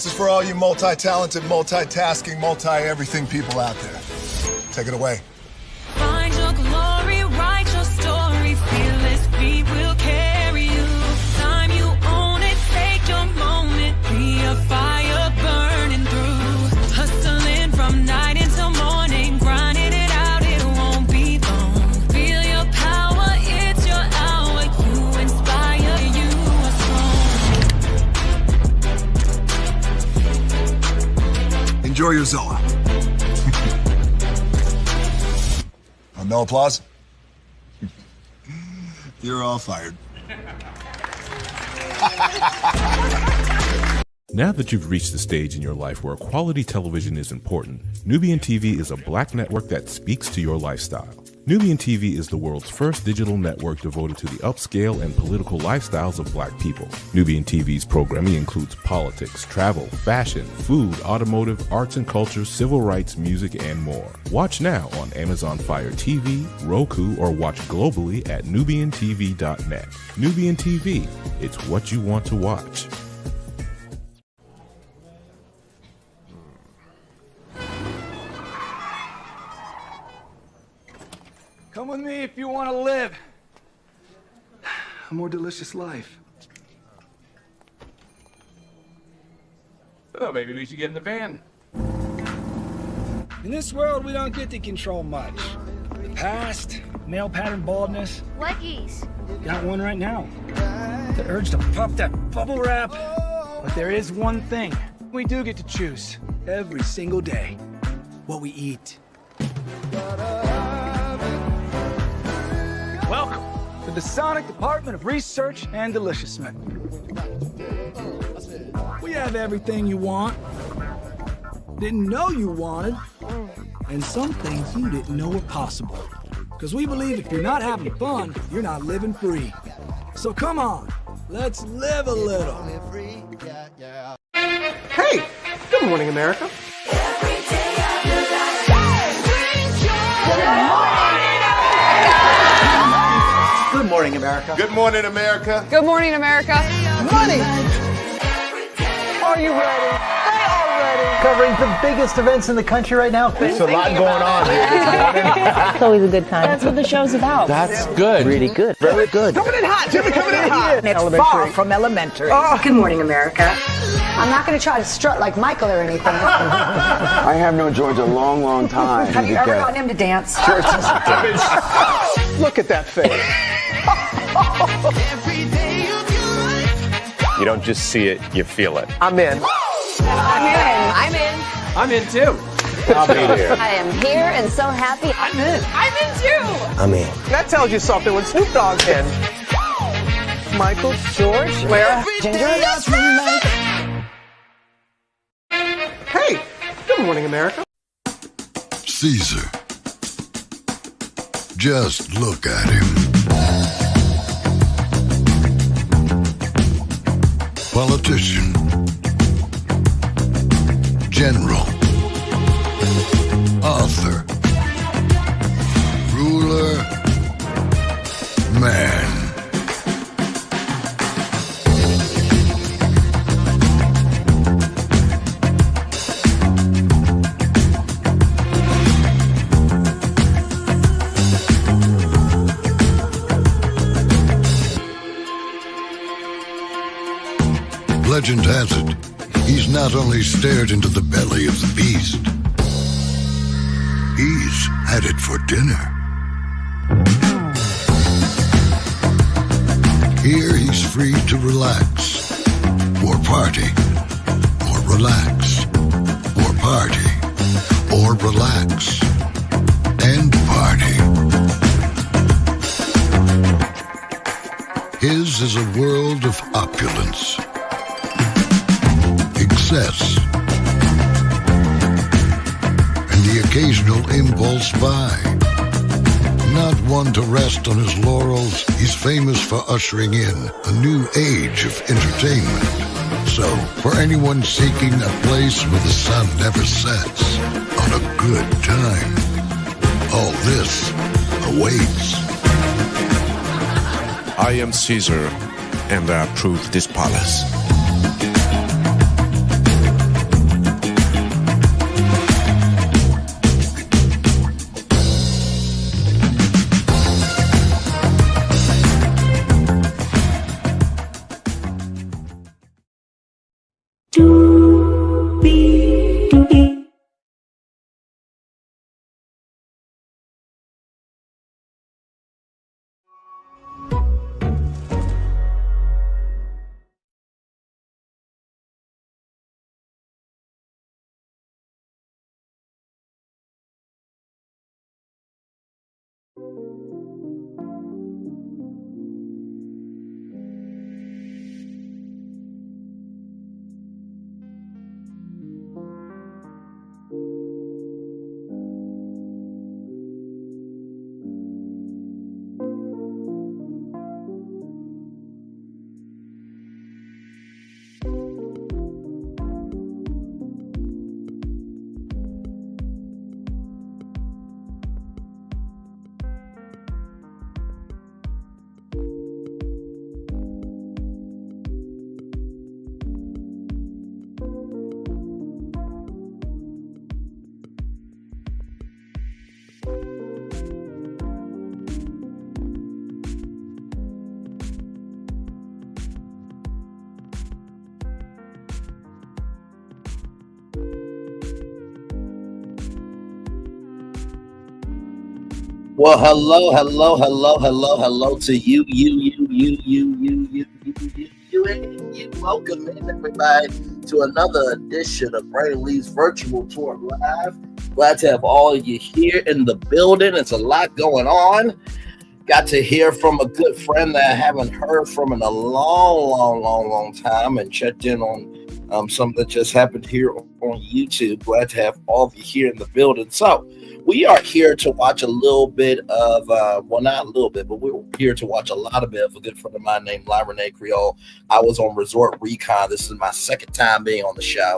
This is for all you multi-talented, multitasking, multi-everything people out there. Take it away. Find your glory, write your story, fearless feet will carry you. Time you own it, take your moment, be a fire burning through. Hustling from night until morning, grinding it out, it won't be long. Feel your power, it's your hour, you inspire, you are strong. Enjoy your Zoa. No applause? You're all fired. Now that you've reached the stage in your life where quality television is important, Nubian TV is a black network that speaks to your lifestyle. Nubian TV is the world's first digital network devoted to the upscale and political lifestyles of black people. Nubian TV's programming includes politics, travel, fashion, food, automotive, arts and culture, civil rights, music, and more. Watch now on Amazon Fire TV, Roku, or watch globally at nubiantv.net. Nubian TV, it's what you want to watch. Come with me if you want to live a more delicious life. Oh, maybe we should get in the van. In this world, we don't get to control much. Past, male pattern baldness. Leggies. Got one right now. The urge to puff that bubble wrap. But there is one thing we do get to choose every single day: what we eat. Welcome to the Sonic Department of Research and Deliciousment. We have everything you want, didn't know you wanted, and some things you didn't know were possible. Because we believe if you're not having fun, you're not living free. So come on, let's live a little. Hey, good morning, America. Good morning, America. Good morning, America. Good morning, America. Money! Are you ready? They are ready. Covering the biggest events in the country right now. There's a lot going on here. It's always a good time. That's what the show's about. That's good. Really good. Very good. Coming in hot, Jimmy, coming in hot. It's far from elementary. Oh. Good morning, America. I'm not going to try to strut like Michael or anything. I have known George a long, long time. Have you ever gotten him to dance? Look at that face. You don't just see it, you feel it. I'm in. I'm in. I'm in. I'm in too. I'll be here. I am here and so happy. I'm in. I'm in too. I'm in. That tells you something when Snoop Dogg's in. Michael, George, where? Ginger. Hey, good morning, America. Caesar. Just look at him. Politician. General. Author. Ruler. Man. Legend has it, he's not only stared into the belly of the beast, he's had it for dinner. Here he's free to relax, or party, or relax, or party, or relax, and party. His is a world of opulence, excess, and the occasional impulse buy. Not one to rest on his laurels, he's famous for ushering in a new age of entertainment. So, for anyone seeking a place where the sun never sets on a good time, all this awaits. I am Caesar, and I approve this palace. Well, hello to you, and you. Welcome in, everybody, to another edition of Reina Lee's Virtual Tour Live. Glad to have all of you here in the building. It's a lot going on. Got to hear from a good friend that I haven't heard from in a long time, and checked in on something that just happened here on YouTube. Glad to have all of you here in the building. So, we are here to watch a little bit of, well, not a little bit, but we're here to watch a lot of it of a good friend of mine named Reina Creole. I was on Resort ReCon. This is my second time being on the show.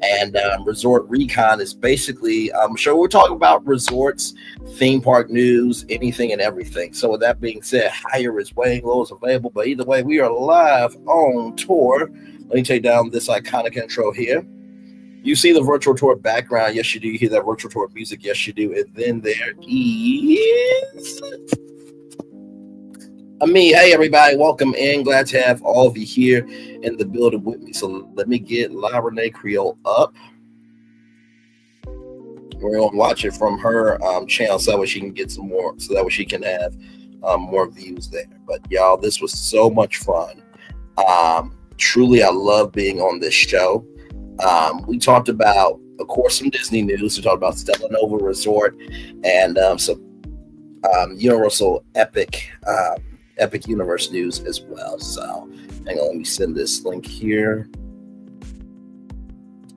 And Resort ReCon is basically, I'm sure we're talking about resorts, theme park news, anything and everything. So with that being said, higher is weighing, low is available. But either way, we are live on tour. Let me take down this iconic intro here. You see the virtual tour background. Yes, you do. You hear that virtual tour music. Yes, you do. And then there is me. Hey, everybody. Welcome in. Glad to have all of you here in the building with me. So let me get Reina Creole up. We're going to watch it from her channel so that way she can get some more, so that way she can have more views there. But, y'all, this was so much fun. Truly, I love being on this show. We talked about, of course, some Disney news. We talked about Stella Nova Resort and some Universal Epic Universe news as well. So, hang on, let me send this link here.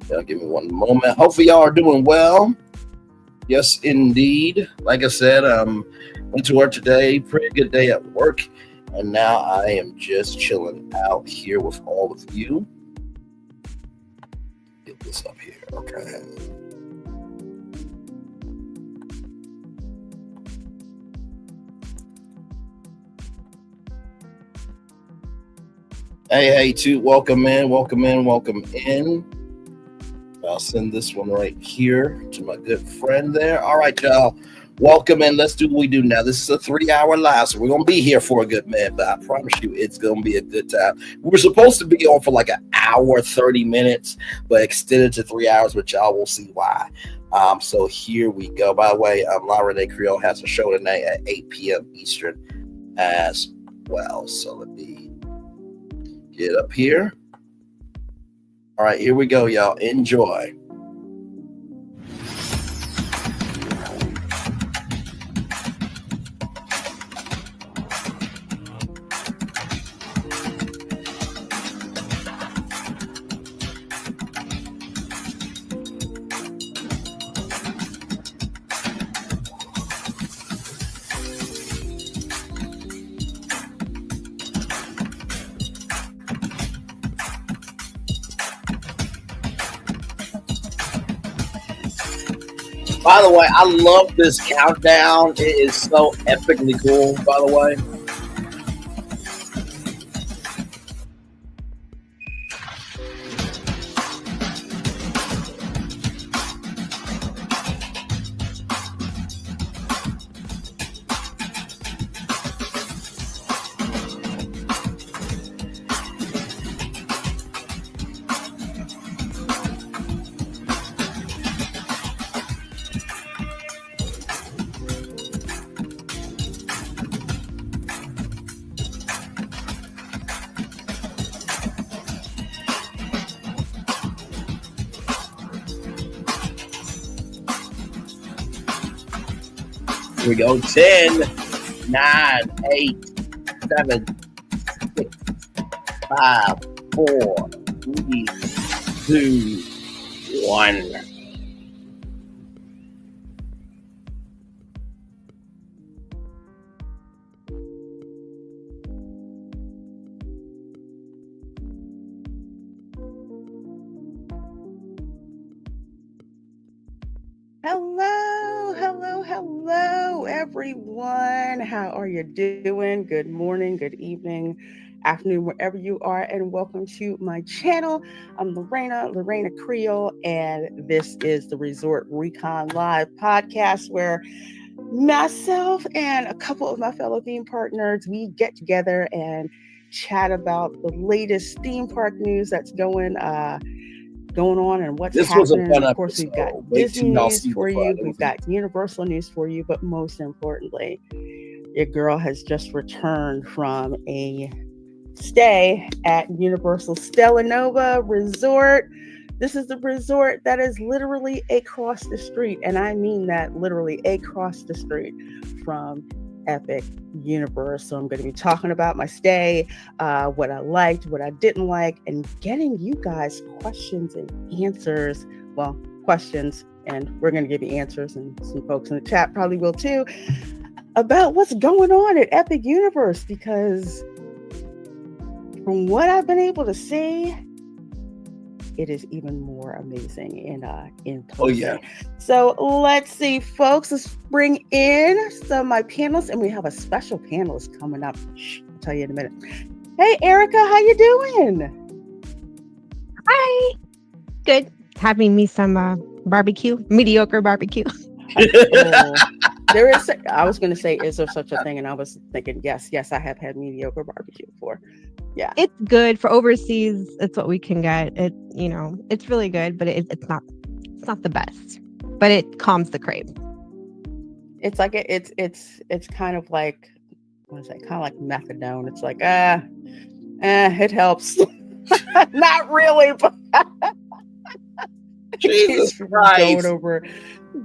Give me one moment. Hopefully, y'all are doing well. Yes, indeed. Like I said, went to work today. Pretty good day at work, and now I am just chilling out here with all of you. This up here, okay. Hey, welcome in. I'll send this one right here to my good friend there. All right, y'all. Welcome in. Let's do what we do now. This is a 3-hour live, so we're going to be here for a good minute, but I promise you it's going to be a good time. We're supposed to be on for like an hour, 30 minutes, but extended to 3 hours, but y'all will see why. So here we go. By the way, Reina Creole has a show tonight at 8 p.m. Eastern as well. So let me get up here. All right, here we go, y'all. Enjoy. By the way, I love this countdown. It is so epically cool, by the way. Here we go. 10, 9, 8, 7, 6, 5, 4, 3, 2, 1. Hello, everyone. How are you doing? Good morning, good evening, afternoon, wherever you are, and welcome to my channel. I'm Reina Creole, and this is the ReCon Live podcast where myself and a couple of my fellow theme park nerds, we get together and chat about the latest theme park news that's going on and what's happening. Of course, we've got Disney news for you, we've got Universal news for you, but most importantly, your girl has just returned from a stay at Universal Stella Nova Resort. This is the resort that is literally across the street, and I mean that literally across the street from Epic Universe. So I'm going to be talking about my stay, what I liked, what I didn't like, and getting you guys questions and answers. Well, questions, and we're going to give you answers, and some folks in the chat probably will too, about what's going on at Epic Universe, because from what I've been able to see, it is even more amazing in person. Oh yeah. So let's see, folks. Let's bring in some of my panelists, and we have a special panelist coming up. I'll tell you in a minute. Hey, Erica, how you doing? Hi. Good. Having me some mediocre barbecue. There is. I was going to say, is there such a thing? And I was thinking, yes, I have had mediocre barbecue before. Yeah, it's good for overseas. It's what we can get. It's really good, but it's not the best. But it calms the crave. It's like it's kind of like, what is that? Kind of like methadone. It's like it helps. Not really, but Jesus Christ.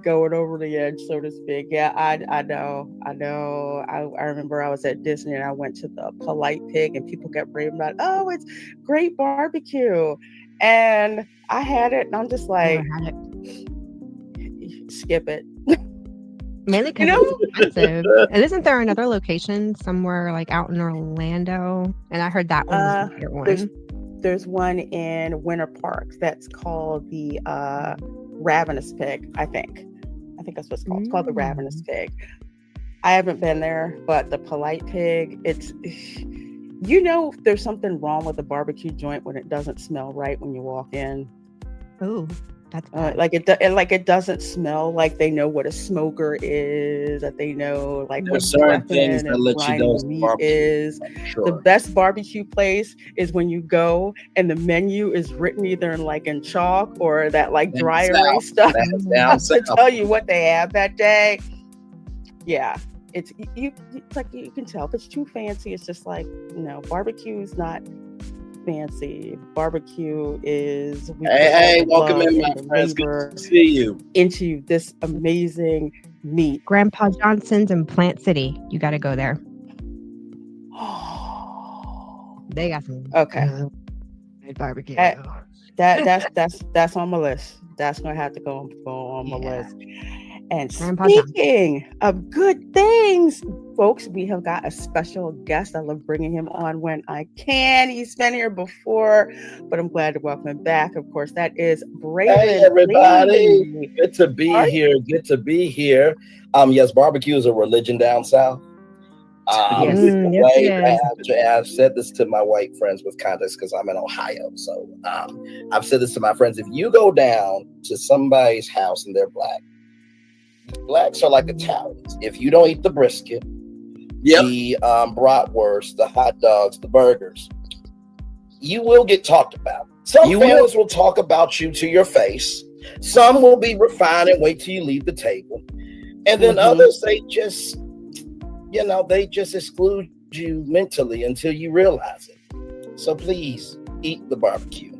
Going over the edge, so to speak. Yeah, I know. I remember I was at Disney and I went to the Polite Pig and people kept raving about, oh, it's great barbecue. And I had it and I'm just like, skip it. Mainly because it's expensive. And isn't there another location somewhere like out in Orlando? And I heard that one was the one. There's one in Winter Park that's called the Ravenous Pig, I think that's what it's called. It's called the Ravenous Pig. I haven't been there, but the Polite Pig, it's, there's something wrong with the barbecue joint when it doesn't smell right when you walk in. Oh, that's bad. It doesn't smell like they know what a smoker is, that they know like what certain things that let you know meat is. Sure. The best barbecue place is when you go and the menu is written either in chalk or that dry erase stuff to tell you what they have that day. Yeah, it's like you can tell if it's too fancy. It's just like, barbecue is not fancy. Barbecue is welcome in, my friends. Good to see you. Into this amazing meat. Grandpa Johnson's in Plant City. You got to go there. They got some good barbecue. That's on my list. That's gonna have to go on my list. And speaking of good things, folks, we have got a special guest. I love bringing him on when I can. He's been here before, but I'm glad to welcome him back. Of course, that is Braylon. Hey, everybody. Good to be here. Yes, barbecue is a religion down south. I've said this to my white friends with context because I'm in Ohio. So I've said this to my friends. If you go down to somebody's house and they're black, blacks are like Italians. If you don't eat the brisket, the bratwurst, the hot dogs, the burgers, you will get talked about. Some families will talk about you to your face. Some will be refined and wait till you leave the table. And then others, they just exclude you mentally until you realize it. So please eat the barbecue.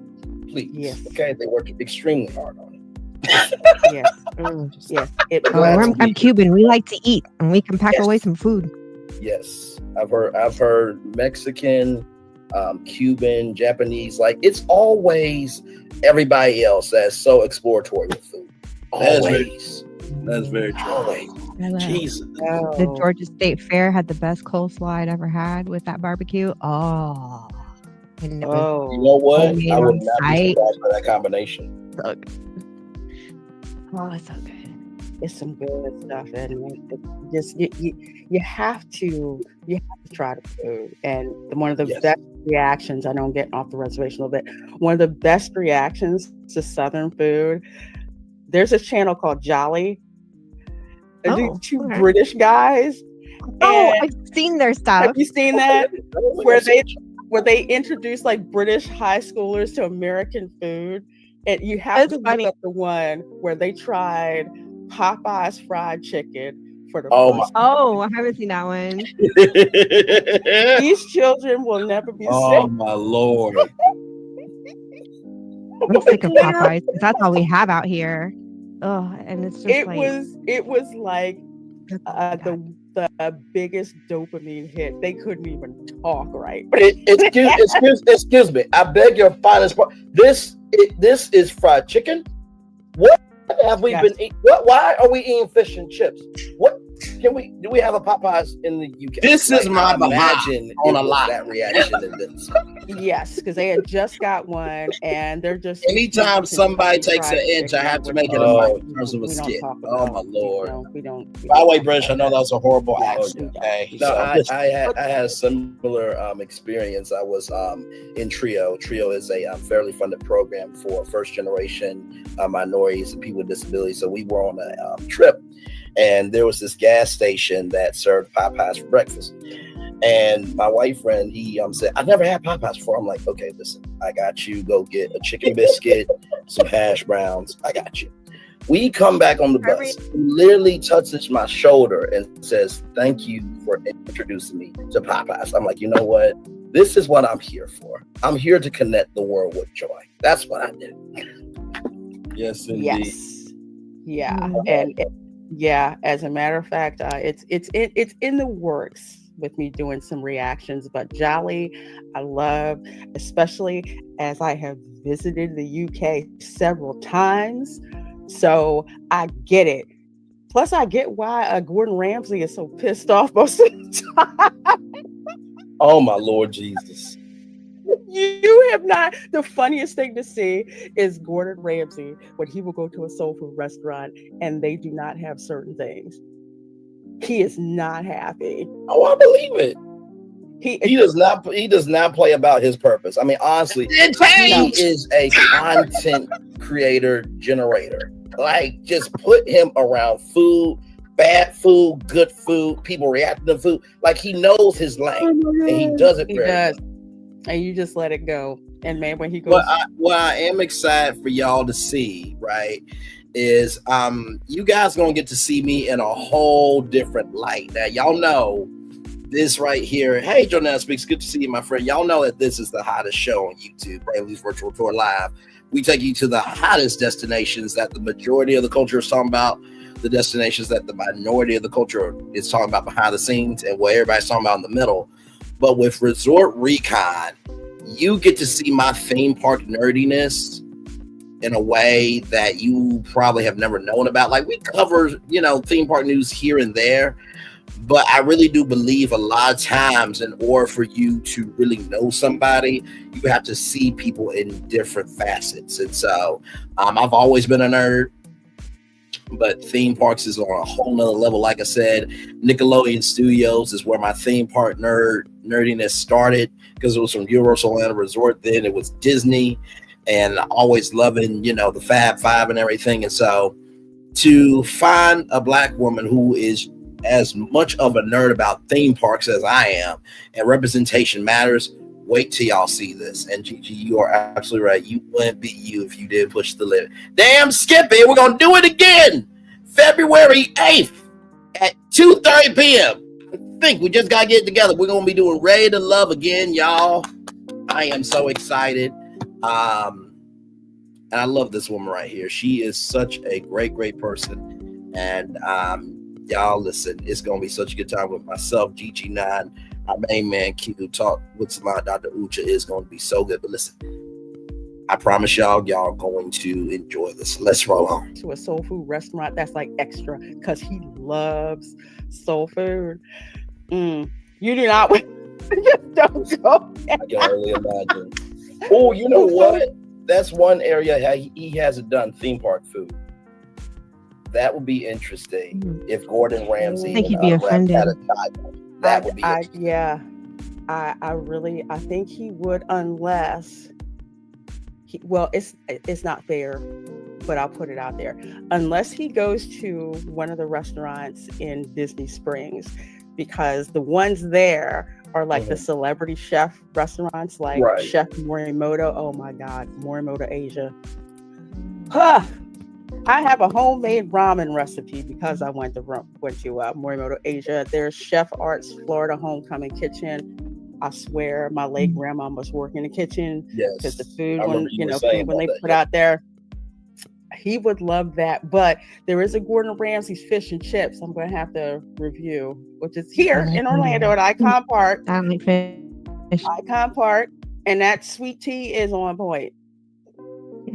Please. Yes. Okay. They work extremely hard on it. Yes. Yes. It I'm Cuban. We like to eat, and we can pack away some food. Yes, I've heard Mexican, Cuban, Japanese. Like it's always everybody else that's so exploratory with food. Always. That's very true. Always. Jesus. The Georgia State Fair had the best coleslaw I'd ever had with that barbecue. Oh. And it was You know what? homemade I would on not be site. surprised by that combination. Look. Oh, it's so good. It's some good stuff, and just you have to try the food. And one of the best reactions, I know I'm getting off the reservation a little bit. One of the best reactions to Southern food. There's a channel called Jolly. Two British guys. I've seen their stuff. Have you seen that? where they introduce like British high schoolers to American food. And you have to look up the one where they tried Popeye's fried chicken for the first time. Oh, I haven't seen that one. These children will never be Oh sick. my Lord. I'm sick of Popeyes. That's all we have out here. Oh, and it's just It was like the biggest dopamine hit. They couldn't even talk right. Excuse me. I beg your finest pardon. This is fried chicken. What have we been eating? Why are we eating fish and chips? What do we have a Popeyes in the UK? This is my imagine on a lot that reaction in this. Yes, because they had just got one, and they're just anytime somebody takes an inch, I have to make it a in terms of a skit. Oh my Lord! We don't. By the way, British, I know that was a horrible accent. Okay, no, I had a similar experience. I was in Trio. Trio is a fairly funded program for first generation minorities and people with disabilities. So we were on a trip, and there was this gas station that served Popeyes for breakfast. And my white friend, he said, "I've never had Popeyes before." I'm like, "Okay, listen, I got you. Go get a chicken biscuit, some hash browns. I got you." We come back on the bus. He literally touches my shoulder and says, "Thank you for introducing me to Popeyes." I'm like, you know what? This is what I'm here for. I'm here to connect the world with joy. That's what I did. Yes, indeed. Yes. Yeah. And as a matter of fact, it's in the works with me doing some reactions, but Jolly, I love, especially as I have visited the UK several times. So I get it. Plus, I get why Gordon Ramsay is so pissed off most of the time. Oh my Lord Jesus. You have not. The funniest thing to see is Gordon Ramsay when he will go to a soul food restaurant and they do not have certain things. He is not happy. Oh, I believe it. He does not play about his purpose. I mean, honestly, he is a content creator generator. Like, just put him around food, bad food, good food, people reacting to food. Like, he knows his lane, and he does it very well. And you just let it go. And man, when he goes, what I am excited for y'all to see, right, is you guys gonna get to see me in a whole different light. Now, y'all know this right here. Hey, Jonelle Speaks, good to see you, my friend. Y'all know that this is the hottest show on YouTube, Brainley's Virtual Tour Live. We take you to the hottest destinations that the majority of the culture is talking about, the destinations that the minority of the culture is talking about behind the scenes, and what everybody's talking about in the middle. But with Resort ReCon, you get to see my theme park nerdiness in a way that you probably have never known about. Like, we cover, theme park news here and there, but I really do believe a lot of times in order for you to really know somebody, you have to see people in different facets. And so I've always been a nerd, but theme parks is on a whole nother level. Like I said, Nickelodeon Studios is where my theme park nerdiness started, because it was from Universal Orlando Resort. Then it was Disney, and always loving, the Fab Five and everything. And so to find a Black woman who is as much of a nerd about theme parks as I am, and representation matters, wait till y'all see this. And Gigi, you are absolutely right. You wouldn't be you if you didn't push the limit. Damn, Skippy, we're going to do it again. February 8th at 2:30 p.m. I think we just got to get it together. We're going to be doing Ready to Love again, y'all. I am so excited. And I love this woman right here. She is such a great person. And y'all listen, it's gonna be such a good time with myself, GG9, our main man Q. Talk with Salon Dr. Ucha is going to be so good. But listen, I promise y'all going to enjoy this. Let's roll on. To a soul food restaurant that's like extra because he loves soul food. You do not just don't go there. I can only imagine. Oh, you know what? That's one area he hasn't done theme park food. That would be interesting if Gordon Ramsay. I think he'd be offended. That would be I think he would, unless it's not fair, but I'll put it out there. Unless he goes to one of the restaurants in Disney Springs, because the ones there are like the celebrity chef restaurants, like Chef Morimoto. Oh my God, Morimoto Asia. I have a homemade ramen recipe because I went to Morimoto Asia. There's Chef Art's Florida Homecoming Kitchen. I swear my late grandma must work in the kitchen because the food when they put out there, he would love that. But there is a Gordon Ramsay's fish and chips I'm going to have to review, which is here in Orlando at Icon Park. I like fish. Icon Park, and that sweet tea is on point.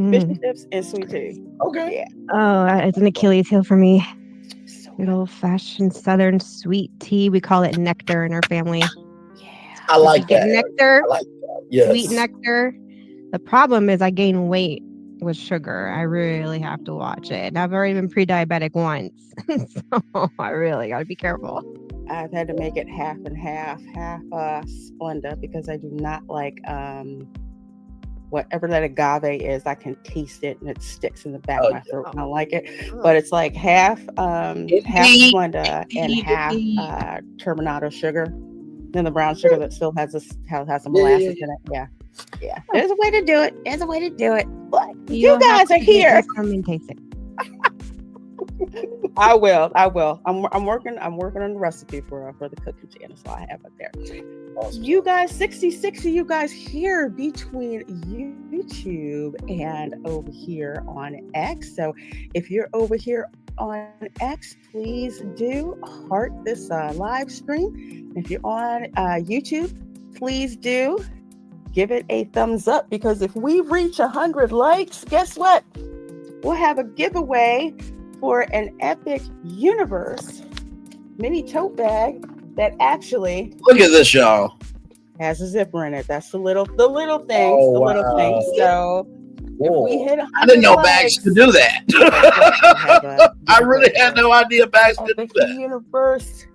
Fish and chips and sweet tea. Okay. Yeah. Oh, it's an Achilles heel for me. Good old-fashioned Southern sweet tea. We call it nectar in our family. Yeah. I like that. Nectar. I like that. Yes. Sweet nectar. The problem is I gain weight with sugar. I really have to watch it. And I've already been pre-diabetic once. So I really got to be careful. I've had to make it half and half Splenda because I do not like whatever that agave is. I can taste it and it sticks in the back of my throat. I don't like it, but it's like half Splenda and half turbinado sugar. Then the brown sugar that still has some molasses in it. Yeah. There's a way to do it. But you guys are here. Come and taste it. I will. I'm working on the recipe for the cooking channel, so I have it there. Awesome. You guys, 66 of you guys here between YouTube and over here on X. So if you're over here on X, please do heart this live stream. If you're on YouTube, please do give it a thumbs up, because if we reach 100 likes, guess what? We'll have a giveaway for an Epic Universe mini tote bag that actually look at this, y'all, has a zipper in it. That's the little things. So if we hit 100 I didn't know bags could do that. I really had no idea bags could do that. Universe.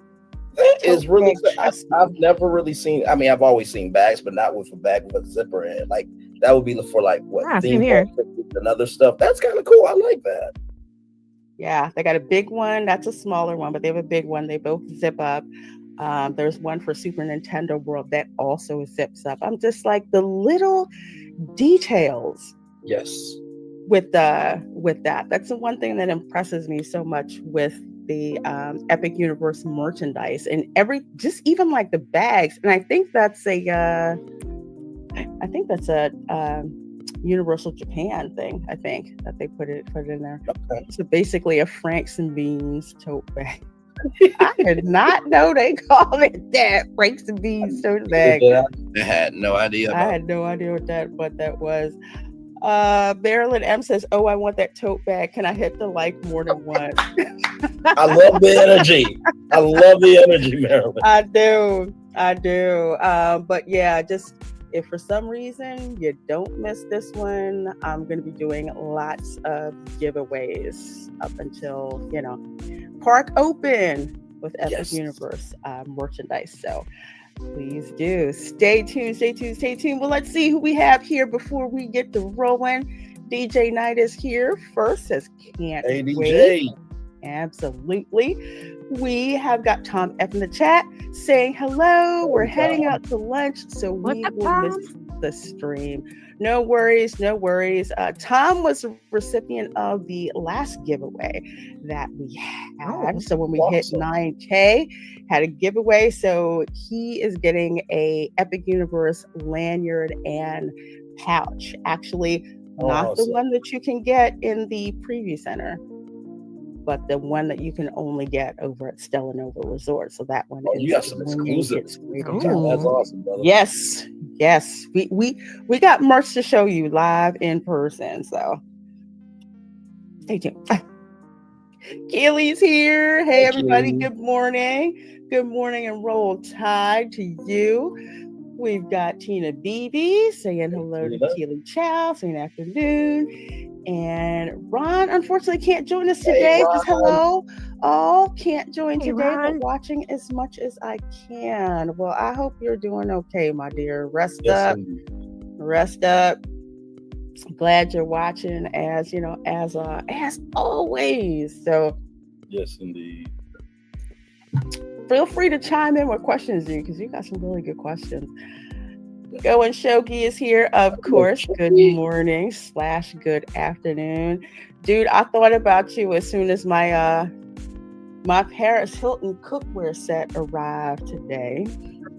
That is really. I've never really seen. I mean, I've always seen bags, but not with a bag with a zipper in it. Like that would be for like what theme and other stuff. That's kind of cool. I like that. Yeah, they got a big one. That's a smaller one, but they have a big one. They both zip up. There's one for Super Nintendo World that also zips up. I'm just like the little details. Yes. With that. That's the one thing that impresses me so much with the Epic Universe merchandise and even like the bags. And I think that's a Universal Japan thing. I think that they put it in there. Okay. So basically a Franks and Beans tote bag. I did not know they called it that. Franks and Beans tote bag. I had no idea. I had no idea what that was. Marilyn M says, "Oh, I want that tote bag. Can I hit the like more than once?" I love the energy. I love the energy, Marilyn. I do. But yeah, just if for some reason you don't miss this one, I'm going to be doing lots of giveaways up until, park open with Epic Universe merchandise. So please do stay tuned. Well, let's see who we have here before we get to rolling. DJ Knight is here first, says can't wait. DJ. Absolutely. We have got Tom F in the chat saying hello. We're heading out to lunch, so we will miss the stream. No worries. Tom was a recipient of the last giveaway that we had. So when we hit 9K, had a giveaway. So he is getting a Epic Universe lanyard and pouch. Actually, Not the one that you can get in the preview center, but the one that you can only get over at Stella Nova Resort. So that one is you got some exclusives. That's awesome, brother. Yes. We got merch to show you live in person. So stay tuned. Keely's here. Hey everybody, good morning. Good morning and roll tide to you. We've got Tina Beebe saying hello to Keely Chow, saying afternoon. And Ron unfortunately can't join us today. Just hello. Oh, can't join today, but watching as much as I can. Well, I hope you're doing okay, my dear. Rest up. Glad you're watching as always. So yes, indeed. Feel free to chime in with questions, because you got some really good questions. Going Shogi is here, of course. Good morning / good afternoon. Dude, I thought about you as soon as my Paris Hilton cookware set arrived today.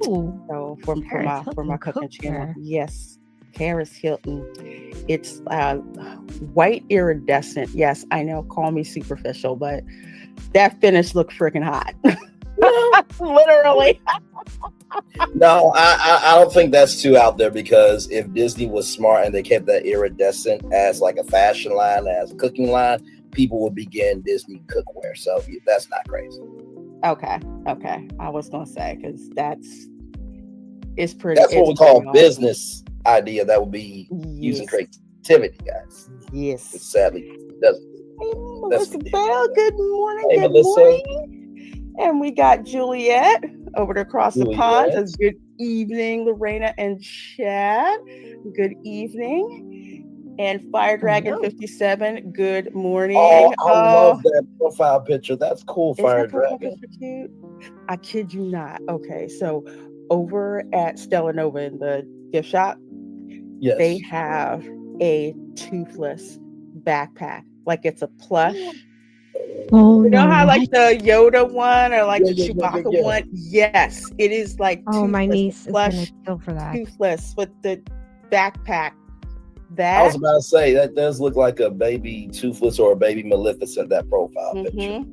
Ooh. So for my cooking channel. Yes, Paris Hilton. It's white iridescent. Yes, I know, call me superficial, but that finish looked freaking hot. Literally. No, I don't think that's too out there, because if Disney was smart and they kept that iridescent as like a fashion line, as a cooking line, people would begin Disney cookware. So that's not crazy. Okay. I was gonna say, because it's pretty. That's what we call business idea. That would be using creativity, guys. Yes. It sadly doesn't. Hey, Melissa Bell, good morning. Hey, good Melissa. Morning. And we got Juliet over there across the pond. Says, good evening, Lorena and Chad. Good evening. And Fire Dragon 57, good morning. Oh, I love that profile picture. That's cool, Fire Dragon. Cute? I kid you not. Okay, so over at Stella Nova in the gift shop, they have a toothless backpack. Like it's a plush. Oh, you know no, how like the Yoda one or like the Chewbacca one? Yes, it is like my niece is plush, gonna kill for that. Toothless with the backpack. That I was about to say that does look like a baby Toothless or a baby Maleficent, that profile picture.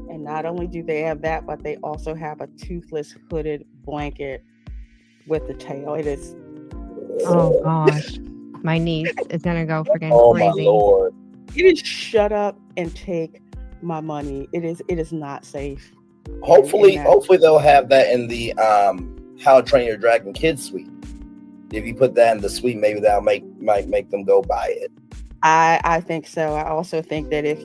And not only do they have that, but they also have a toothless hooded blanket with the tail. It is. Oh gosh, my niece is gonna go freaking crazy. My Lord. It is shut up and take my money. It is not safe. Hopefully they'll have that in the How to Train Your Dragon Kids suite. If you put that in the suite, maybe that'll might make them go buy it. I think so. I also think that if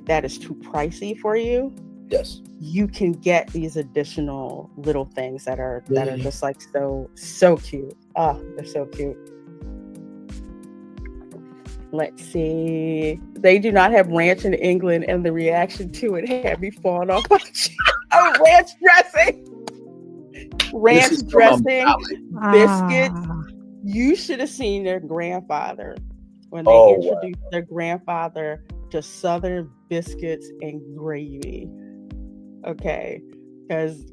that is too pricey for you, yes, you can get these additional little things that are just like so cute. Oh, they're so cute. Let's see. They do not have ranch in England, and the reaction to it had me falling off my chair. Oh, ranch dressing. Ranch dressing, biscuits. You should have seen their grandfather when they introduced their grandfather to Southern biscuits and gravy. Okay, because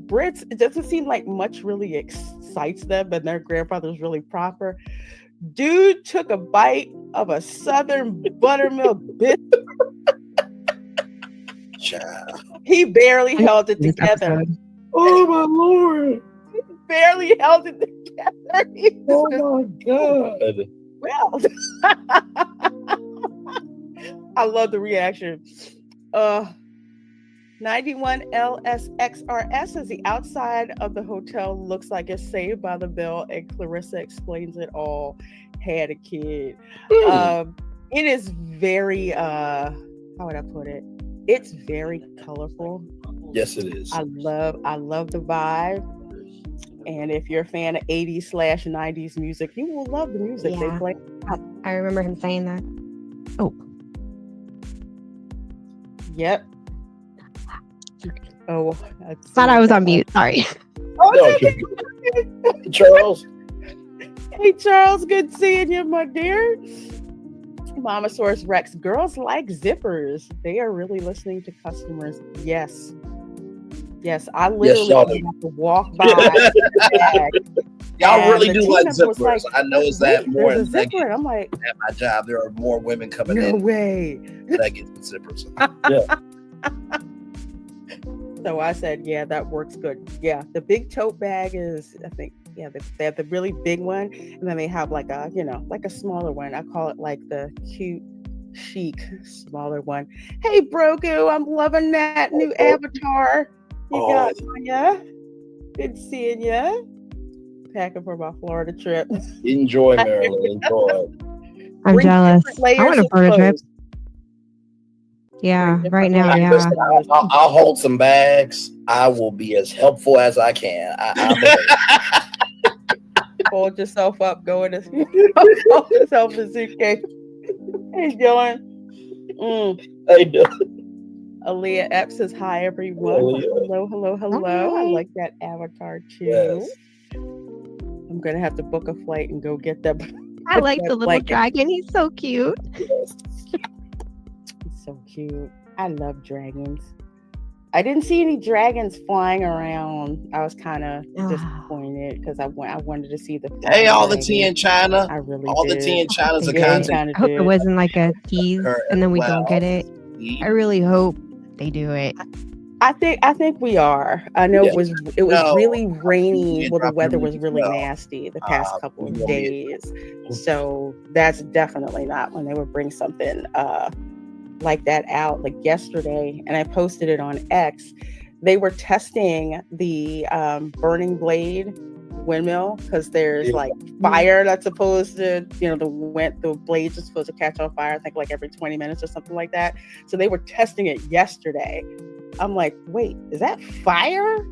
Brits, it doesn't seem like much really excites them, but their grandfather's really proper. Dude took a bite of a Southern buttermilk biscuit. He barely held it together. Oh my Lord! He barely held it together. Oh my God! Well, I love the reaction. 91 LSXRS says the outside of the hotel looks like it's Saved by the Bell, and Clarissa explains it all. Had a kid. It is very how would I put it? It's very colorful. Yes, it is. I love the vibe. And if you're a fan of 80s/90s music, you will love the music they play. I remember him saying that. Oh. Yep. Oh, thought I was on mute. Sorry. Oh, Charles. Hey, Charles. Good seeing you, my dear. Mamasaurus Rex. Girls like zippers. They are really listening to customers. Yes. I literally have to walk by Y'all really the do team like member was zippers. like, I noticed that "Wait, more there's a than that zipper," and I'm like, at my job. There are more women coming "No in way." that get zippers. Yeah. So I said, "Yeah, that works good." Yeah, the big tote bag is, I think, yeah, they have the really big one, and then they have like a, like a smaller one. I call it like the cute, chic, smaller one. Hey, Brogu, I'm loving that new avatar you got on ya. Good seeing ya. Packing for my Florida trip. Enjoy, Marilyn. Enjoy. I'm jealous. I want a Florida trip. clothes. Yeah, right now, Like, yeah. listen, I'll hold some bags. I will be as helpful as I can. Hold yourself up, hold yourself in a suitcase. Hey, Dylan. Hey, Dylan. Aaliyah Epps says, "Hi, everyone." Hello. I like that avatar too. Yes. I'm gonna have to book a flight and go get that. I like that the little blanket. dragon. He's so cute. He's so cute. I love dragons. I didn't see any dragons flying around. I was kind of disappointed because I wanted to see the. Hey, all the tea in China. I really all did. the tea in China's a I content. hope it wasn't like a tease and then we don't get it. I really hope they do it. I think we are. I know it was really rainy. Well, the weather was really nasty the past couple of days. So that's definitely not when they would bring something like that out. Like yesterday, and I posted it on X. They were testing the burning blade windmill because there's like fire that's supposed to, the blades are supposed to catch on fire, I think like every 20 minutes or something like that. So they were testing it yesterday. I'm like, wait, is that fire?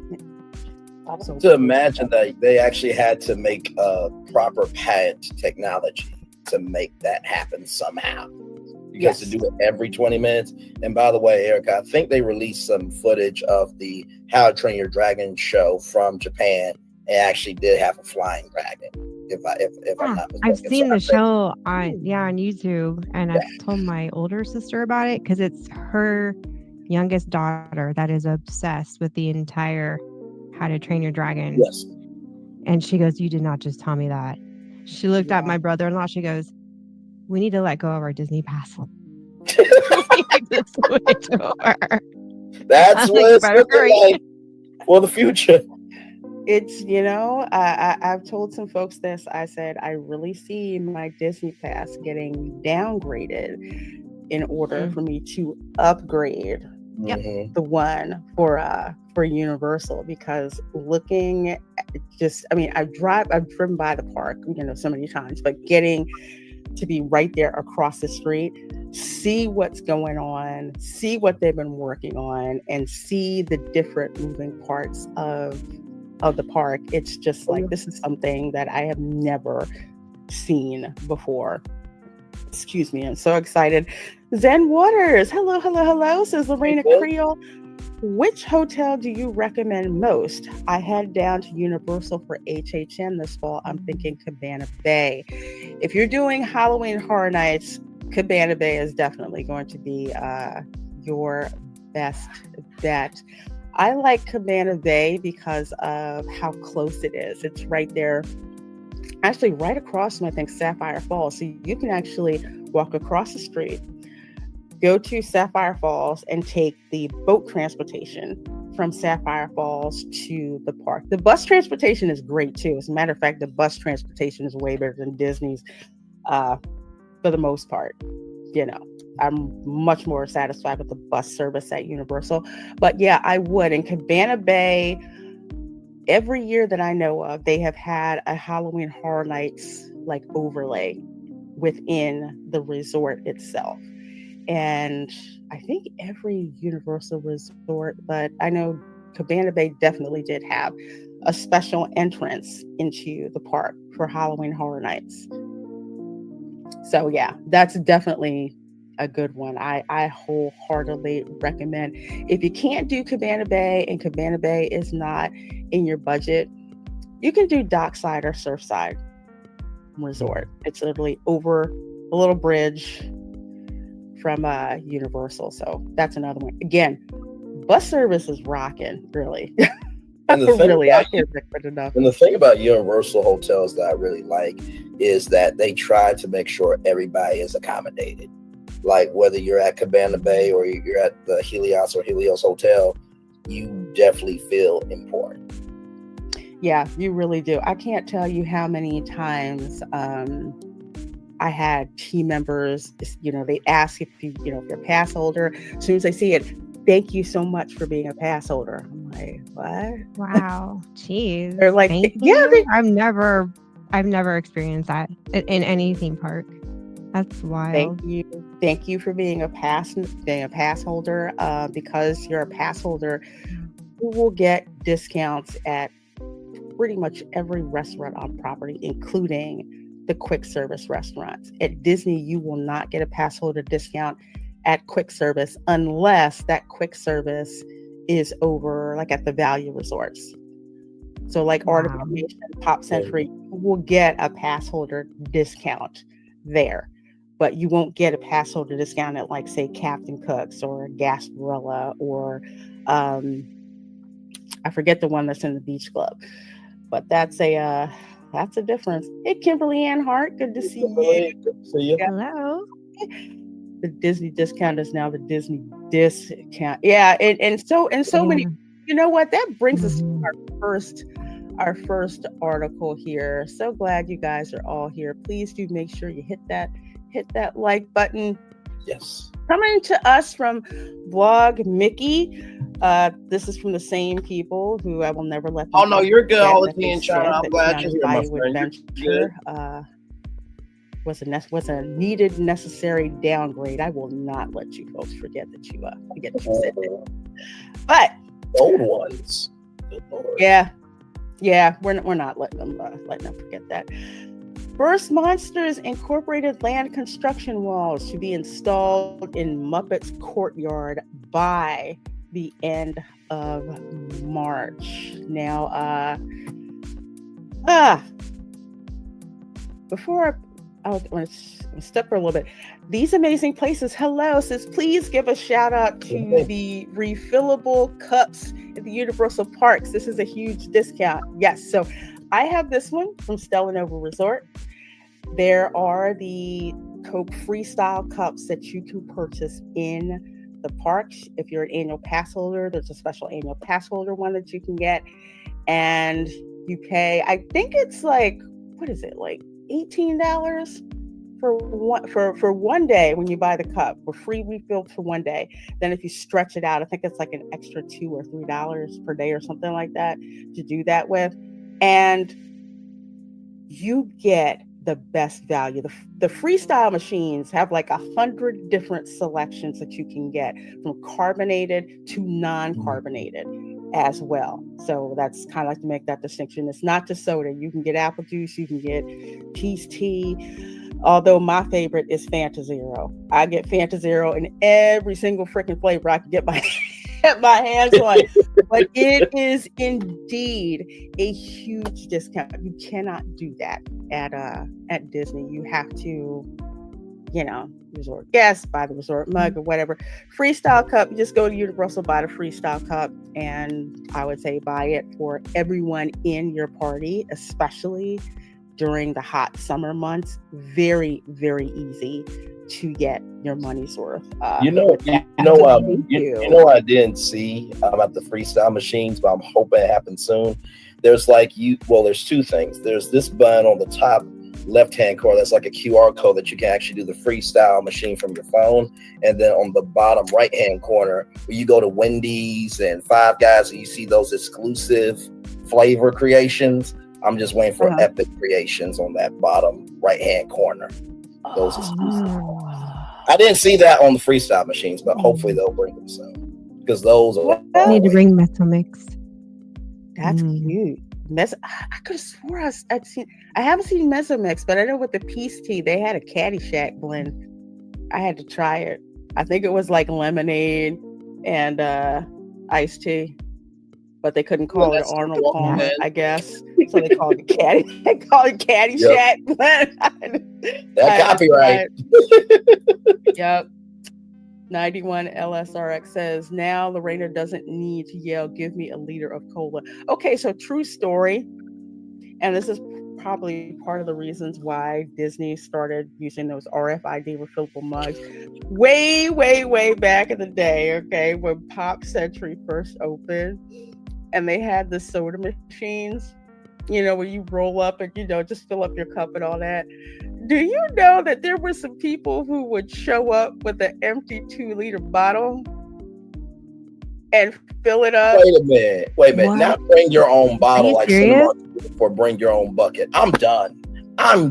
To imagine that they actually had to make proper patent technology to make that happen somehow. Because to do it every 20 minutes. And by the way, Erica, I think they released some footage of the How to Train Your Dragon show from Japan. It actually did have a flying dragon. If I'm not mistaken. I've seen the show on YouTube, and I've told my older sister about it because it's her youngest daughter that is obsessed with the entire How to Train Your Dragon. Yes. And she goes, "You did not just tell me that." She looked at my brother-in-law. She goes, "We need to let go of our Disney pass." That's what it's like for the future. It's, I've told some folks this. I said, I really see my Disney pass getting downgraded in order for me to upgrade the one for Universal, because looking at I've driven by the park, so many times, but getting to be right there across the street, see what's going on, see what they've been working on, and see the different moving parts of the park. It's just like, this is something that I have never seen before. Excuse me, I'm so excited. Zen Waters, hello, says Reina Creole. Which hotel do you recommend most? I head down to Universal for HHN this fall. I'm thinking Cabana Bay. If you're doing Halloween Horror Nights, Cabana Bay is definitely going to be your best bet. I like Cabana Bay because of how close it is. It's right there, actually right across from, I think, Sapphire Falls. So you can actually walk across the street, go to Sapphire Falls, and take the boat transportation from Sapphire Falls to the park. The bus transportation is great too. As a matter of fact, the bus transportation is way better than Disney's for the most part. I'm much more satisfied with the bus service at Universal. But yeah, I would. In Cabana Bay, every year that I know of, they have had a Halloween Horror Nights like overlay within the resort itself. And I think every Universal resort, but I know Cabana Bay definitely did have a special entrance into the park for Halloween Horror Nights. So yeah, that's definitely a good one. I wholeheartedly recommend. If you can't do Cabana Bay and Cabana Bay is not in your budget, you can do Dockside or Surfside Resort. It's literally over a little bridge from Universal. So that's another one. Again, bus service is rocking, really. And the thing Really, about I can't recommend enough. And the thing about Universal hotels that I really like is that they try to make sure everybody is accommodated. Like whether you're at Cabana Bay or you're at the Helios or Helios Hotel, you definitely feel important. Yeah, you really do. I can't tell you how many times I had team members, they ask if if you're a pass holder. As soon as they see it, thank you so much for being a pass holder. I'm like, what? Wow. Jeez. They're like, thank yeah, you. I've never experienced that in any theme park. That's wild. Thank you for being a pass holder. Because you're a pass holder, you will get discounts at pretty much every restaurant on property, including the quick service restaurants. At Disney, you will not get a pass holder discount at quick service unless that quick service is over like at the value resorts. So like Art of Animation, Pop Century, you will get a pass holder discount there, but you won't get a pass holder discount at like say Captain Cook's or Gasparilla or I forget the one that's in the Beach Club, but that's a difference. Hey, Kimberly Ann Hart, good to see you. Good to see you. Hello. The Disney discount is now the Disney discount. Yeah, and so many. You know what? That brings us to our first article here. So glad you guys are all here. Please do make sure you hit that like button. Yes. Coming to us from Vlog Mickey. This is from the same people who I will never let them. Oh no, you're good. All the they in China. I'm said glad that you're here, my Value friend. Adventure, was a needed, necessary downgrade. I will not let you folks forget that you said that. But old ones. Good Lord. Yeah, we're not letting them forget that. First Monsters Incorporated land construction walls to be installed in Muppets Courtyard by the end of March. Now, before I want to step for a little bit. These amazing places. Hello, says please give a shout out to the refillable cups at the Universal Parks. This is a huge discount. Yes, so I have this one from Stella Nova Resort. There are the Coke Freestyle cups that you can purchase in the parks. If you're an annual pass holder, there's a special annual pass holder one that you can get, and you pay. I think it's like, what is it, like $18 for one day when you buy the cup, for free refill for one day. Then if you stretch it out, I think it's like an extra $2 or $3 per day or something like that to do that with, and you get the best value. The freestyle machines have like 100 different selections that you can get, from carbonated to non-carbonated as well. So that's kind of like to make that distinction. It's not just soda. You can get apple juice, you can get peach tea. Although my favorite is Fanta Zero. I get Fanta Zero in every single freaking flavor I can get my hands on. But it is indeed a huge discount. You cannot do that at Disney. You have to, resort guest, buy the resort mug or whatever. Freestyle cup, you just go to Universal, buy the Freestyle cup, and I would say buy it for everyone in your party, especially during the hot summer months. Very, very easy to get your money's worth. You know what I didn't see about the freestyle machines, but I'm hoping it happens soon. There's there's two things. There's this button on the top left-hand corner that's like a QR code that you can actually do the freestyle machine from your phone. And then on the bottom right-hand corner, where you go to Wendy's and Five Guys and you see those exclusive flavor creations, I'm just waiting for epic creations on that bottom right-hand corner. Those exclusive. I didn't see that on the freestyle machines, but hopefully they'll bring them soon, because those are. I need to bring Meso Mix. That's cute. I could have swore I'd seen. I haven't seen Meso Mix, but I know with the Peace Tea they had a Caddyshack blend. I had to try it. I think it was like lemonade and iced tea, but they couldn't call it Arnold Palmer, I guess. So they called it Caddyshack blend. That copyright. Yep. 91 LSRX says, now Lorena doesn't need to yell, give me a liter of cola. Okay, so true story. And this is probably part of the reasons why Disney started using those RFID refillable mugs way, way, way back in the day, okay, when Pop Century first opened, and they had the soda machines, where you roll up and, just fill up your cup and all that. Do you know that there were some people who would show up with an empty 2-liter bottle and fill it up? Wait a minute. What? Now bring your own bottle like serious? Or bring your own bucket. I'm done. No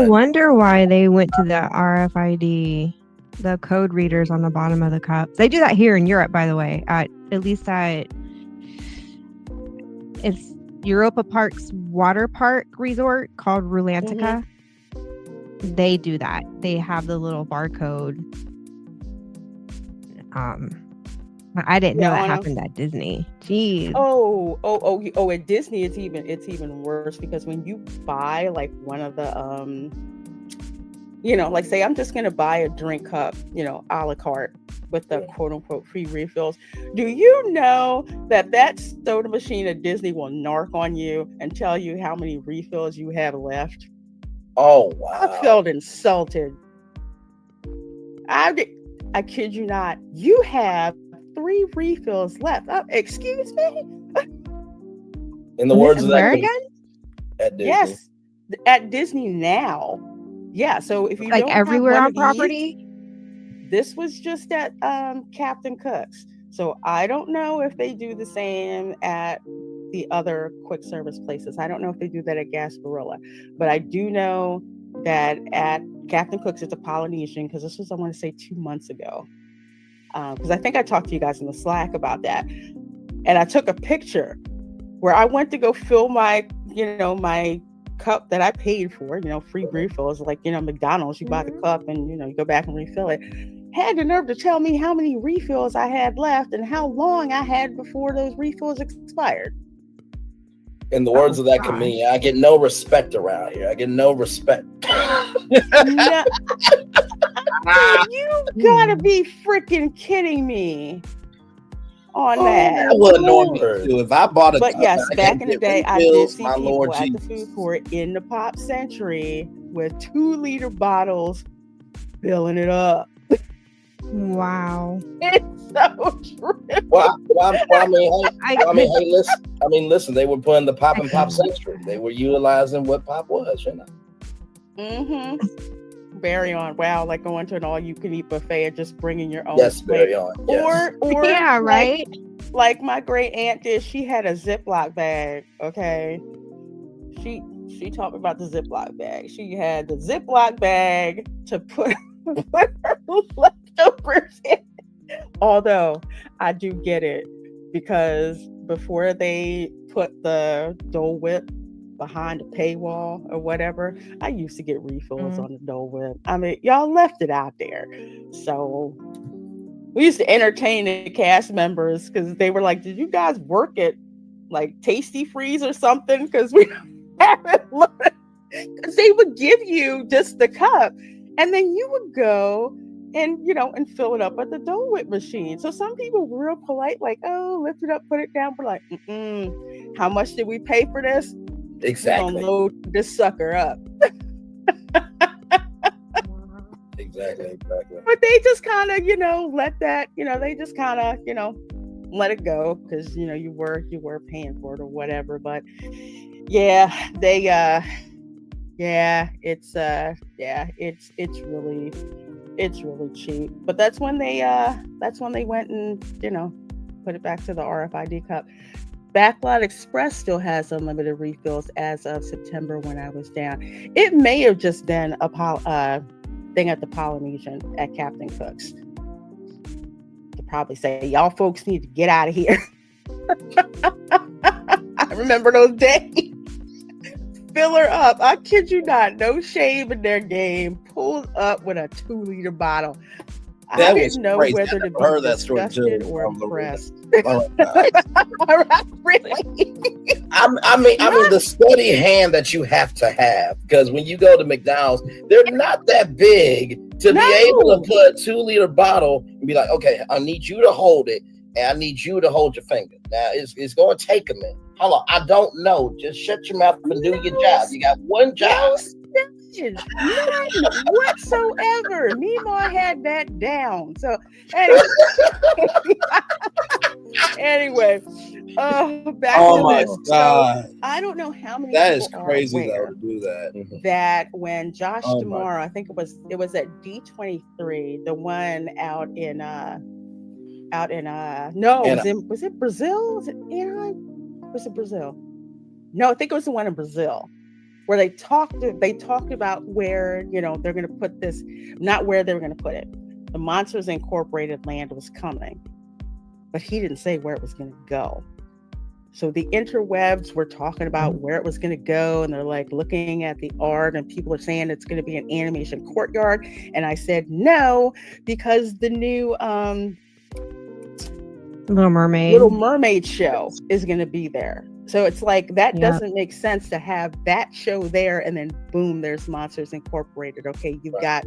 wonder why they went to the RFID, the code readers on the bottom of the cups. They do that here in Europe, by the way. At least it's Europa Park's water park resort called Rulantica. Mm-hmm. They do that. They have the little barcode. But I didn't know that happened at Disney. Jeez. Oh! At Disney, it's even worse, because when you buy like one of the like say I'm just gonna buy a drink cup, a la carte with the quote unquote free refills. Do you know that soda machine at Disney will narc on you and tell you how many refills you have left? Oh wow! I felt insulted. I kid you not. You have 3 refills left. Excuse me? In the words of that again? At Disney. Yes, at Disney now. Yeah, so if you like don't everywhere have on property, this was just at Captain Cook's. So I don't know if they do the same at the other quick service places. I don't know if they do that at Gasparilla, but I do know that at Captain Cook's, it's a Polynesian, because this was, I want to say, 2 months ago. Because I think I talked to you guys in the Slack about that. And I took a picture where I went to go fill my, my cup that I paid for, free refills, like, McDonald's, you buy the cup and, you go back and refill it. Had the nerve to tell me how many refills I had left and how long I had before those refills expired. In the words of that comedian, I get no respect around here. I get no respect. No. You gotta be freaking kidding me on that. I would normally do if I bought a. But yes, back in the day, I did see people at the food court in the Pop Century with 2-liter bottles filling it up. Wow. It's so true. Well, listen, they were putting the Pop and Pop Century. They were utilizing what Pop was, Very on. Wow, like going to an all-you-can-eat buffet and just bringing your own. Yes, very on. Yes. Or yeah, right. Like my great aunt did. She had a Ziploc bag. Okay, she taught me about the Ziploc bag. She had the Ziploc bag to put her leftovers in. Although I do get it, because before they put the Dole Whip behind a paywall or whatever, I used to get refills on the Dole Whip. I mean, y'all left it out there. So we used to entertain the cast members, because they were like, did you guys work at like Tasty Freeze or something? Because we haven't looked. Because they would give you just the cup, and then you would go and and fill it up at the Dole Whip machine. So some people were real polite, like, oh, lift it up, put it down. We're like, how much did we pay for this? Exactly. We're gonna load this sucker up. Exactly. But they just kind of, let that, they just kind of, let it go, because you were paying for it or whatever. But yeah, they it's really cheap. But that's when they went and put it back to the RFID cup. Backlot Express still has unlimited refills as of September when I was down. It may have just been a thing at the Polynesian at Captain Cook's. To probably say, y'all folks need to get out of here. I remember those days. Fill her up. I kid you not. No shame in their game. Pulled up with a 2-liter bottle. I didn't know whether to be disgusted or impressed. Really? I mean, the steady hand that you have to have, because when you go to McDonald's, they're not that big to be able to put a 2-liter bottle and be like, okay, I need you to hold it, and I need you to hold your finger. Now, it's going to take a minute. Hold on, I don't know. Just shut your mouth and do your job. You got one job. None whatsoever. Meemaw had that down. So anyway, back to this. God. So, I don't know how many. That is crazy though to do that. That when Josh tomorrow, I think it was at D23, the one out in was it Brazil? Was it Anaheim? Was it Brazil? No, I think it was the one in Brazil, where they talked about where, they're going to put this, not where they were going to put it. The Monsters Incorporated land was coming, but he didn't say where it was going to go. So the interwebs were talking about where it was going to go, and they're like looking at the art, and people are saying it's going to be an animation courtyard. And I said no, because the new Little Mermaid show is going to be there. So it's like that doesn't make sense to have that show there and then boom, there's Monsters Incorporated. Okay, you've got,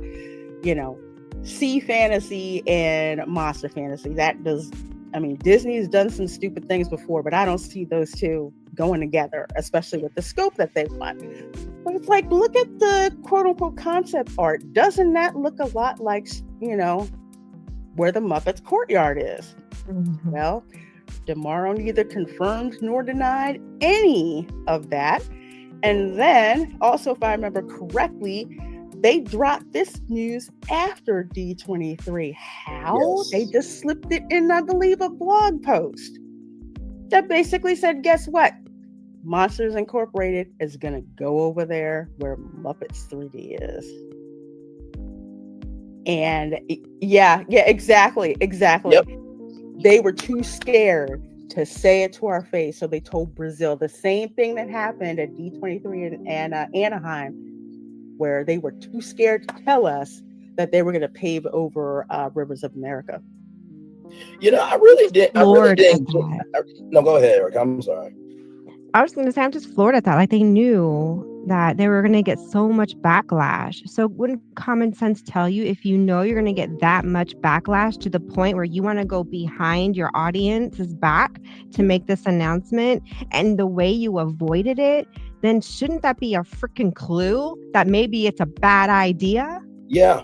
sea fantasy and monster fantasy. Disney's done some stupid things before, but I don't see those two going together, especially with the scope that they want. But it's like, look at the quote unquote concept art. Doesn't that look a lot like, where the Muppets courtyard is? Mm-hmm. Well, DeMauro neither confirmed nor denied any of that. And then, also, if I remember correctly, they dropped this news after D23. How? Yes. They just slipped it in, I believe, a blog post that basically said, guess what? Monsters Incorporated is going to go over there where Muppets 3D is. And exactly. Yep. They were too scared to say it to our face, so they told Brazil the same thing that happened at D23 and Anaheim, where they were too scared to tell us that they were going to pave over Rivers of America. I really did. No, go ahead, Eric. I'm sorry. I was going to say, I'm just floored at that. Like, they knew that they were going to get so much backlash. So wouldn't common sense tell you, if you know you're going to get that much backlash to the point where you want to go behind your audience's back to make this announcement, and the way you avoided it, then shouldn't that be a freaking clue that maybe it's a bad idea? Yeah.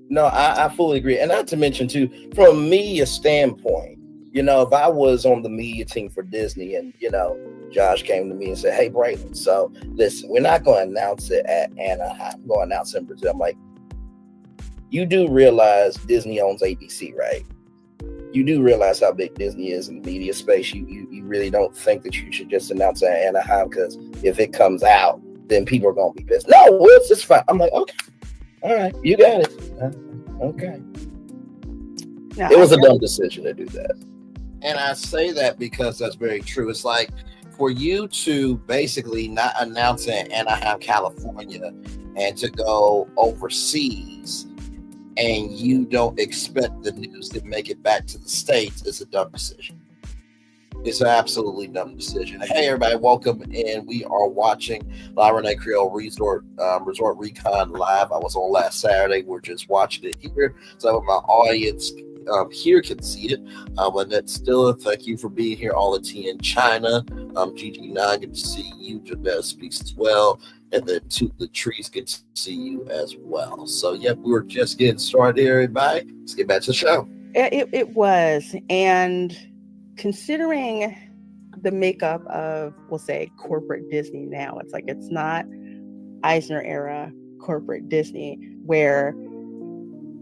No, I fully agree. And not to mention, too, from a media standpoint, if I was on the media team for Disney and, Josh came to me and said, hey, Brayden, so listen, we're not going to announce it at Anaheim. We're going to announce it in Brazil. I'm like, you do realize Disney owns ABC, right? You do realize how big Disney is in the media space. You really don't think that you should just announce it at Anaheim, because if it comes out, then people are going to be pissed. No, it's just fine. I'm like, okay. All right, you got it. Okay. Now, it was a dumb decision to do that. And I say that because that's very true. It's like, for you to basically not announce it in Anaheim, California, and to go overseas, and you don't expect the news to make it back to the States, is a dumb decision. It's an absolutely dumb decision. Hey, everybody, welcome in. We are watching Reina Creole Resort ReCon live. I was on last Saturday. We're just watching it here. So my audience here can see it. Annette Stilla, thank you for being here. All the T in China. GG9, good to see you. Janetta speaks as well. And then Toot the Trees, good to see you as well. So, yep, we were just getting started, everybody. Let's get back to the show. It was. And considering the makeup of, we'll say, corporate Disney now, it's like it's not Eisner era corporate Disney where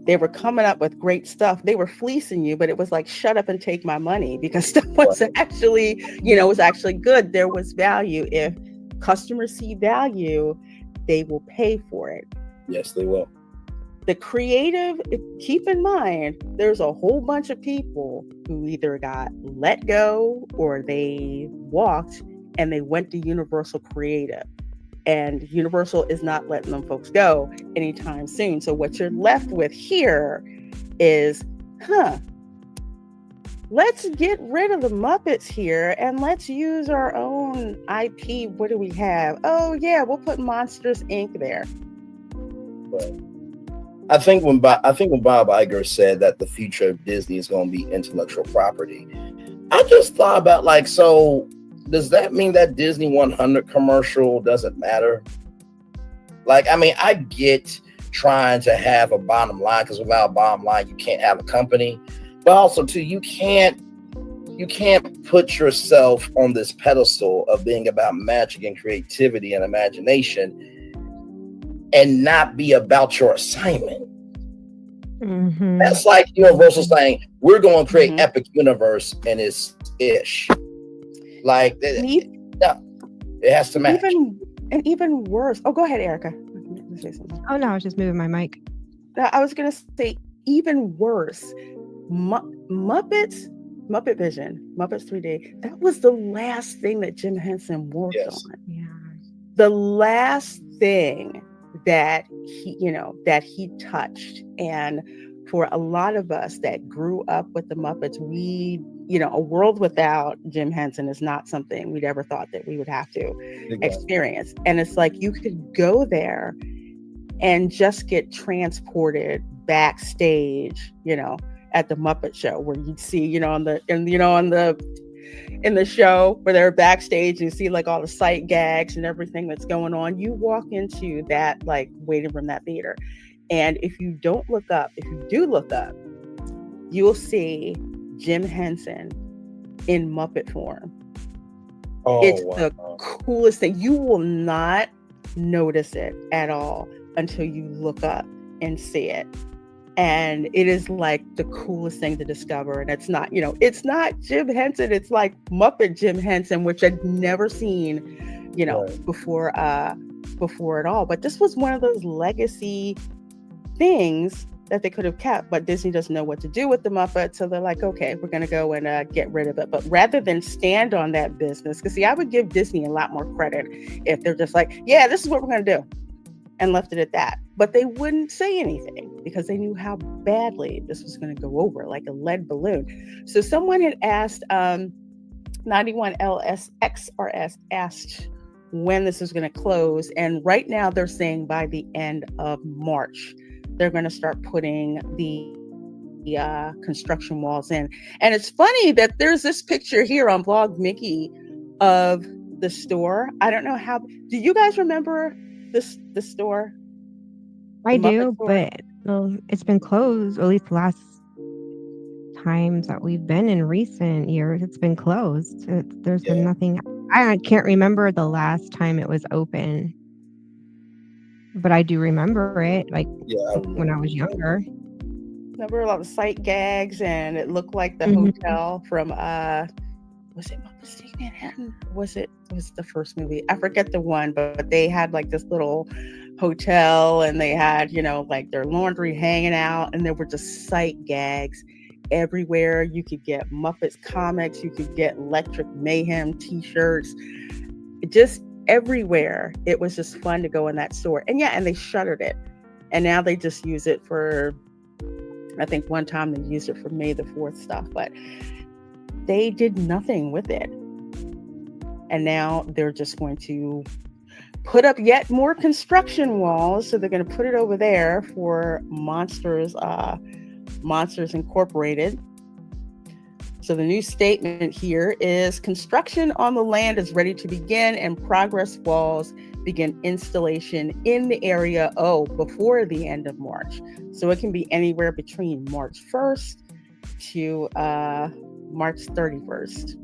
they were coming up with great stuff. They were fleecing you, but it was like, shut up and take my money, because stuff was actually, was actually good. There was value. If customers see value, they will pay for it. Yes, they will. The creative, keep in mind, there's a whole bunch of people who either got let go or they walked and they went to Universal Creative. And Universal is not letting them folks go anytime soon. So what you're left with here is, let's get rid of the Muppets here and let's use our own IP. What do we have? Oh yeah, we'll put Monsters Inc. there. I think when Bob Iger said that the future of Disney is going to be intellectual property, I just thought about, like, so does that mean that Disney 100 commercial doesn't matter? Like, I mean, I get trying to have a bottom line, because without a bottom line, you can't have a company. But also, too, you can't put yourself on this pedestal of being about magic and creativity and imagination and not be about your assignment. Mm-hmm. That's like Universal saying, we're going to create Epic Universe, and it's ish. Like, it has to match. Even worse. Oh, go ahead, Erica. Oh, no, I was just moving my mic. I was going to say, even worse, Muppet Vision, Muppets 3D, that was the last thing that Jim Henson worked on. Yeah. The last thing that he touched. And for a lot of us that grew up with the Muppets, a world without Jim Henson is not something we'd ever thought that we would have to experience. And it's like you could go there and just get transported backstage, at the Muppet Show, where you'd see, in the show where they're backstage, you see like all the sight gags and everything that's going on. You walk into that like waiting room, that theater, and if you do look up, you'll see Jim Henson in Muppet form. It's the coolest thing. You will not notice it at all until you look up and see it. And it is like the coolest thing to discover. And it's not Jim Henson. It's like Muppet Jim Henson, which I'd never seen, before at all. But this was one of those legacy things that they could have kept, but Disney doesn't know what to do with the Muppets. So they're like, okay, we're going to go and get rid of it. But rather than stand on that business, because I would give Disney a lot more credit if they're just like, yeah, this is what we're going to do, and left it at that. But they wouldn't say anything because they knew how badly this was going to go over, like a lead balloon. So someone had asked, 91LSXRS asked when this was going to close. And right now they're saying by the end of March, they're going to start putting the construction walls in. And it's funny that there's this picture here on Blog Mickey of the store. I don't know how, do you guys remember the store? I do, but it's been closed, or at least the last times that we've been in recent years, it's been closed. There's been nothing. I can't remember the last time it was open, but I do remember it, like when I was younger. Remember a lot of sight gags, and it looked like the hotel from was it Muppets Take Manhattan? Was it the first movie? I forget the one, but they had like this little hotel, and they had like their laundry hanging out, and there were just sight gags everywhere. You could get Muppets comics, you could get Electric Mayhem t-shirts, just everywhere. It was just fun to go in that store. And and they shuttered it, and now they just use it for, I think one time they used it for May the 4th stuff, but they did nothing with it. And now they're just going to put up yet more construction walls. So they're going to put it over there for Monsters Incorporated. So the new statement here is construction on the land is ready to begin, and progress walls begin installation in the area before the end of March. So it can be anywhere between March 1st to March 31st.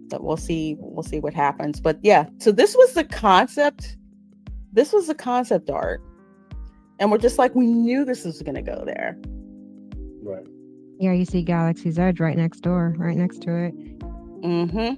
But we'll see what happens. But so this was the concept art. And we're just like, we knew this was going to go there. Right. Yeah, you see Galaxy's Edge right next to it. And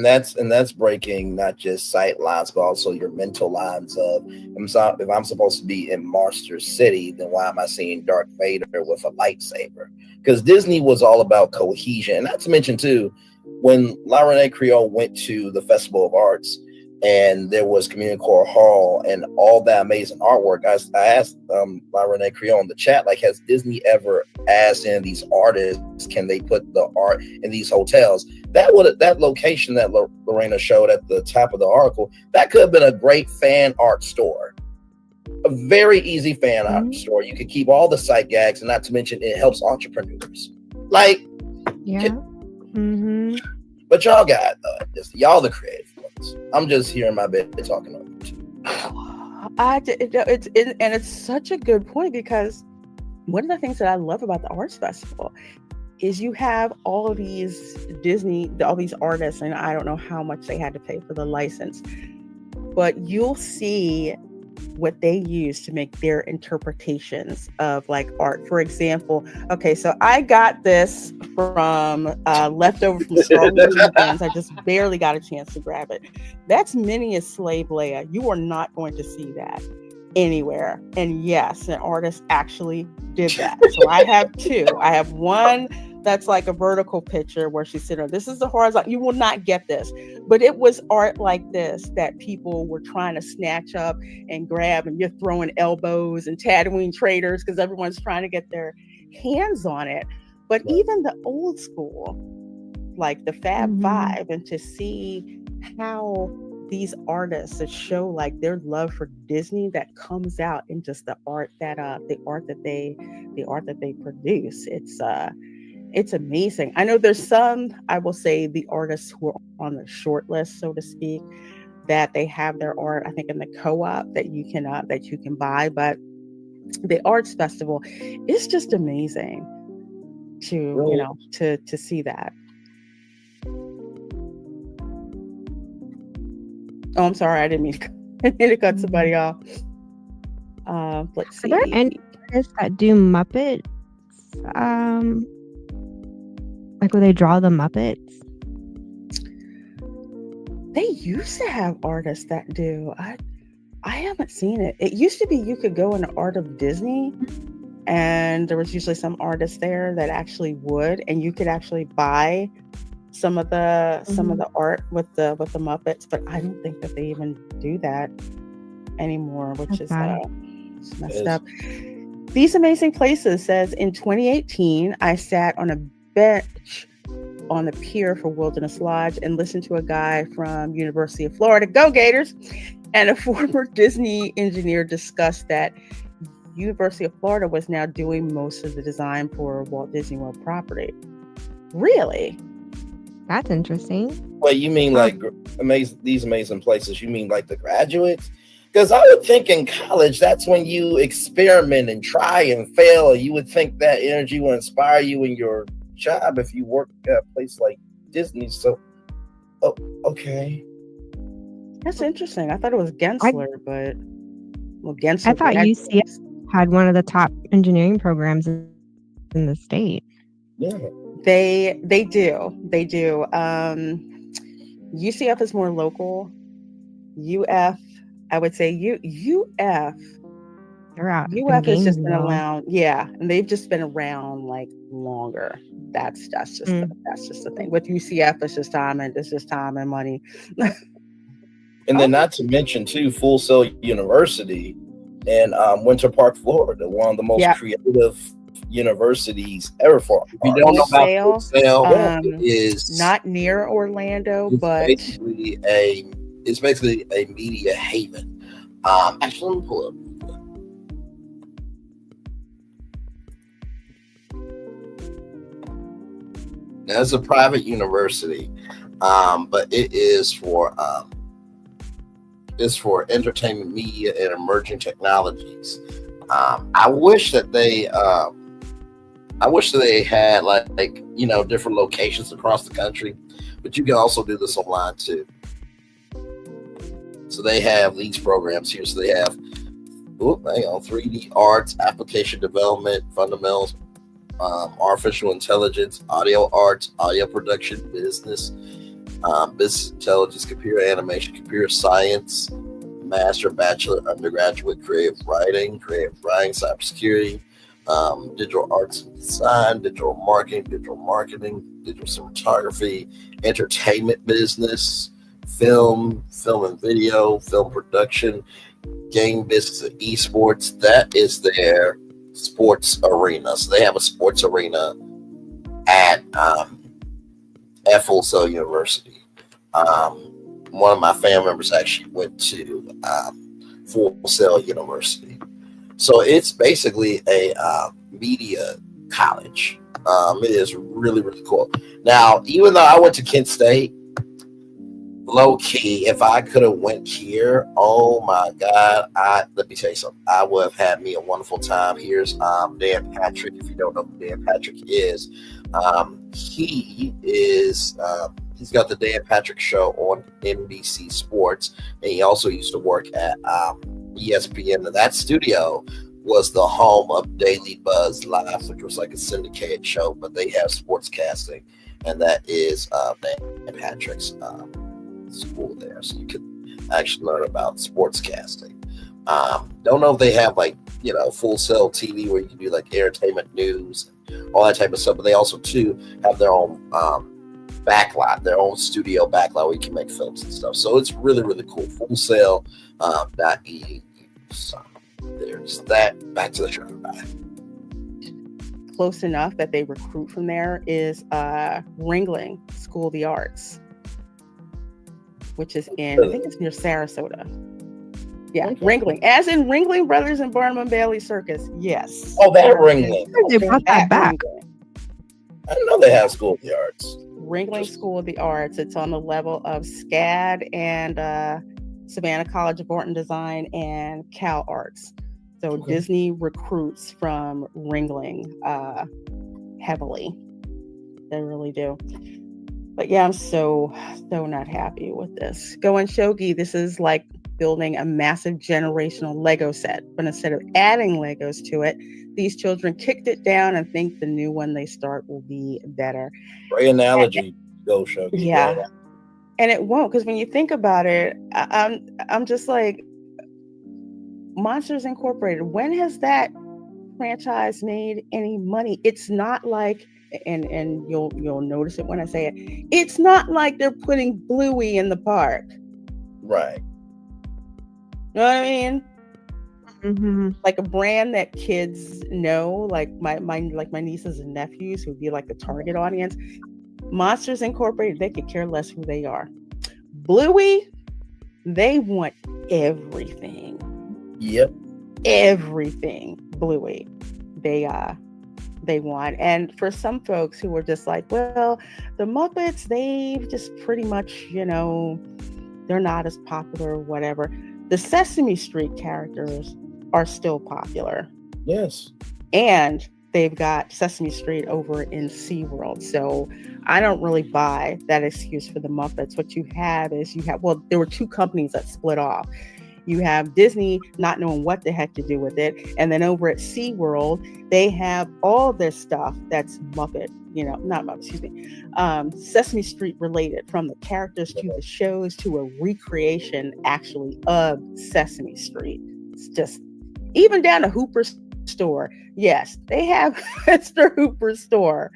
that's breaking not just sight lines, but also your mental lines of, if I'm supposed to be in Monster City, then why am I seeing Darth Vader with a lightsaber? Because Disney was all about cohesion. And not to mention too, when Reina Creole went to the Festival of Arts, and there was Community Core Hall and all that amazing artwork. I asked my Reina Creole in the chat, like, has Disney ever asked any of these artists, can they put the art in these hotels? That location that Lorena showed at the top of the article, that could have been a great fan art store. A very easy fan art store. You could keep all the sight gags, and not to mention it helps entrepreneurs. Like, yeah. But y'all got y'all the creative ones. I'm just here in my bed talking over you. It's such a good point, because one of the things that I love about the Arts Festival is you have all these artists, and I don't know how much they had to pay for the license, but you'll see what they use to make their interpretations of like art. For example, okay, so I got this from leftover from Star Wars Weekends. I just barely got a chance to grab it. That's Minnie as Slave Leia. You are not going to see that anywhere. And yes, an artist actually did that. So I have two. I have one that's like a vertical picture where she's sitting. This is the horizontal. You will not get this, but it was art like this that people were trying to snatch up and grab, and you're throwing elbows and Tatooine traders because everyone's trying to get their hands on it. But even the old school, like the Fab Five, and to see how these artists that show like their love for Disney that comes out in just the art that they produce. It's amazing. I know there's some, I will say, the artists who are on the short list, so to speak, that they have their art, I think, in the co-op that you can buy. But the Arts Festival is just amazing to see that. Oh, I'm sorry, I didn't mean to cut somebody off. Let's see. Are there any artists that do Muppets? Like where they draw the Muppets? They used to have artists that do. I haven't seen it. It used to be you could go in Art of Disney, and there was usually some artists there that actually would, and you could actually buy some of the art with the Muppets. But I don't think that they even do that anymore, which is messed up. These Amazing Places says, in 2018, I sat on a bench on the pier for Wilderness Lodge and listened to a guy from University of Florida, go Gators, and a former Disney engineer discuss that University of Florida was now doing most of the design for Walt Disney World property. Really? That's interesting. Well, you mean like these amazing places? You mean like the graduates? Because I would think in college, that's when you experiment and try and fail. You would think that energy will inspire you in your job if you work at a place like Disney. So, okay. That's interesting. I thought it was Gensler, but Gensler. I thought UCF had one of the top engineering programs in the state. Yeah. They do. UCF is more local. UF, I would say UF. They're out. UF has just been around, and they've just been around like longer. That's just the thing with UCF. It's just time and money. And then not to mention too, Full Sail University in Winter Park, Florida, one of the most creative universities ever for. If you don't know about Full Sail, it is not near Orlando, but it's basically a media haven. Actually, let me pull up. Now, it's a private university, but it is for entertainment, media, and emerging technologies. I wish that they had like different locations across the country, but you can also do this online too. So they have these programs here. So they have 3D arts, application development, fundamentals, artificial intelligence, audio arts, audio production, business intelligence, computer animation, computer science, master, bachelor, undergraduate, creative writing, cybersecurity, digital arts and design, digital marketing, digital cinematography, entertainment business, film and video, film production, game business, and esports. That is their sports arena. So they have a sports arena at Full Sail University. One of my family members actually went to Full Sail University. So it's basically a media college. It is really, really cool. Now, even though I went to Kent State, low key, if I could have went here, oh my God, let me tell you something. I would have had me a wonderful time. Here's Dan Patrick. If you don't know who Dan Patrick is, he's got the Dan Patrick Show on NBC Sports, and he also used to work at ESPN. And that studio was the home of Daily Buzz Live, which was like a syndicated show, but they have sportscasting, and that is Dan Patrick's school there. So you could actually learn about sportscasting. Don't know if they have like, Full Sail TV where you can do like entertainment news and all that type of stuff, but they also too have their own backlot, their own studio backlot where you can make films and stuff. So it's really, really cool. FullSail.edu. So there's that. Back to the show. Bye. Close enough that they recruit from there is Ringling School of the Arts, which is I think it's near Sarasota. Yeah, okay. Ringling, as in Ringling Brothers and Barnum and Bailey Circus. Yes. Oh, that Ringling. They brought that back. I didn't know they have School of the Arts. Ringling School of the Arts. It's on the level of SCAD and Savannah College of Art and Design and Cal Arts. So okay. Disney recruits from Ringling heavily. They really do. But yeah, I'm so not happy with this. Going Shogi, this is like building a massive generational Lego set. But instead of adding Legos to it, these children kicked it down and think the new one they start will be better. Great analogy, Go Shogi. Yeah. And it won't, because when you think about it, I'm just like, Monsters Incorporated, when has that franchise made any money? It's not like, and you'll notice it when I say it, it's not like they're putting Bluey in the park. Right. You know what I mean? Mm-hmm. Like a brand that kids know, like my nieces and nephews who'd be like the target audience. Monsters Incorporated, they could care less who they are. Bluey, they want everything. Yep. Everything Bluey. They want. And for some folks who are just like, well, the Muppets, they've just pretty much, they're not as popular or whatever. The Sesame Street characters are still popular. Yes. And they've got Sesame Street over in SeaWorld. So I don't really buy that excuse for the Muppets. What you have is there were two companies that split off. You have Disney not knowing what the heck to do with it. And then over at SeaWorld, they have all this stuff that's Muppet, not Muppet, Sesame Street related, from the characters to the shows to a recreation actually of Sesame Street. It's just, even down to Hooper's store. Yes, they have Mr. Hooper's store.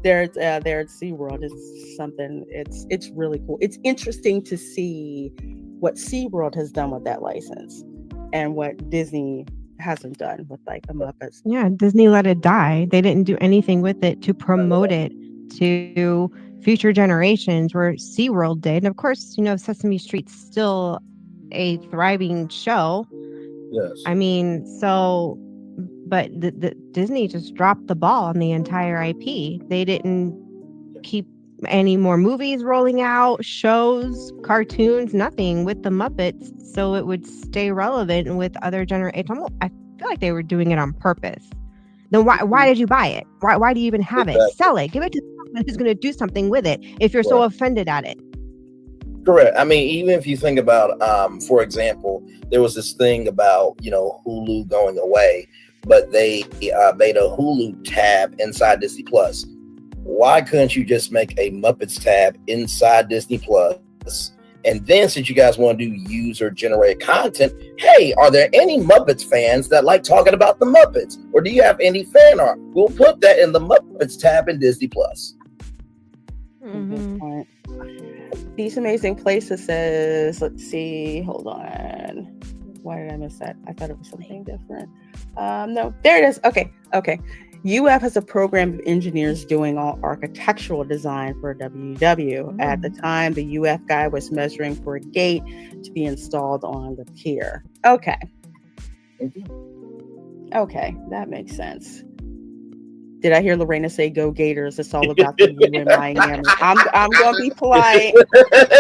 There at SeaWorld. It's something, it's really cool. It's interesting to see what SeaWorld has done with that license and what Disney hasn't done with like the Muppets. Yeah, Disney let it die. They didn't do anything with it to promote it to future generations, where SeaWorld did. And of course, Sesame Street's still a thriving show. Yes. I mean, but the Disney just dropped the ball on the entire IP. They didn't keep any more movies rolling out, shows, cartoons, nothing with the Muppets, so it would stay relevant with other generations. I feel like they were doing it on purpose. Then why did you buy it? Why do you even have it? Sell it. Give it to someone who's going to do something with it if you're so offended at it. Correct. I mean, even if you think about, for example, there was this thing about, Hulu going away, but they made a Hulu tab inside Disney Plus. Why couldn't you just make a Muppets tab inside Disney Plus? And then, since you guys want to do user-generated content, hey, are there any Muppets fans that like talking about the Muppets? Or do you have any fan art? We'll put that in the Muppets tab in Disney Plus. Good point. These Amazing Places says, let's see, hold on. Why did I miss that? I thought it was something different. No, there it is. Okay. UF has a program of engineers doing all architectural design for WW. At the time, the UF guy was measuring for a gate to be installed on the pier. Okay, that makes sense. Did I hear Lorena say "Go Gators"? It's all about the U in Miami. I'm going to be polite.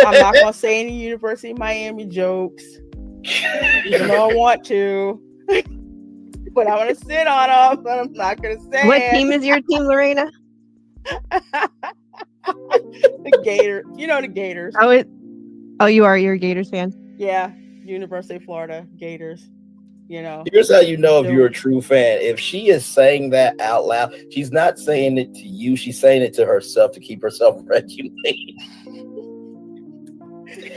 I'm not going to say any University of Miami jokes, even though I want to. But I want to sit on them, but I'm not going to say What it. team is your team, Lorena? The Gators. You know the Gators. Oh, you're a Gators fan? Yeah, University of Florida Gators. You know. Here's how you know if you're a true fan. If she is saying that out loud, she's not saying it to you. She's saying it to herself to keep herself regulated.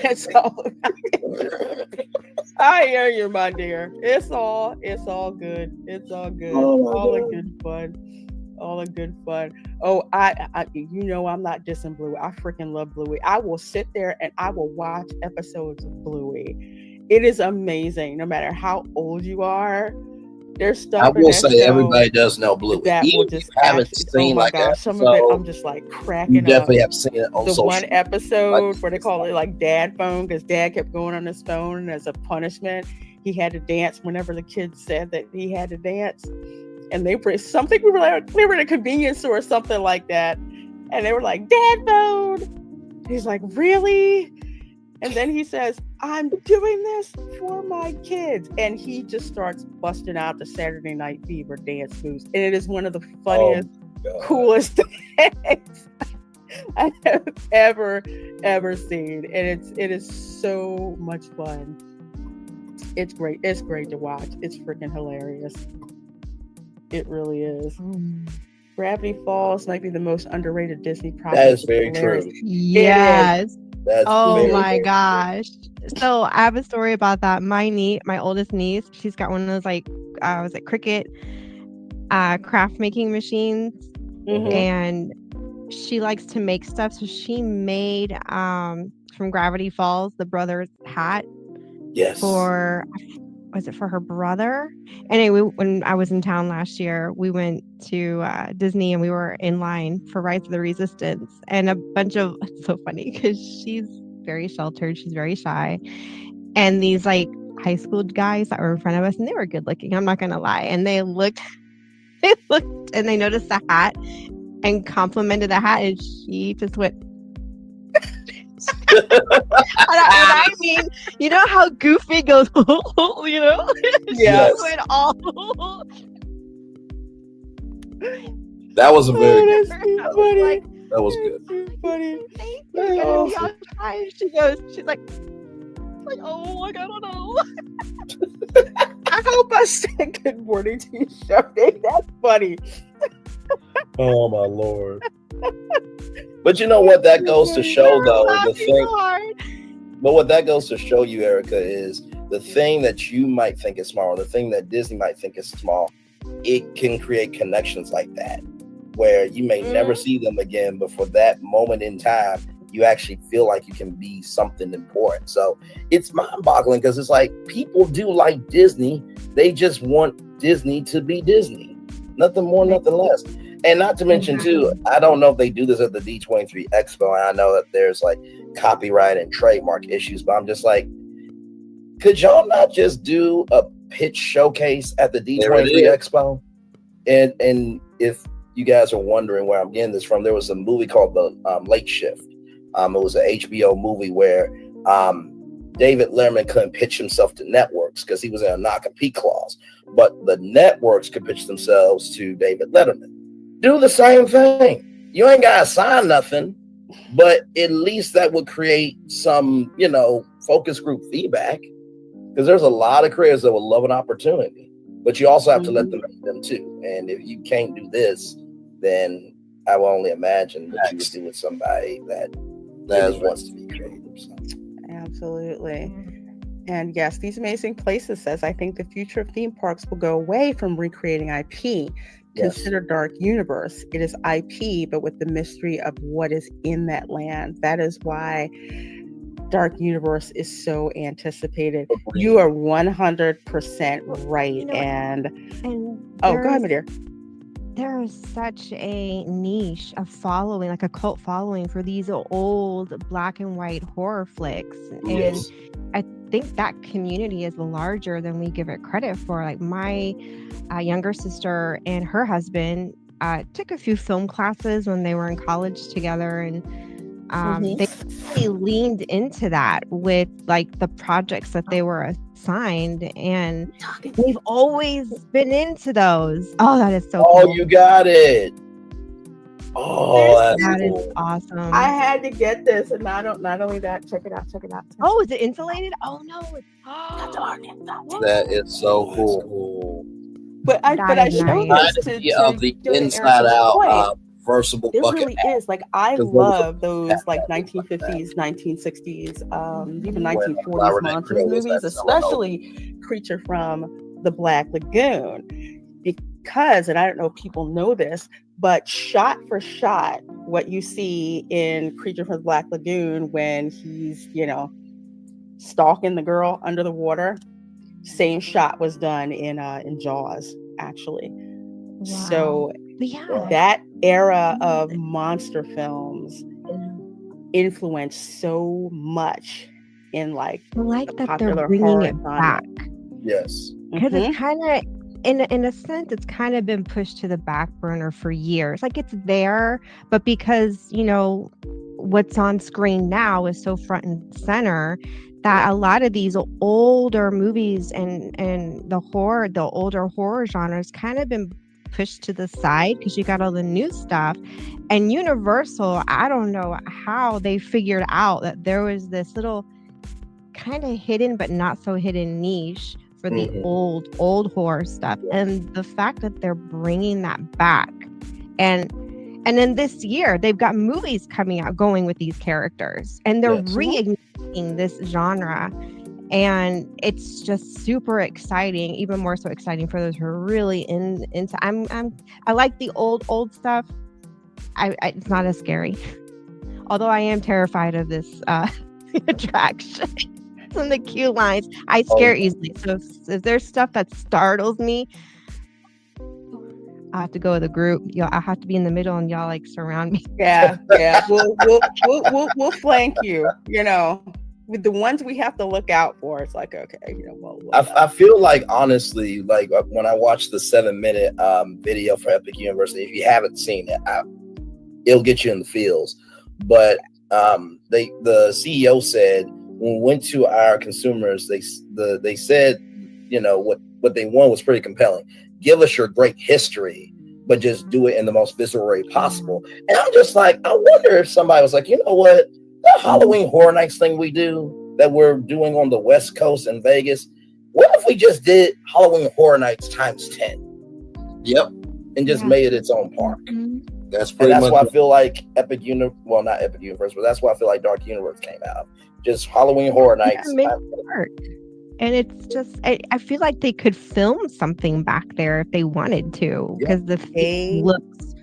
That's all. I hear you, my dear. It's all good. It's all good. All a good fun. All a good fun. Oh, I you know I'm not dissing Bluey. I freaking love Bluey. I will sit there and I will watch episodes of Bluey. It is amazing. No matter how old you are, there's stuff. I will say everybody does know Bluey. That even will just if you haven't seen oh my like gosh, some of it I'm just like cracking you up. definitely have seen it on the social one episode like, where they call it like dad phone because dad kept going on his phone, and as a punishment he had to dance whenever the kids said that he had to dance. And they were something, we were in a convenience store or something like that, and they were like, dad phone. He's like, really? And then he says, I'm doing this for my kids. And he just starts busting out the Saturday Night Fever dance moves. And it is one of the funniest, coolest things I have ever seen. And it is so much fun. It's great. It's great to watch. It's freaking hilarious. It really is. Gravity Falls might be the most underrated Disney project. That is very true. Yes. That's my gosh. So I have a story about that. My oldest niece, she's got one of those like Cricut craft making machines, and she likes to make stuff. So she made from Gravity Falls the brother's hat. Yes. Was it for her brother? Anyway, when I was in town last year, we went to Disney and we were in line for Rise of the Resistance, and a bunch of, it's so funny because she's very sheltered, she's very shy, and these like high school guys that were in front of us, and they were good looking, I'm not gonna lie, and they looked and they noticed the hat and complimented the hat, and she just went I mean, you know how Goofy goes, you know? Yes. That was a very good. That was good. Funny. Thank you. She's like, oh, like, I don't know. I hope I said good morning to you, Shirley. That's funny. Oh my Lord. But you know what that goes to show, though, the thing. But what that goes to show you, Erica, is the thing that you might think is small, or the thing that Disney might think is small, it can create connections like that, where you may never see them again, but for that moment in time, you actually feel like you can be something important. So it's mind-boggling because it's like people do like Disney. They just want Disney to be Disney. Nothing more, nothing less. And not to mention, too, I don't know if they do this at the D23 Expo, and I know that there's like copyright and trademark issues, but I'm just like, could y'all not just do a pitch showcase at the D23 Expo? And if you guys are wondering where I'm getting this from, there was a movie called The Late Shift. It was an HBO movie where David Letterman couldn't pitch himself to networks because he was in a non-compete clause, but the networks could pitch themselves to David Letterman. Do the same thing. You ain't got to sign nothing, but at least that would create some, focus group feedback, because there's a lot of creators that would love an opportunity, but you also have to let them meet them too. And if you can't do this, then I will only imagine that you would do with somebody that wants to be creative. So. Absolutely. And yes, These Amazing Places says, I think the future of theme parks will go away from recreating IP. Consider Dark Universe. It is IP, but with the mystery of what is in that land. That is why Dark Universe is so anticipated. You are 100% right. And go ahead, my dear. There is such a niche of following, like a cult following for these old black and white horror flicks. And I think that community is larger than we give it credit for. Like my younger sister and her husband took a few film classes when they were in college together, and they really leaned into that with like the projects that they were assigned, and they've always been into those. Oh, that is so cool. Oh, you got it. Oh, that is awesome. I had to get this, and not only that, check it out. Oh, is it insulated? Oh no, that is so cool. But I showed this to the inside out versatile it bucket. Really is like I love those like 1950s, 1960s, even 1940s monster movies, especially Creature from the Black Lagoon, because, and I don't know if people know this, but shot for shot, what you see in Creature from the Black Lagoon when he's, stalking the girl under the water, same shot was done in Jaws, actually. Wow. So that era of monster films influenced so much in like I like that they're bringing it back. Yes, because it's kind of in a sense it's kind of been pushed to the back burner for years. Like it's there, but because what's on screen now is so front and center, that a lot of these older movies and the older horror genres kind of been pushed to the side because you got all the new stuff. And Universal, I don't know how they figured out that there was this little kind of hidden but not so hidden niche for the old horror stuff. And the fact that they're bringing that back, and then this year they've got movies coming out going with these characters, and they're reigniting this genre. And it's just super exciting, even more so exciting for those who are really into. I like the old stuff. It's not as scary, although I am terrified of this attraction. Some of the queue lines, I scare easily. So if there's stuff that startles me, I have to go with a group. I have to be in the middle, and y'all like surround me. Yeah. We'll flank you. With the ones we have to look out for, it's like, okay, I feel like, honestly, like when I watched the 7-minute video for Epic University, if you haven't seen it, it'll get you in the feels. But the CEO said when we went to our consumers, they said, what they want was pretty compelling. Give us your great history, but just do it in the most visceral way possible. And I'm just like, I wonder if somebody was like, you know what? The Halloween Horror Nights thing we do that we're doing on the West Coast in Vegas, what if we just did Halloween Horror Nights times 10? Yep. And just made it its own park. That's why I feel like not Epic Universe, but that's why I feel like Dark Universe came out. Just Halloween Horror Nights. And it's just, I feel like they could film something back there if they wanted to, because the face looks.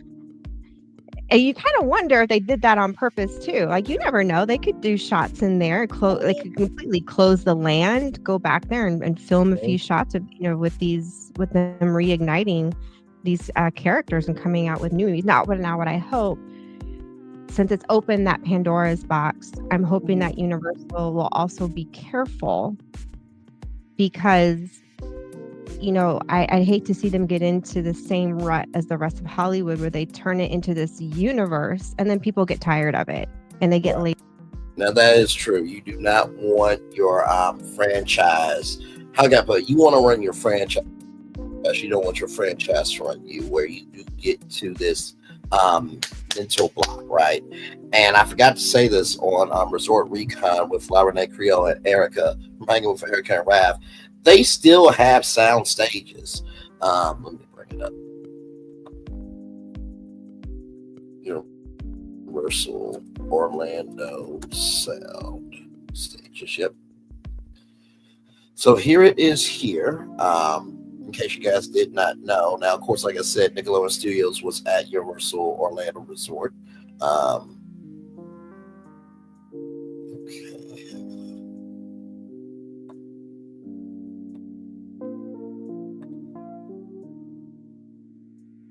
And you kind of wonder if they did that on purpose too. Like, you never know. They could do shots in there, they could completely close the land, go back there and film a few shots of, with them reigniting these characters and coming out with new movies. Now what I hope, since it's opened that Pandora's box, I'm hoping that Universal will also be careful, because I hate to see them get into the same rut as the rest of Hollywood, where they turn it into this universe and then people get tired of it and they get lazy. Now that is true. You do not want your franchise. How can I put it? You want to run your franchise. You don't want your franchise to run you, where you do get to this mental block, right? And I forgot to say this on Resort ReCon with Reina Creole and Erika, from hanging with Erica and Raf. They still have sound stages. Let me bring it up. Universal Orlando sound stages. Yep. So here it is here. In case you guys did not know. Now, of course, like I said, Nickelodeon Studios was at Universal Orlando Resort.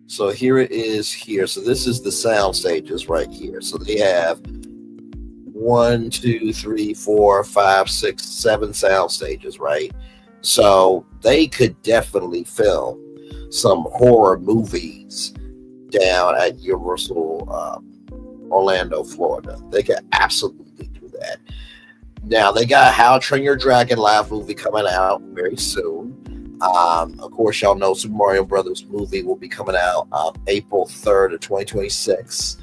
So here it is here. So this is the sound stages right here. So they have 1, 2, 3, 4, 5, 6, 7 sound stages, right? So they could definitely film some horror movies down at Universal Orlando, Florida. They could absolutely do that. Now they got a How to Train Your Dragon live movie coming out very soon. Of course, y'all know Super Mario Brothers movie will be coming out April 3rd of 2026.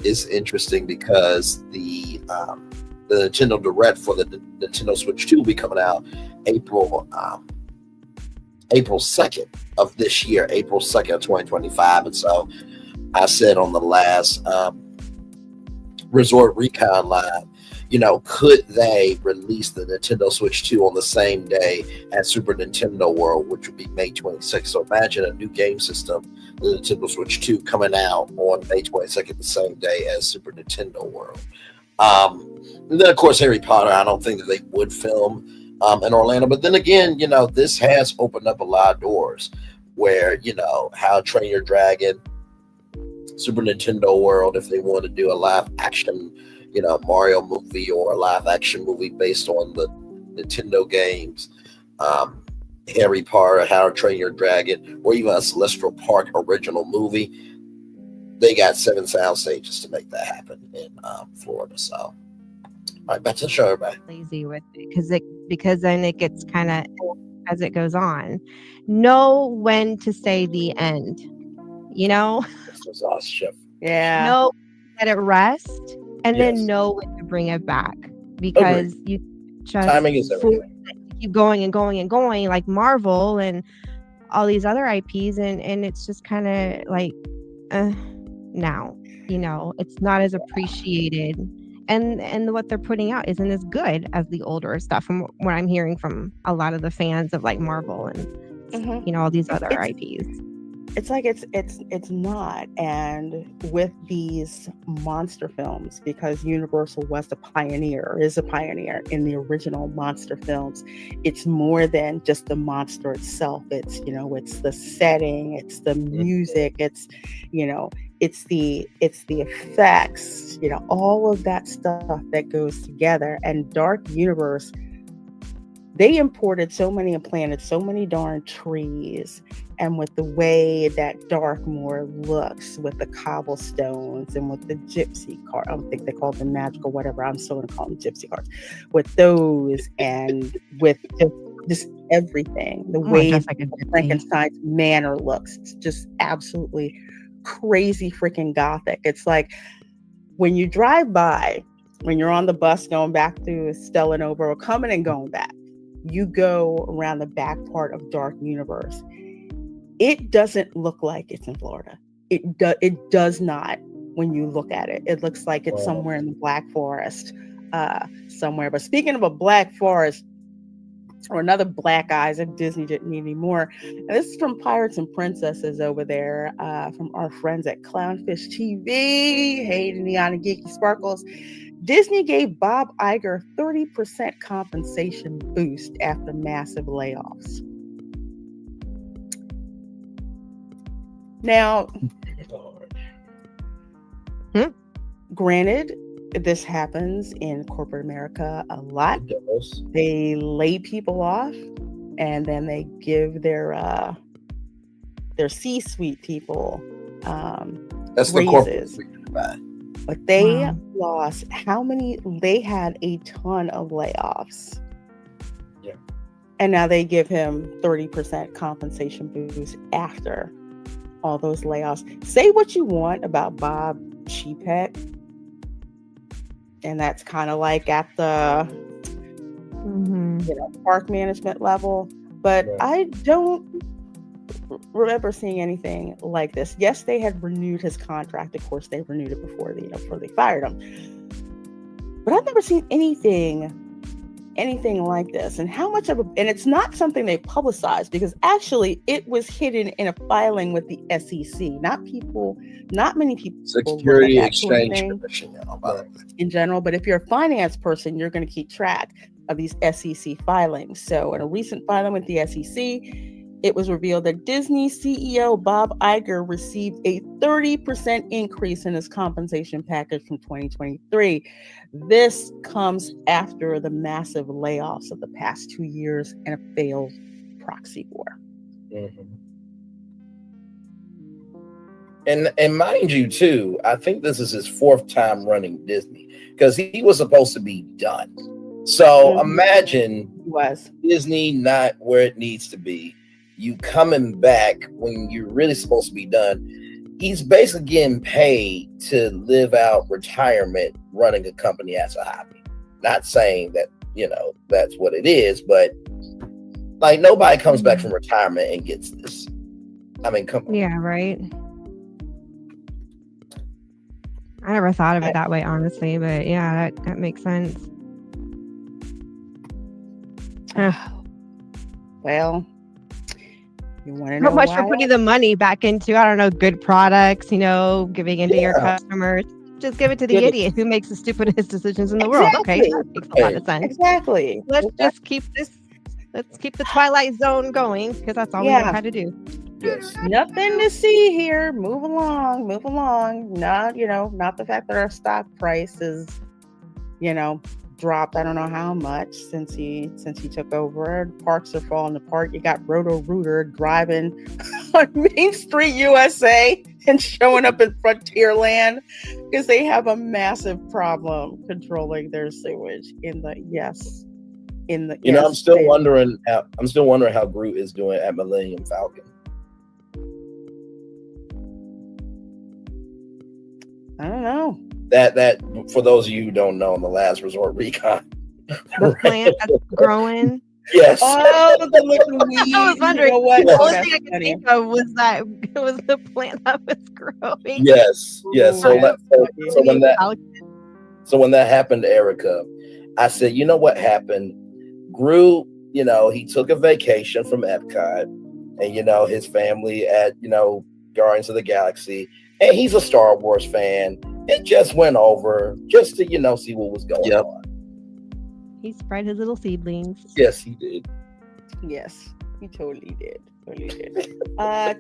It's interesting because the Nintendo Direct for the Nintendo Switch 2 will be coming out April 2nd of this year, April 2nd of 2025. And so I said on the last Resort ReCon Live, could they release the Nintendo Switch 2 on the same day as Super Nintendo World, which would be May 26th? So imagine a new game system, the Nintendo Switch 2, coming out on May 22nd, the same day as Super Nintendo World. And then, of course, Harry Potter, I don't think that they would film in Orlando. But then again, this has opened up a lot of doors where, How to Train Your Dragon, Super Nintendo World, if they want to do a live action Mario movie or a live action movie based on the Nintendo games, Harry Potter, How to Train Your Dragon, or even a Celestial Park original movie. They got 7 sound stages to make that happen in Florida. So, all right, back to the show, everybody. Lazy with it because then it gets kind of, as it goes on, know when to say the end. This was awesome. Yeah. Know let it rest. And then know when to bring it back, because you just timing is everything. Keep going and going and going, like Marvel and all these other IPs, and it's just kind of like now, it's not as appreciated, and what they're putting out isn't as good as the older stuff. From what I'm hearing from a lot of the fans of like Marvel and all these other IPs. It's like it's not. And with these monster films, because Universal is a pioneer in the original monster films, it's more than just the monster itself. It's it's the setting, it's the music, it's the effects, all of that stuff that goes together. And Dark Universe, they imported so many and planted so many darn trees. And with the way that Darkmoor looks, with the cobblestones and with the gypsy cart, I don't think they call them magical, whatever. I'm still going to call them gypsy carts. With those and with just everything, the way Frankenstein's manor looks, it's just absolutely crazy freaking gothic. It's like when you drive by, when you're on the bus going back to Stellanova or coming and going back, you go around the back part of Dark Universe. It doesn't look like it's in Florida. It does not when you look at it. It looks like it's somewhere in the Black Forest somewhere. But speaking of a Black Forest or another Black Eyes, if Disney didn't need any more, and this is from Pirates and Princesses over there, from our friends at Clownfish TV. Hey, Neon and Geeky Sparkles. Disney gave Bob Iger 30% compensation boost after massive layoffs. Now, granted, this happens in corporate America a lot. They lay people off, and then they give their C-suite people That's raises. The corporate. But they lost how many? They had a ton of layoffs. Yeah. And now they give him 30% compensation boost after all those layoffs. Say what you want about Bob Chapek, and that's kind of like at the park management level, but I don't remember seeing anything like this. Yes, they had renewed his contract. Of course, they renewed it before they fired him. But I've never seen anything anything like this, and how much of and it's not something they publicized, because actually it was hidden in a filing with the SEC. Not many people. Security Exchange Commission, in general, but if you're a finance person, you're going to keep track of these SEC filings. So in a recent filing with the SEC, it was revealed that Disney CEO Bob Iger received a 30% increase in his compensation package from 2023. This comes after the massive layoffs of the past 2 years and a failed proxy war. Mm-hmm. And mind you, too, I think this is his 4th time running Disney, because he was supposed to be done. So imagine Disney not where it needs to be. You coming back when you're really supposed to be done. He's basically getting paid to live out retirement running a company as a hobby. Not saying that, that's what it is, but like nobody comes back from retirement and gets this. I mean, come on. Yeah, right. I never thought of it that way, honestly, but yeah, that makes sense. Well, you want to know how much for putting the money back into, I don't know, good products, giving into your customers. Just give it to the idiot who makes the stupidest decisions in the world. Okay, that makes a lot of sense. Exactly. Let's keep the Twilight Zone going, because that's all we know how to do. Yes. Nothing to see here. Move along. Not the fact that our stock price is, dropped I don't know how much since he took over. Parks are falling apart. You got Roto-Rooter driving on Main Street USA and showing up in Frontierland because they have a massive problem controlling their sewage I'm still wondering how Groot is doing at Millennium Falcon. I don't know. That for those of you who don't know, in the last resort ReCon, the plant that's growing. Yes. Oh, the little weed. I was wondering. What? The only thing I could think of was that it was the plant that was growing. Yes. So when that happened to Erica, I said, you know what happened? Groot, he took a vacation from Epcot, and his family at Guardians of the Galaxy. And he's a Star Wars fan. It just went over just to, see what was going on. He spread his little seedlings. Yes, he did. Yes, he totally did.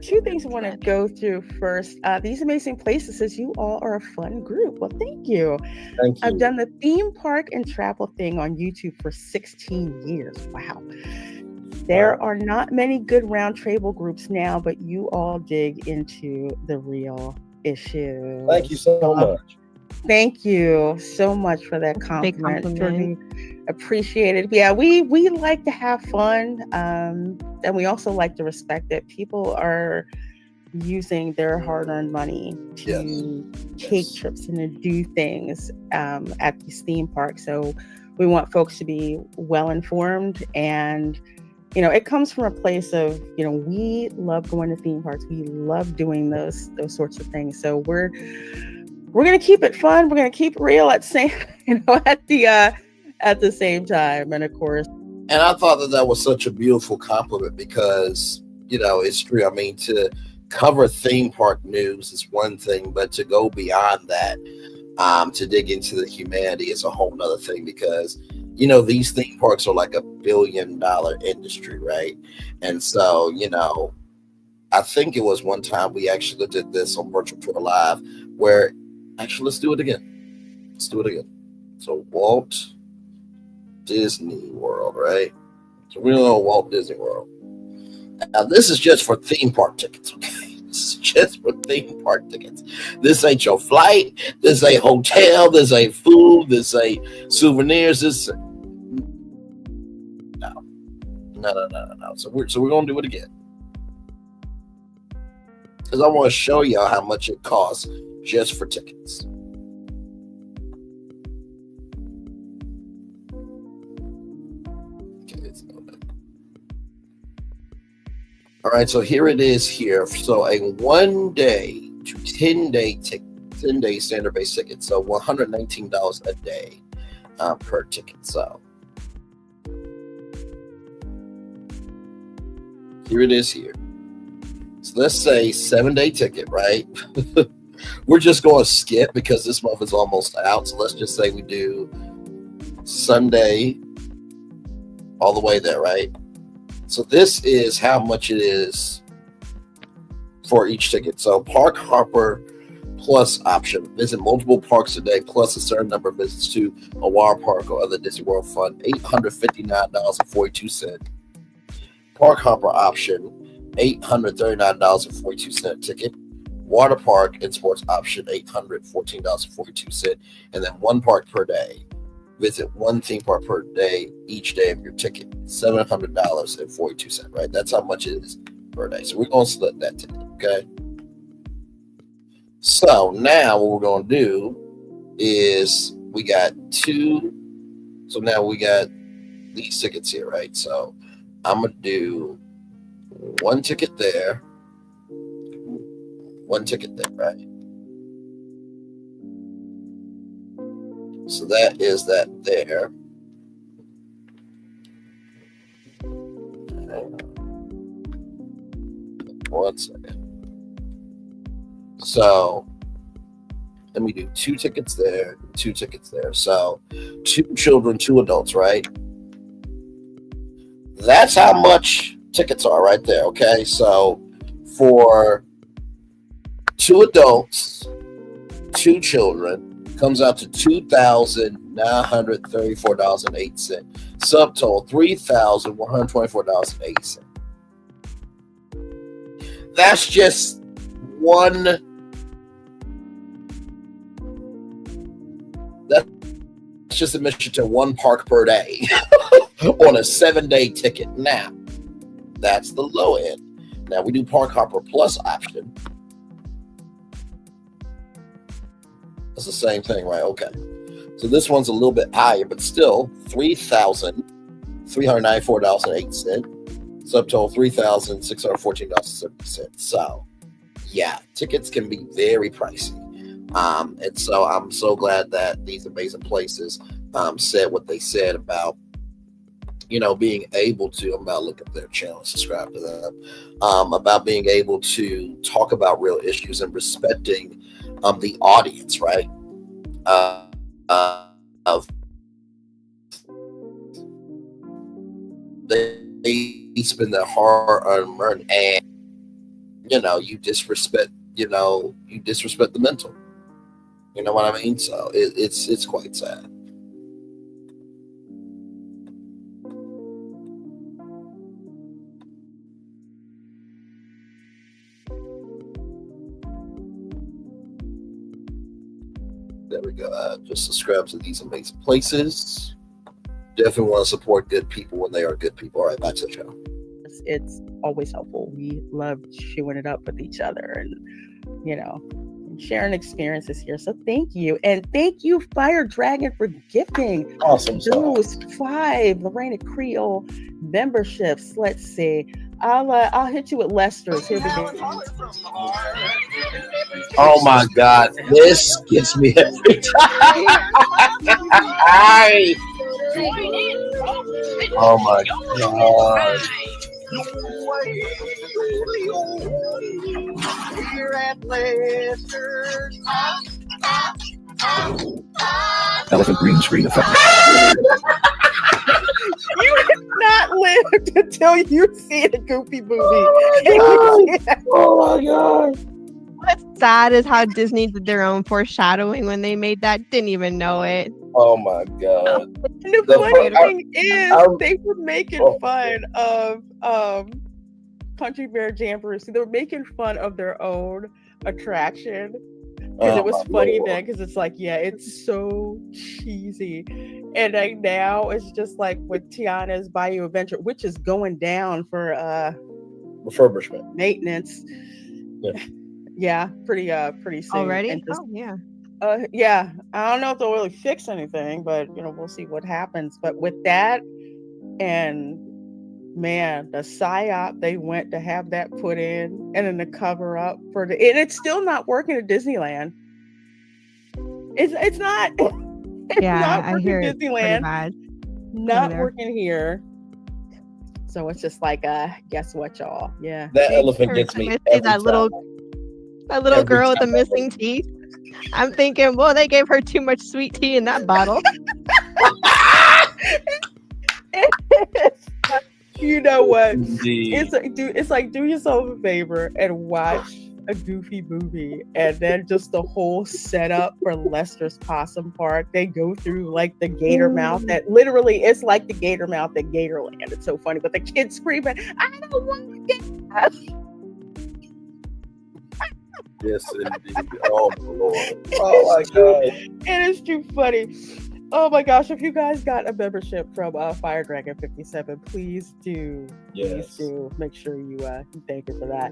Two things I want to go through first. These amazing places says you all are a fun group. Well, thank you. Thank you. I've done the theme park and travel thing on YouTube for 16 years. Wow. There are not many good round table groups now, but you all dig into the real issues. Thank you so much. Thank you so much for that compliment. Truly appreciate it. Yeah, we like to have fun, and we also like to respect that people are using their hard-earned money to take trips and to do things at these theme parks. So we want folks to be well informed, and it comes from a place of, we love going to theme parks. We love doing those sorts of things. So we're going to keep it fun. We're going to keep it real at the same time. And of course. And I thought that was such a beautiful compliment because, it's true. I mean, to cover theme park news is one thing, but to go beyond that, to dig into the humanity is a whole nother thing because, these theme parks are like $1 billion industry, right? And so, I think it was one time we actually did this on Virtual Tour Live where let's do it again. So Walt Disney World, right? So we're on Walt Disney World. Now this is just for theme park tickets, okay? This is just for theme park tickets. This ain't your flight. This ain't hotel. This ain't food. This ain't souvenirs. No. So we're gonna do it again because I want to show y'all how much it costs just for tickets. Okay, it's not bad. All right, so here it is here. So a 1 day to 10 day standard base ticket. So $119 a day per ticket. So Here it is here. So let's say 7-day ticket, right? We're just going to skip because this month is almost out. So let's just say we do Sunday all the way there, right? So this is how much it is for each ticket. So Park Hopper Plus option. Visit multiple parks a day plus a certain number of visits to a water park or other Disney World fun. $859.42. Park Hopper option, $839.42 ticket. Water park and sports option, $814.42. And then one park per day. Visit one theme park per day each day of your ticket. $700.42, right? That's how much it is per day. So we're going to split that ticket, okay? So now what we're going to do is we got two. So now we got these tickets here, right? So I'm going to do one ticket there, one ticket there, right? So that is that there. One second. So let me do two tickets there, two tickets there. So 2 children, 2 adults, right? That's how much tickets are right there, okay? So for 2 adults, 2 children, comes out to $2,934.08. Subtotal $3,124.08. That's just one. That's just admission to one park per day on a 7-day ticket. Now, that's the low end. Now we do Park Hopper Plus option. That's the same thing, right? Okay. So this one's a little bit higher, but still $3,394.08. Subtotal $3,614.70. So, yeah, tickets can be very pricey. And so I'm so glad that these amazing places said what they said about, you know, being able to, I'm about to look at their channel, subscribe to them, about being able to talk about real issues and respecting the audience, right? They spend their hard-earned money, and you know, you disrespect the mental. You know what I mean? So it's quite sad. There we go. Just subscribe to these amazing places. Definitely want to support good people when they are good people. All right, back to the show. It's always helpful. We love chewing it up with each other and, you know, sharing experiences here. So thank you. And thank you, Fire Dragon, for gifting those 5 Reina Creole memberships. Let's see. I'll hit you with Lester's. Here we go. Oh my God, this gets me every time. Oh my God. Here at Lester's. That was a green screen effect. You have not lived until you see the Goofy movie. Oh my God. What's sad is how Disney did their own foreshadowing when they made that. Didn't even know it. Oh my God. And the funny thing is, they were making fun of Country Bear Jamboree. So they were making fun of their own attraction. Because it was funny then, because it's like, yeah, it's so cheesy. And like now it's just like with Tiana's Bayou Adventure, which is going down for refurbishment, maintenance. Yeah, pretty soon. Already? Just, yeah. Yeah. I don't know if they'll really fix anything, but you know, we'll see what happens. But with that, and man, the PSYOP they went to have that put in, and then the cover up for and it's still not working at Disneyland. It's not. It's Yeah, not I working hear at it's pretty Disneyland. bad. Not working here. So it's just like, guess what, y'all? Yeah. That elephant gets me every that little girl with the missing teeth. I'm thinking, well, they gave her too much sweet tea in that bottle. You know what? Indeed. It's like do yourself a favor and watch a Goofy movie, and then just the whole setup for Lester's Possum Park. They go through like the gator mouth that literally it's like the gator mouth at Gatorland. It's so funny, but the kids screaming, "I don't want to get that." Yes, indeed. Oh my Lord. Oh my God. It is too funny. Oh my gosh, if you guys got a membership from Fire Dragon 57, please do. Yes. Please do. Make sure you thank it for that.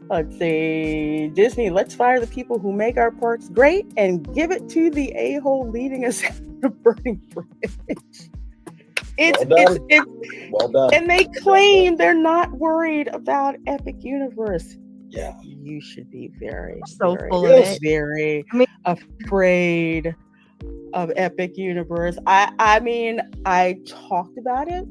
Let's see. Disney, let's fire the people who make our parks great and give it to the a-hole leading us out of the burning bridge. Well done. And they claim they're not worried about Epic Universe. Yeah. You should be very, So very, full of it. very afraid of Epic Universe. I mean, I talked about it.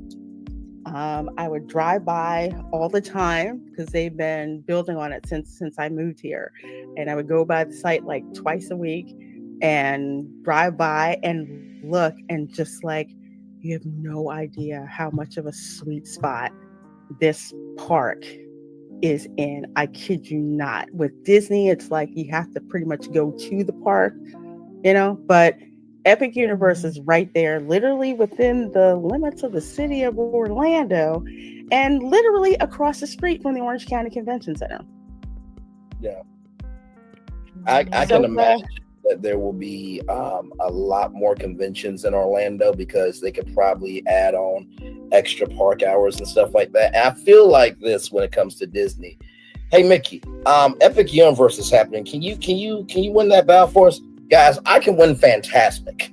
I would drive by all the time because they've been building on it since I moved here, and I would go by the site like twice a week and drive by and look, and just like, you have no idea how much of a sweet spot this park is in. I kid you not. With Disney, it's like you have to pretty much go to the park, but Epic Universe is right there, literally within the limits of the city of Orlando, and literally across the street from the Orange County Convention Center. Yeah. I can imagine that there will be a lot more conventions in Orlando because they could probably add on extra park hours and stuff like that. And I feel like this when it comes to Disney. Hey Mickey, Epic Universe is happening. Can you win that battle for us? Guys, I can win Fantastic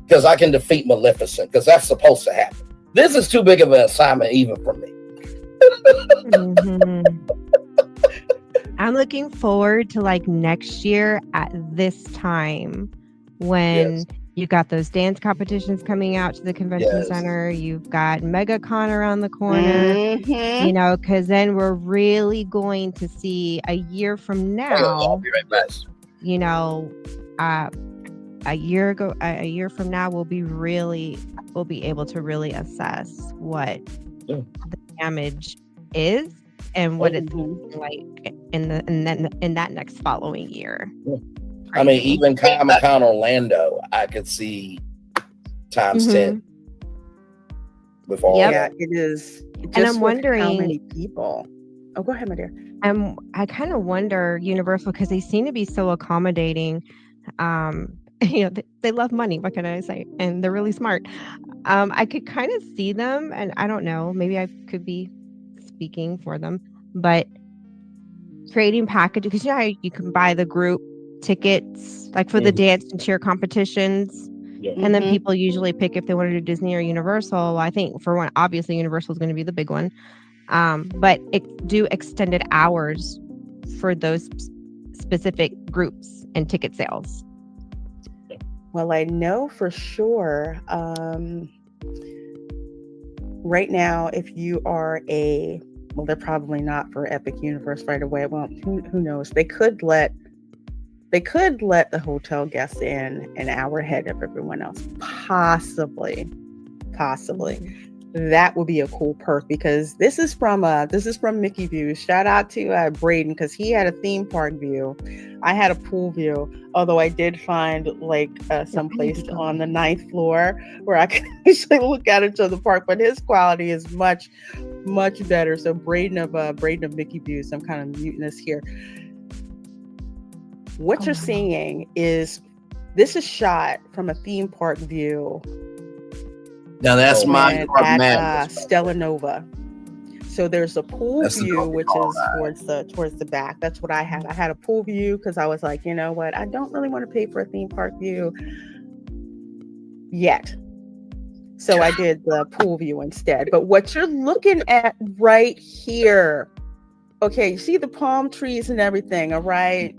because I can defeat Maleficent because that's supposed to happen. This is too big of an assignment even for me. I'm looking forward to like next year at this time when you got those dance competitions coming out to the convention center. You've got MegaCon around the corner, because then we're really going to see a year from now. I'll be right back. A year from now, we'll be able to really assess what the damage is and what it's like in that next following year. I mean, even Comic-Con Orlando, I could see times 10 with all that. It is. And I'm wondering how many people. Oh, go ahead, my dear. I kind of wonder Universal, because they seem to be so accommodating. They love money. What can I say? And they're really smart. I could kind of see them, and I don't know, maybe I could be speaking for them, but creating packages, because how you can buy the group tickets, like for the dance and cheer competitions. Yeah. And then people usually pick if they want to do Disney or Universal. I think for one, obviously Universal is going to be the big one. But do extended hours for those specific groups and ticket sales. Well, I know for sure. Right now, if you are they're probably not for Epic Universe right away. Well, who knows? They could let the hotel guests in an hour ahead of everyone else. Possibly. That would be a cool perk, because this is from Mickey View. Shout out to Braden, because he had a theme park view. I had a pool view, although I did find some place on the 9th floor where I can actually look out into the park, but his quality is much, much better. So Braden of Mickey View, so I'm kind of muting this here. What you're seeing is this is shot from a theme park view. Now that's my at Stella Nova. So there's a pool view, which is towards the back. That's what I had. I had a pool view because I was like, you know what? I don't really want to pay for a theme park view yet. So I did the pool view instead. But what you're looking at right here, okay, you see the palm trees and everything, all right?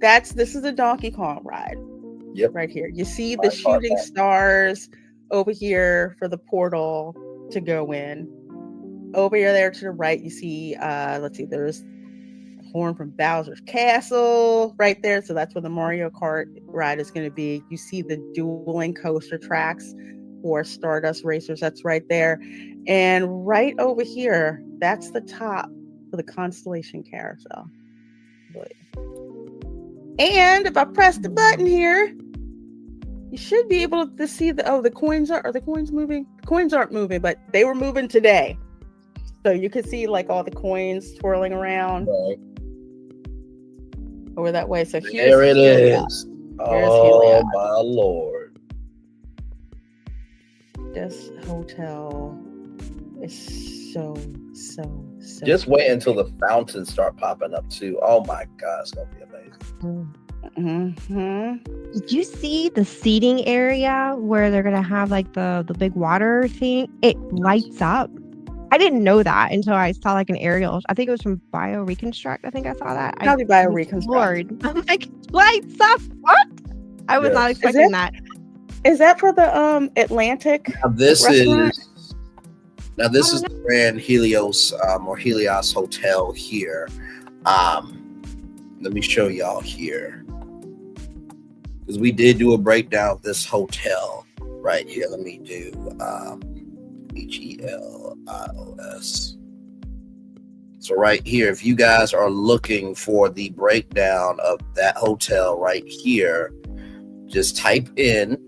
This is a Donkey Kong ride. Yep. Right here. You see the shooting stars over here for the portal to go in. over there to the right, you see, let's see, there's a horn from Bowser's Castle right there. So that's where the Mario Kart ride is going to be. You see the dueling coaster tracks for Stardust Racers. That's right there. And right over here, that's the top for the Constellation Carousel. And if I press the button here, you should be able to see the coins. Are the coins moving? The coins aren't moving, but they were moving today. So you could see like all the coins twirling around over that way. So there it is. Oh my Lord. This hotel is so. Just wait until the fountains start popping up too. Oh my God, it's gonna be amazing. Mm-hmm. Did you see the seating area where they're gonna have like the big water thing? It lights up. I didn't know that until I saw like an aerial. I think it was from Bio Reconstruct. I think I saw that. Probably Bio Reconstruct. I'm like, lights up. What? I was not expecting that. Is that for the Atlantic? This restaurant? This is the Grand Helios or Helios Hotel here. Let me show y'all here, because we did do a breakdown of this hotel right here. Let me do HELIOS. So right here, if you guys are looking for the breakdown of that hotel right here, just type in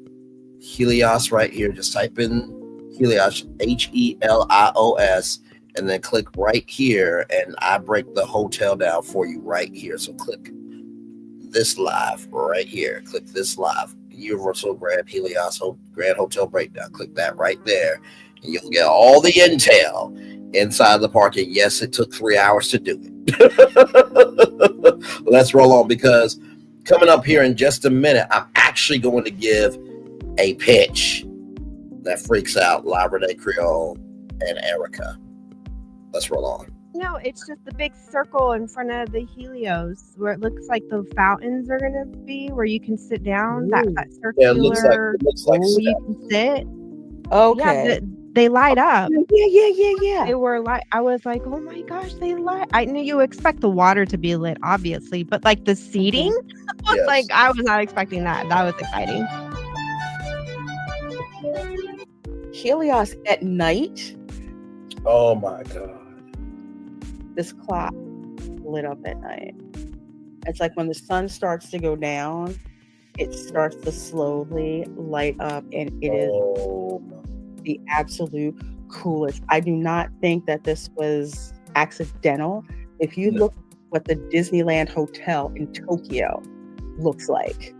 Helios right here. Just type in Helios, HELIOS, and then click right here, and I break the hotel down for you right here. So click this live right here. Click this live. Universal Grand Helios Grand Hotel Breakdown. Click that right there, and you'll get all the intel inside the parking. Yes, it took 3 hours to do it. Let's roll on, because coming up here in just a minute, I'm actually going to give a pitch that freaks out Reina Creole and Erika. Let's roll on. No, it's just the big circle in front of the Helios where it looks like the fountains are going to be, where you can sit down. That circular. Yeah, it looks like you can sit. Okay. Yeah, they light up. Yeah. They were like, I was like, oh my gosh, they light. I knew you expect the water to be lit, obviously, but like the seating was like, I was not expecting that. That was exciting. Helios at night. Oh my God. This clock lit up at night. It's like when the sun starts to go down, it starts to slowly light up, and it is the absolute coolest. I do not think that this was accidental. If you look what the Disneyland Hotel in Tokyo looks like,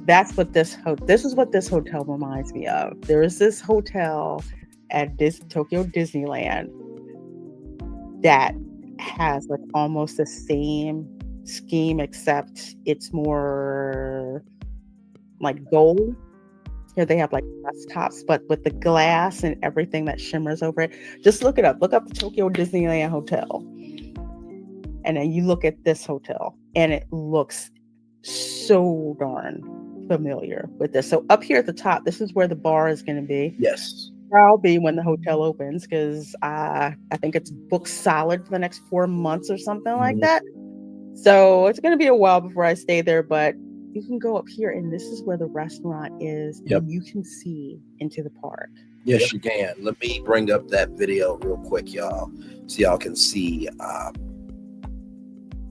that's what this is what this hotel reminds me of. There is this hotel at Tokyo Disneyland that has like almost the same scheme, except it's more like gold. Here they have like desktops, but with the glass and everything that shimmers over it. Just look it up. Look up the Tokyo Disneyland Hotel. And then you look at this hotel, and it looks so darn familiar with this. So up here at the top, this is where the bar is going to be. Yes. I'll be when the hotel opens, because I think it's booked solid for the next 4 months or something like that. So it's going to be a while before I stay there, but you can go up here, and this is where the restaurant is. And you can see into the park. Yes, you can. Let me bring up that video real quick, y'all, so y'all can see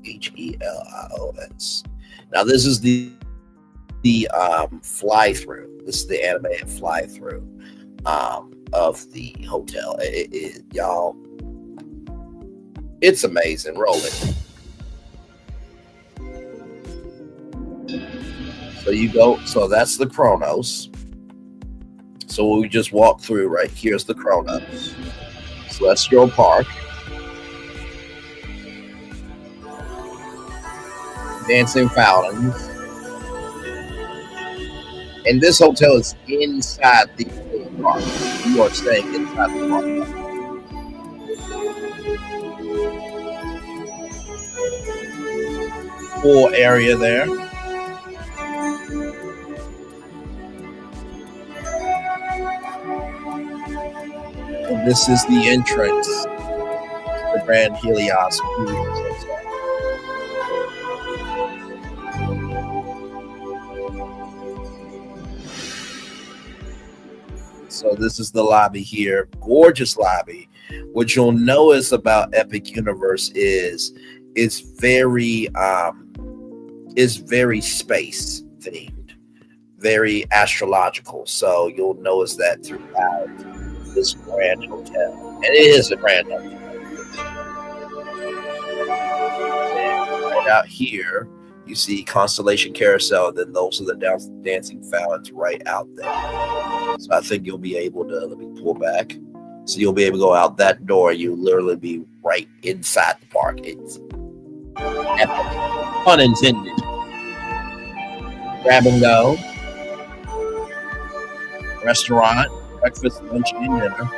HELIOS. Now, this is the fly through. This is the animated fly through of the hotel. Y'all, it's amazing. Roll it. So you go. So that's the Kronos. So we just walk through right here's the Kronos. Celestial Park. Dancing fountains. And this hotel is inside the park. You are staying inside the park. Full area there. This is the entrance to the Grand Helios. So this is the lobby here, gorgeous lobby. What you'll notice about Epic Universe is it's very space themed, very astrological. So you'll notice that throughout this grand hotel, and it is a grand hotel. And right out here, you see Constellation Carousel. Then those are the dancing fountains right out there. So I think you'll be able to, let me pull back. So you'll be able to go out that door. You'll literally be right inside the park. It's epic, unintended. Grab and go. Restaurant, breakfast, lunch, and dinner.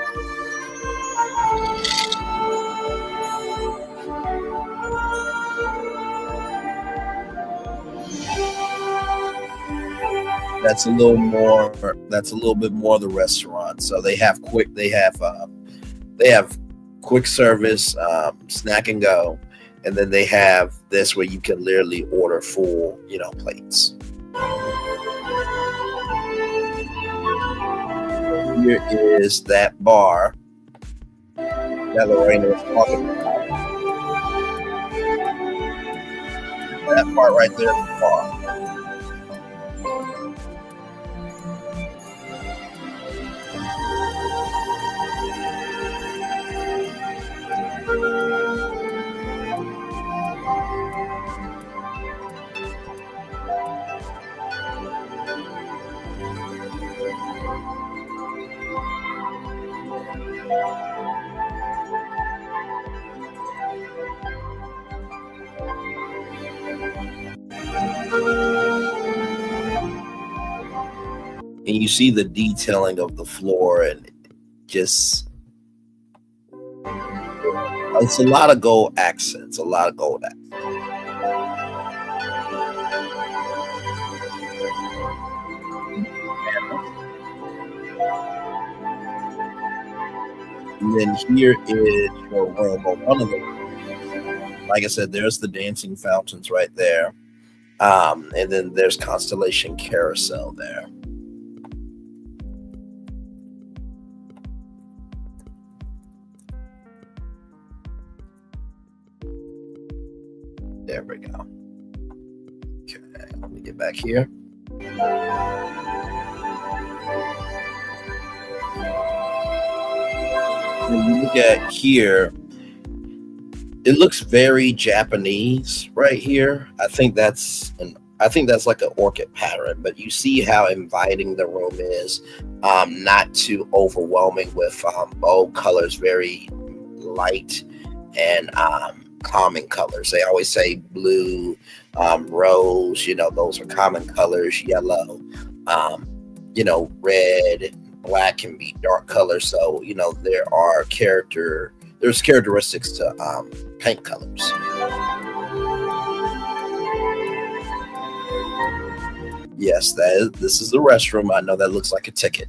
That's a little bit more of the restaurant. So they have quick service, snack and go, and then they have this where you can literally order full, plates. Here is that bar that Lorena was talking about. That part right there is the bar. And you see the detailing of the floor, and just it's a lot of gold accents, And then here is your room, or one of the rooms. Like I said, there's the dancing fountains right there. And then there's Constellation Carousel there. There we go. Okay, let me get back here. When you look at here, it looks very Japanese right here. I think that's like an orchid pattern, but you see how inviting the room is, not too overwhelming with bold colors, very light and common colors. They always say blue, rose, those are common colors. Yellow, red, black can be dark colors. So there's characteristics to paint colors. Yes, this is the restroom. I know that looks like a ticket.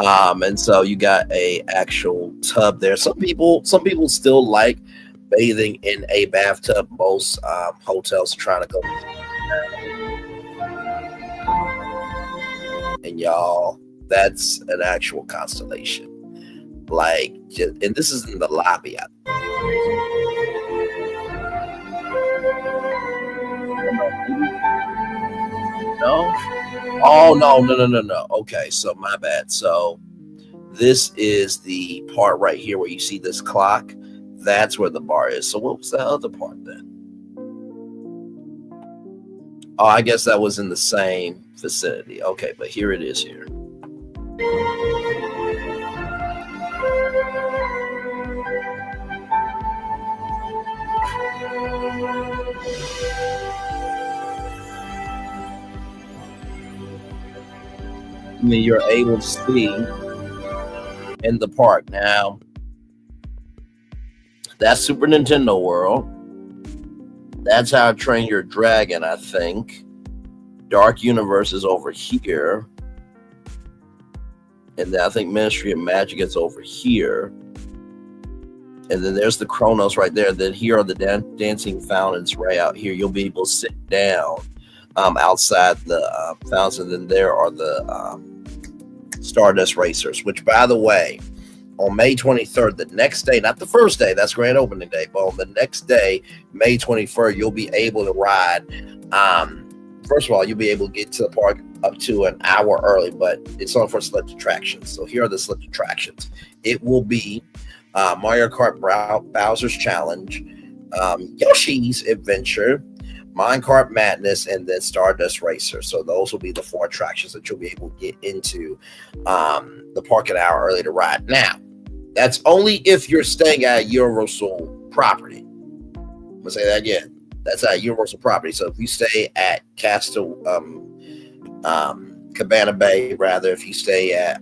And so you got a actual tub there. Some people still like bathing in a bathtub. Most hotels are trying to go. And y'all, that's an actual constellation. And this is in the lobby. No? Oh, no. Okay, so my bad. So this is the part right here where you see this clock. That's where the bar is. So what was the other part then? Oh, I guess that was in the same vicinity. Okay, but here it is here. I mean, you're able to see in the park. Now, that's Super Nintendo World. That's How to Train Your Dragon, I think. Dark Universe is over here. And then I think Ministry of Magic is over here. And then there's the Chronos right there. Then here are the dancing fountains right out here. You'll be able to sit down outside the fountains. And then there are the Stardust Racers, which, by the way, on May 23rd, the next day, not the first day, that's grand opening day, but on the next day, May 23rd, you'll be able to ride. First of all, you'll be able to get to the park up to an hour early, but it's on for select attractions. So here are the select attractions. It will be Mario Kart Bowser's Challenge, Yoshi's Adventure, Minecart Madness, and then Stardust Racer. So those will be the 4 attractions that you'll be able to get into the park an hour early to ride. Now, that's only if you're staying at Universal property. I'm gonna say that again. That's at Universal property. So if you stay at Cabana Bay, rather, if you stay at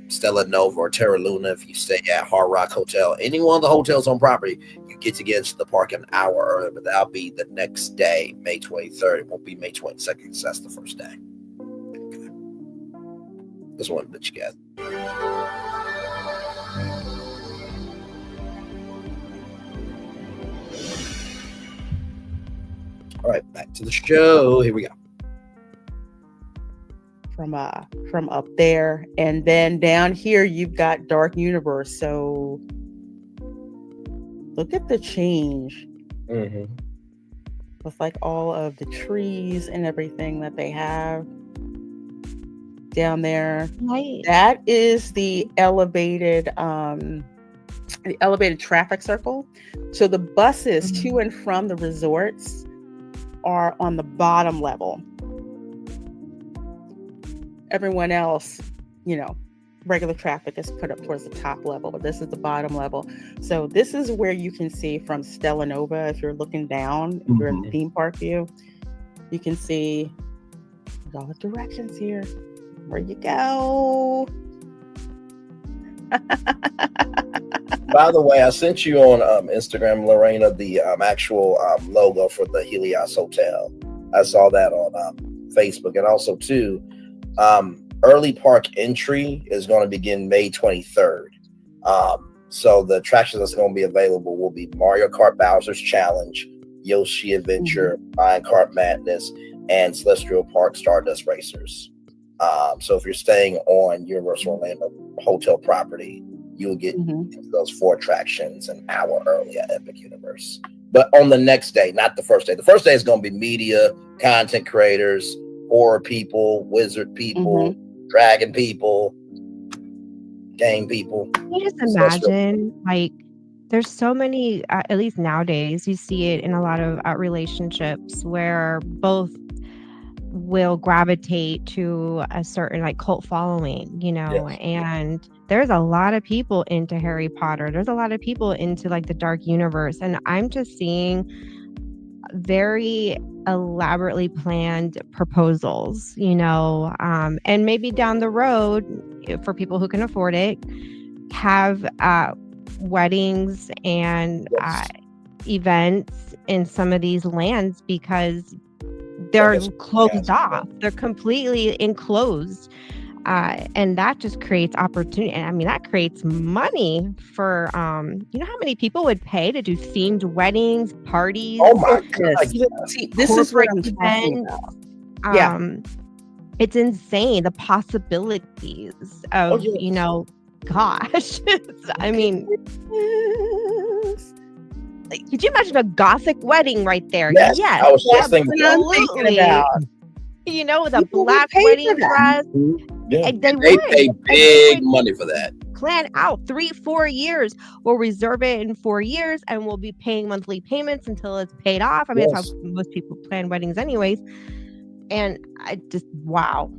Stella Nova or Terra Luna, if you stay at Hard Rock Hotel, any one of the hotels on property, you get to get into the park an hour early, but that'll be the next day, May 23rd. It won't be May 22nd, because that's the first day. Okay. Just wanted to let you guys. All right, back to the show. Here we go. From up there, and then down here you've got Dark Universe. So look at the change with like all of the trees and everything that they have down there. Right. That is the elevated traffic circle. So the buses to and from the resorts are on the bottom level. Everyone else, regular traffic is put up towards the top level, but this is the bottom level. So this is where you can see from Stella Nova. If you're looking down, if you're in the theme park view, you can see all the directions here. Where you go. By the way, I sent you on Instagram, Lorena, the actual logo for the Helios Hotel. I saw that on Facebook. And also, too, early park entry is going to begin May 23rd. So the attractions that's going to be available will be Mario Kart Bowser's Challenge, Yoshi Adventure, Minecart Madness, and Celestial Park Stardust Racers. So if you're staying on Universal Orlando Hotel property, you'll get into those 4 attractions an hour early at Epic Universe. But on the next day, not the first day. The first day is going to be media, content creators, horror people, wizard people, dragon people, game people. Can you just imagine, like, there's so many, at least nowadays, you see it in a lot of relationships where both will gravitate to a certain like cult following, and there's a lot of people into Harry Potter. There's a lot of people into like the Dark Universe, and I'm just seeing very elaborately planned proposals, and maybe down the road, for people who can afford it, have weddings and events in some of these lands, because they're closed off. They're completely enclosed. And that just creates opportunity. And I mean, that creates money for, you know how many people would pay to do themed weddings, parties? Oh my God. See, this is what I'm talking about. It's insane. The possibilities of, gosh, I mean, could you imagine a Gothic wedding right there? Yes, I was just thinking about. With a black wedding dress. Yeah. And they pay big money for that. Plan out 3-4 years. We'll reserve it in 4 years, and we'll be paying monthly payments until it's paid off. I mean, that's how most people plan weddings anyways. And I just, wow.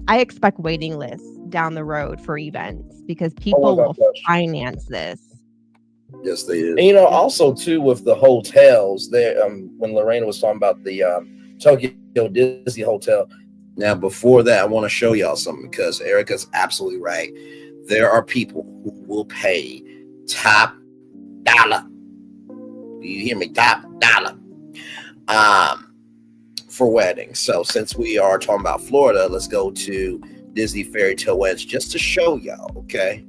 I expect waiting lists down the road for events, because people will finance this. Yes, they do. And, also too, with the hotels there, when Lorena was talking about the Tokyo Disney Hotel. Now, before that, I want to show y'all something, because Erica's absolutely right. There are people who will pay top dollar. Do you hear me? Top dollar. For weddings. So since we are talking about Florida, let's go to Disney fairy tale weddings just to show y'all. Okay.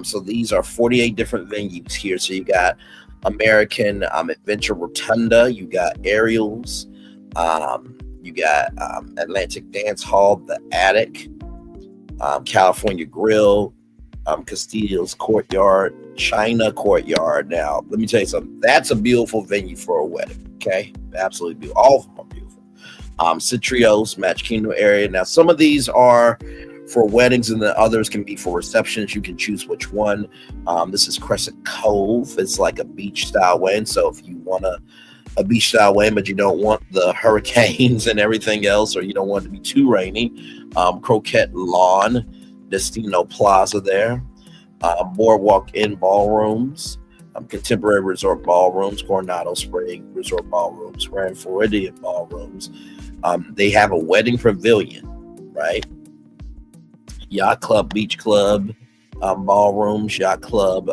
So these are 48 different venues here. So you got American Adventure Rotunda, you got Ariel's, you got Atlantic Dance Hall, The Attic, California Grill, Castillo's Courtyard, China Courtyard. Now, let me tell you something. That's a beautiful venue for a wedding. Okay, absolutely beautiful. All of them are beautiful. Citrios, Magic Kingdom area. Now, some of these are for weddings, and the others can be for receptions. You can choose which one. This is Crescent Cove. It's like a beach style wedding. So if you want a beach style wedding, but you don't want the hurricanes and everything else, or you don't want it to be too rainy, Croquette Lawn, Destino Plaza there, Boardwalk Inn ballrooms, Contemporary Resort ballrooms, Coronado Spring Resort ballrooms, Grand Floridian ballrooms. They have a wedding pavilion, right? Yacht Club, Beach Club, ballrooms, Yacht Club,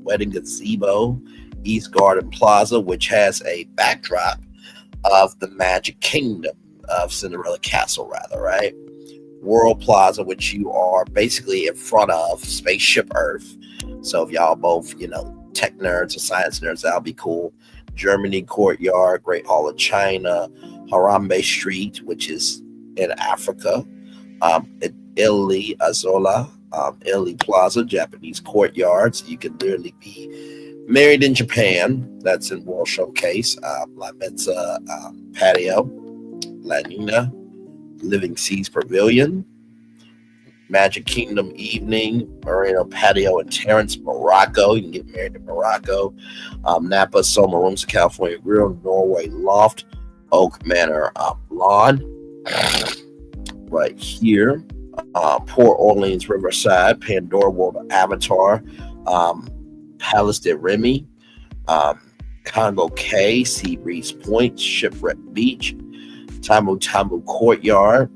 wedding gazebo, East Garden Plaza, which has a backdrop of the Magic Kingdom of Cinderella Castle, rather, right? World Plaza, which you are basically in front of Spaceship Earth. So if y'all both, tech nerds or science nerds, that'll be cool. Germany Courtyard, Great Hall of China, Harambe Street, which is in Africa. Italy Azola, Italy Plaza, Japanese Courtyard. So you can literally be married in Japan. That's in World Showcase. La Mezza Patio, La Nina, Living Seas Pavilion, Magic Kingdom Evening, Moreno Patio in Terrence, Morocco. You can get married in Morocco. Napa Soma Rooms, California Grill, Norway Loft, Oak Manor Lawn. Right here. Port Orleans Riverside, Pandora World of Avatar, Palace de Remy, Congo Cay, Sea Breeze Point, Shipwreck Beach, Tamu Courtyard,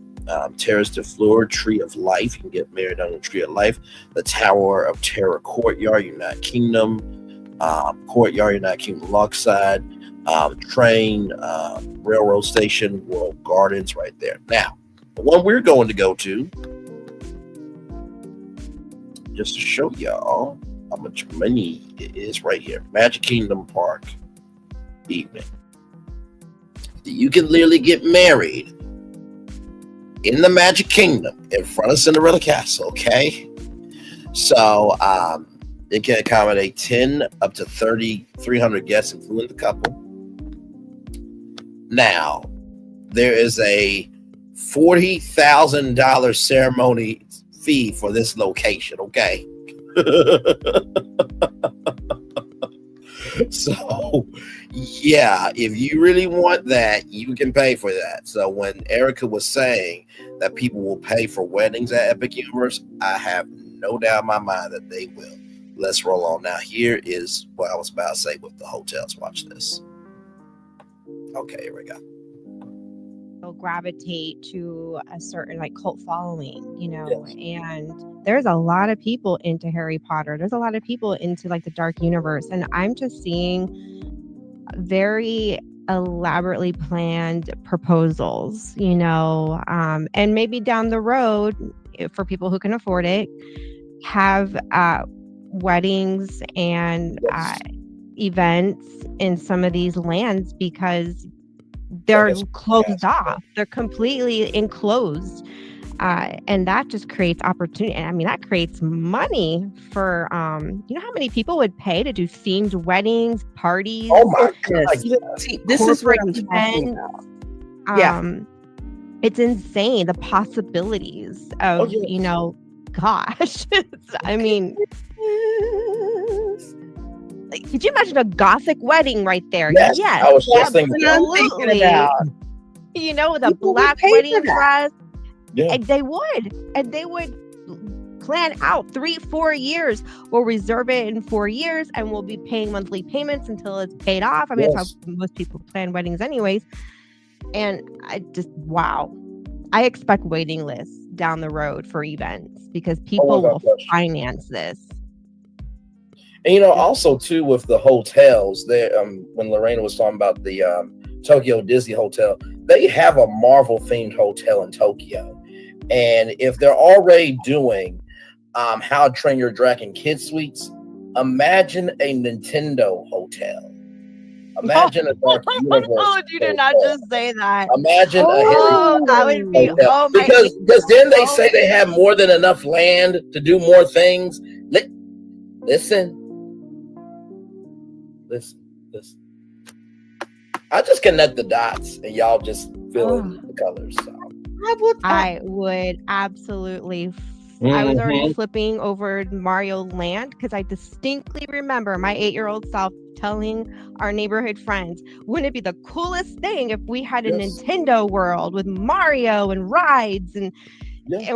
Terrace de Fleur, Tree of Life. You can get married on the Tree of Life. The Tower of Terror Courtyard, United Kingdom, Courtyard, United Kingdom Lochside, Train, Railroad Station, World Gardens right there. Now, the one we're going to go to, just to show y'all how much money it is, right here, Magic Kingdom Park Evening. You can literally get married in the Magic Kingdom in front of Cinderella Castle, okay? So it can accommodate 10 up to 300 guests, including the couple. Now, there is a $40,000 ceremony fee for this location, okay? So, yeah, if you really want that, you can pay for that. So when Erica was saying that people will pay for weddings at Epic Universe, I have no doubt in my mind that they will. Let's roll on. Now, here is what I was about to say with the hotels. Watch this. Okay, here we go. Gravitate to a certain cult following, and there's a lot of people into Harry Potter. There's a lot of people into the dark universe, and I'm just seeing very elaborately planned proposals, and maybe down the road, for people who can afford it, have weddings and events in some of these lands, because they're closed off. They're completely enclosed. And that just creates opportunity. I mean, that creates money for, you know how many people would pay to do themed weddings, parties? Oh my goodness. This is what I'm talking about. It's insane. The possibilities of, gosh, I mean, could you imagine a Gothic wedding right there? Yes, I was just thinking about. With a black wedding dress. Yeah. And they would plan out 3-4 years. We'll reserve it in 4 years, and we'll be paying monthly payments until it's paid off. I mean, that's how most people plan weddings anyways. And wow. I expect waiting lists down the road for events, because people will finance this. And also too, with the hotels, there when Lorena was talking about the Tokyo Disney Hotel, they have a Marvel themed hotel in Tokyo, And if they're already doing How to Train Your Dragon Kid Suites, imagine a Nintendo hotel. Imagine a Dark Universe. Oh, you did not just say that. Imagine a that would be hotel. Because then they say they have more than enough land to do more things. Listen. I just connect the dots, and y'all just fill in the colors. So. I would absolutely. I was already flipping over Mario Land because I distinctly remember my 8-year-old self telling our neighborhood friends, wouldn't it be the coolest thing if we had a Nintendo world with Mario and rides and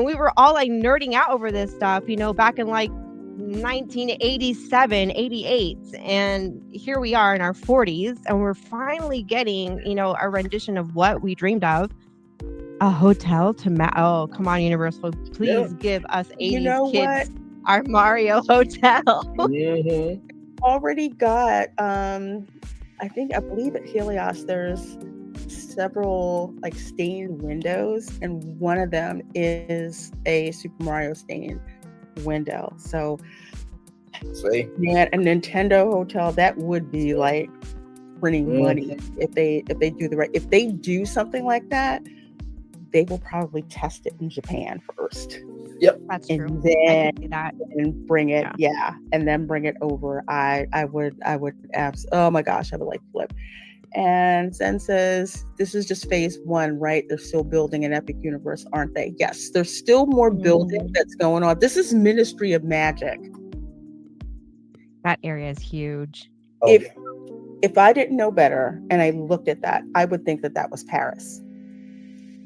we were all like nerding out over this stuff, back in like 1987, 88. And here we are in our 40s and we're finally getting, a rendition of what we dreamed of. A hotel to oh, come on, Universal, please give us 80s kids our Mario hotel. Already got I believe at Helios there's several like stained windows, and one of them is a Super Mario stained window. So man, a Nintendo hotel, that would be like printing money if they do something like that. They will probably test it in Japan first. Yep, that's and true. Then that. And bring it, and then bring it over. I would oh my gosh, I would like flip. And Zen says this is just phase 1, right? They're still building an epic universe, aren't they? Yes, there's still more building that's going on. This is Ministry of Magic. That area is huge. If I didn't know better and I looked at that, I would think that was Paris.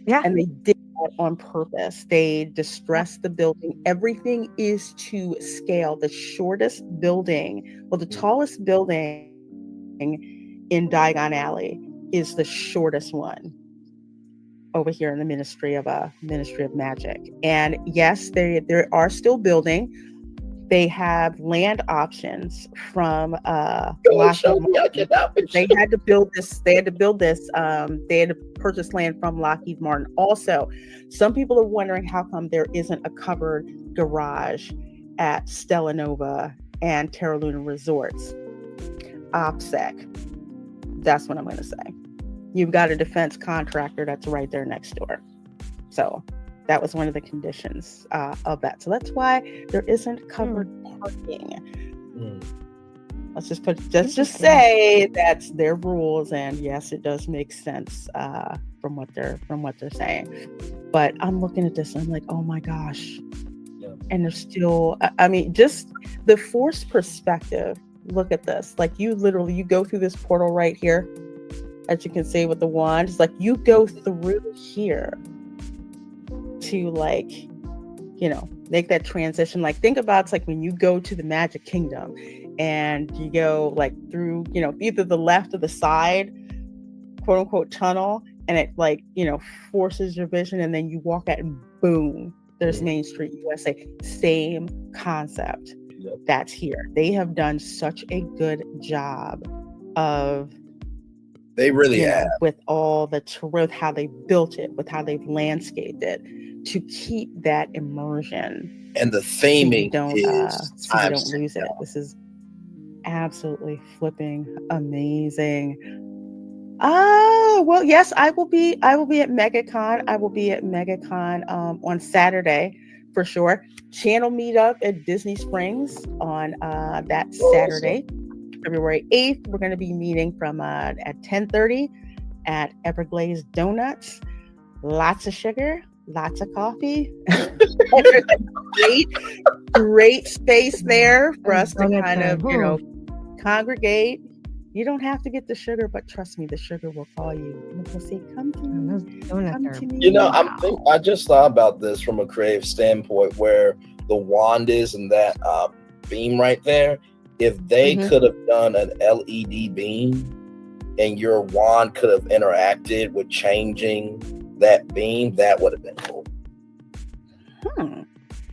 Yeah. And they did that on purpose. They distressed the building. Everything is to scale. The shortest building, the tallest building in Diagon Alley is the shortest one over here in the Ministry of Magic. And yes, they are still building. They have land options from Lockheed Martin. They had to build this. They had to purchase land from Lockheed Martin. Also, some people are wondering how come there isn't a covered garage at Stella Nova and Terra Luna Resorts. OPSEC. That's what I'm going to say. You've got a defense contractor that's right there next door. So that was one of the conditions of that. So that's why there isn't covered parking. Let's just say that's their rules, and yes, it does make sense from what they're saying. But I'm looking at this and I'm like, oh my gosh. Yeah. And there's still, just the forced perspective. Look at this. Like you go through this portal right here, as you can see with the wand. It's like you go through here to make that transition. Like think about it's like when you go to the Magic Kingdom and you go like through, either the left or the side, quote unquote tunnel, and it forces your vision, and then you walk out and boom, there's Main Street USA. Same concept. Yep. That's here. They have done such a good job of they really have with all with how they built it, with how they've landscaped it to keep that immersion. And the theming so you don't lose it. This is absolutely flipping amazing. Oh, well, yes, I will be at MegaCon. I will be at MegaCon on Saturday for sure. Channel meetup at Disney Springs on that Saturday, February 8th. We're going to be meeting from at 10:30 at Everglazed Donuts. Lots of sugar, lots of coffee. great space there for us to kind of, congregate. You don't have to get the sugar, but trust me, the sugar will call you. And it will say, come to me. Come to me. I just thought about this from a creative standpoint where the wand is and that beam right there. If they could have done an LED beam and your wand could have interacted with changing that beam, that would have been cool.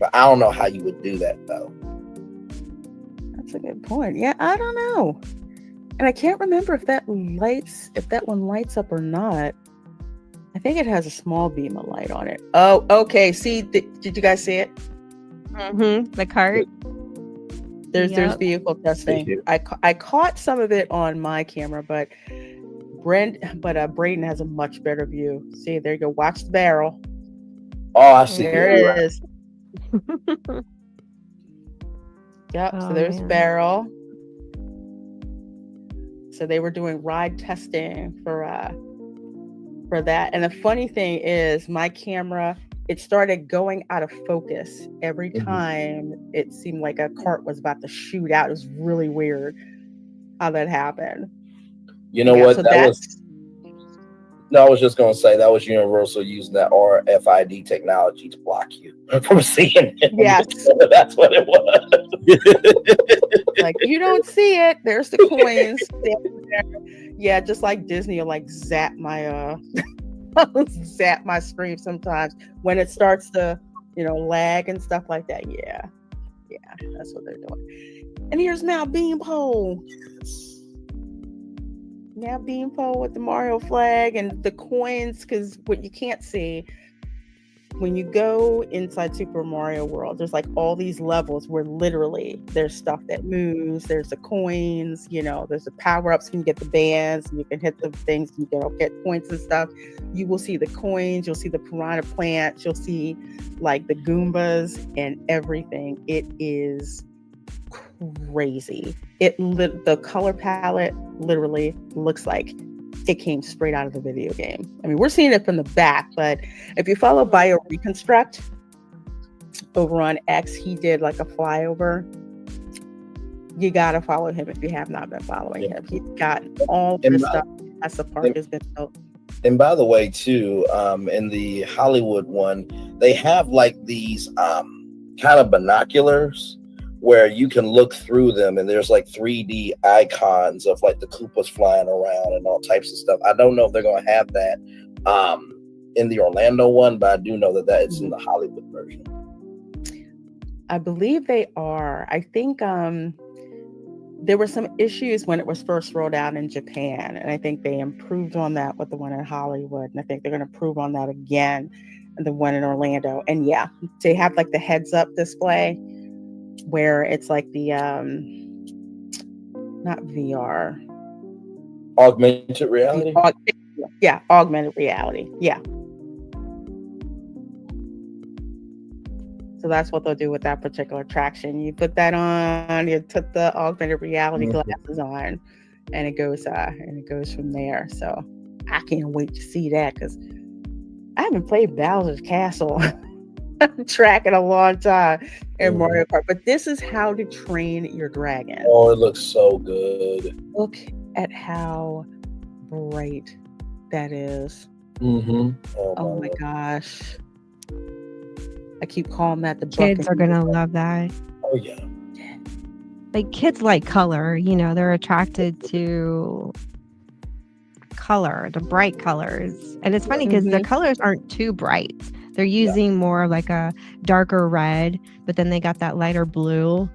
But I don't know how you would do that though. That's a good point. Yeah, I don't know. And I can't remember if that one lights up or not. I think it has a small beam of light on it. Oh, okay. See, did you guys see it? Mm-hmm. The cart. There's vehicle testing. I caught some of it on my camera, but Braden has a much better view. See, there you go. Watch the barrel. Oh, I see. There it is. Yep. Oh, so there's man. barrel. So they were doing ride testing for that. And the funny thing is, my camera, it started going out of focus every time it seemed like a cart was about to shoot out. It was really weird how that happened. You know what? So I was just going to say that was Universal using that RFID technology to block you from seeing it. Yes. That's what it was. Like, you don't see it. There's the coins. Yeah, just like Disney will like zap my screen sometimes when it starts to, lag and stuff like that. Yeah, that's what they're doing. And here's now Beanpole. Now Beanpole with the Mario flag and the coins, because what you can't see when you go inside Super Mario World, there's like all these levels where literally there's stuff that moves, there's the coins, there's the power-ups, you can get the bands, and you can hit the things, you can get points and stuff. You will see the coins, you'll see the piranha plants, you'll see like the Goombas and everything. It is crazy. The color palette literally looks like it came straight out of the video game. I mean, we're seeing it from the back, but if you follow Bio Reconstruct over on X, he did like a flyover. You gotta follow him if you have not been following him. He's got all this stuff as the park has been built. And by the way, too, in the Hollywood one, they have like these kind of binoculars where you can look through them, and there's like 3D icons of like the Koopas flying around and all types of stuff. I don't know if they're going to have that in the Orlando one, but I do know that it's in the Hollywood version. I believe they are. I think there were some issues when it was first rolled out in Japan, and I think they improved on that with the one in Hollywood, and I think they're going to improve on that again in the one in Orlando. And yeah, they have like the heads-up display where it's like the not VR, augmented reality. Augmented reality. Yeah. So that's what they'll do with that particular attraction. You put that on, you put the augmented reality glasses on, and it goes from there. So I can't wait to see that, because I haven't played Bowser's Castle track in a long time in Mario Kart, but this is how to train your dragon. Oh, it looks so good. Look at how bright that is. Oh my gosh. I keep calling that the kids are gonna love that. Oh yeah. Like, kids like color, they're attracted to color, the bright colors. And it's funny because the colors aren't too bright. They're using more of like a darker red, but then they got that lighter blue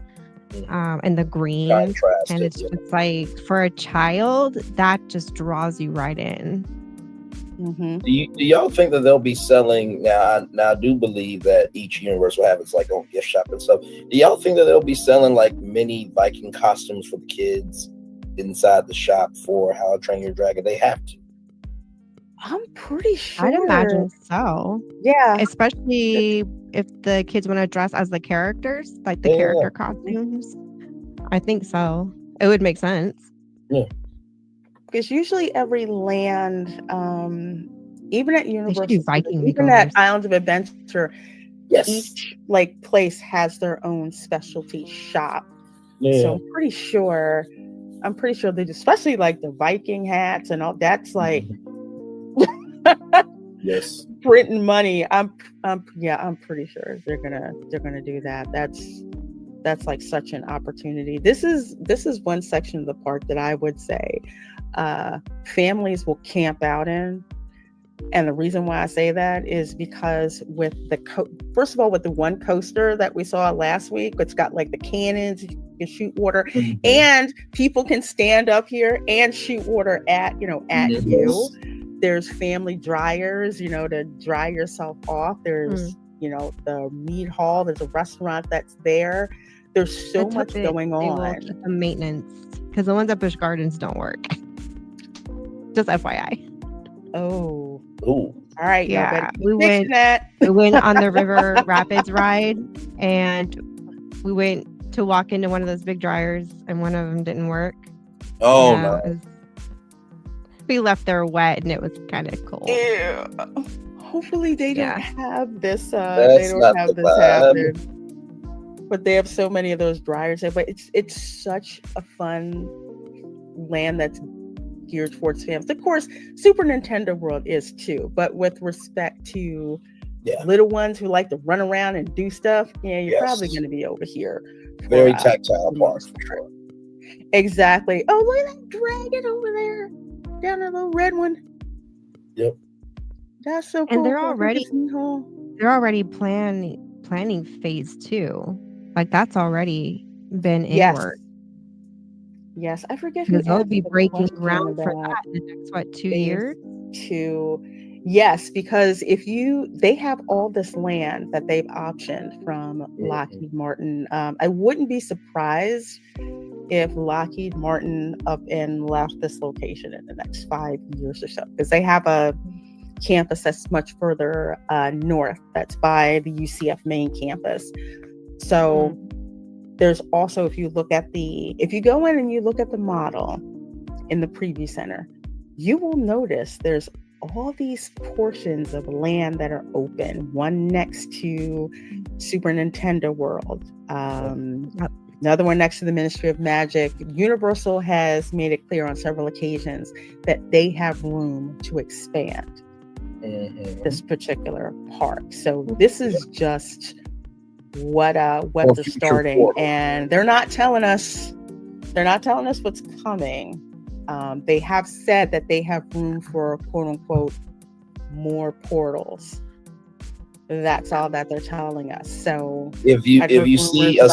and the green. And it's just like, for a child, that just draws you right in. Do y'all think that they'll be selling now? I do believe that each universe will have its like own gift shop and stuff. Do y'all think that they'll be selling like mini Viking costumes for the kids inside the shop for How to Train Your Dragon? They have to. I'm pretty sure. I'd imagine so. Yeah. Especially if the kids want to dress as the characters, like the character costumes. I think so. It would make sense. Yeah. Because usually every land, even at Universal, even at Islands of Adventure, each like place has their own specialty shop. Yeah. So I'm pretty sure they do, especially like the Viking hats and all. That's like printing money. I'm pretty sure they're gonna do that. That's like such an opportunity. This is one section of the park that I would say families will camp out in. And the reason why I say that is because with first of all, with the one coaster that we saw last week, it's got like the cannons, you can shoot water, and people can stand up here and shoot water at you. There's family dryers, to dry yourself off. There's, the meat hall. There's a restaurant that's there. There's so much going on. Keep the maintenance, because the ones at Busch Gardens don't work. Just FYI. Oh. Ooh. All right. Yeah. We went on the River Rapids ride, and we went to walk into one of those big dryers, and one of them didn't work. Oh, no. We left there wet, and it was kind of cold. Ew. Hopefully they don't have this. They don't have this happen. But they have so many of those dryers there. But it's such a fun land that's geared towards families. Of course, Super Nintendo World is too. But with respect to little ones who like to run around and do stuff, you're probably going to be over here. Very tactile parks for sure. Exactly. Oh, look at that dragon over there. Down that little red one. Yep. That's so cool. And they're already planning phase 2. Like that's already been in work. Yes, I forget because they'll be breaking ground for that in the next 2 years. Yes, because they have all this land that they've optioned from Lockheed Martin. I wouldn't be surprised if Lockheed Martin up and left this location in the next 5 years or so, because they have a campus that's much further north, that's by the UCF main campus. So there's also, if you go in and you look at the model in the preview center, you will notice there's all these portions of land that are open, one next to Super Nintendo World, another one next to the Ministry of Magic. Universal has made it clear on several occasions that they have room to expand this particular park. So this is just what they're starting, and they're not telling us what's coming. They have said that they have room for quote unquote more portals. That's all that they're telling us. So if you see a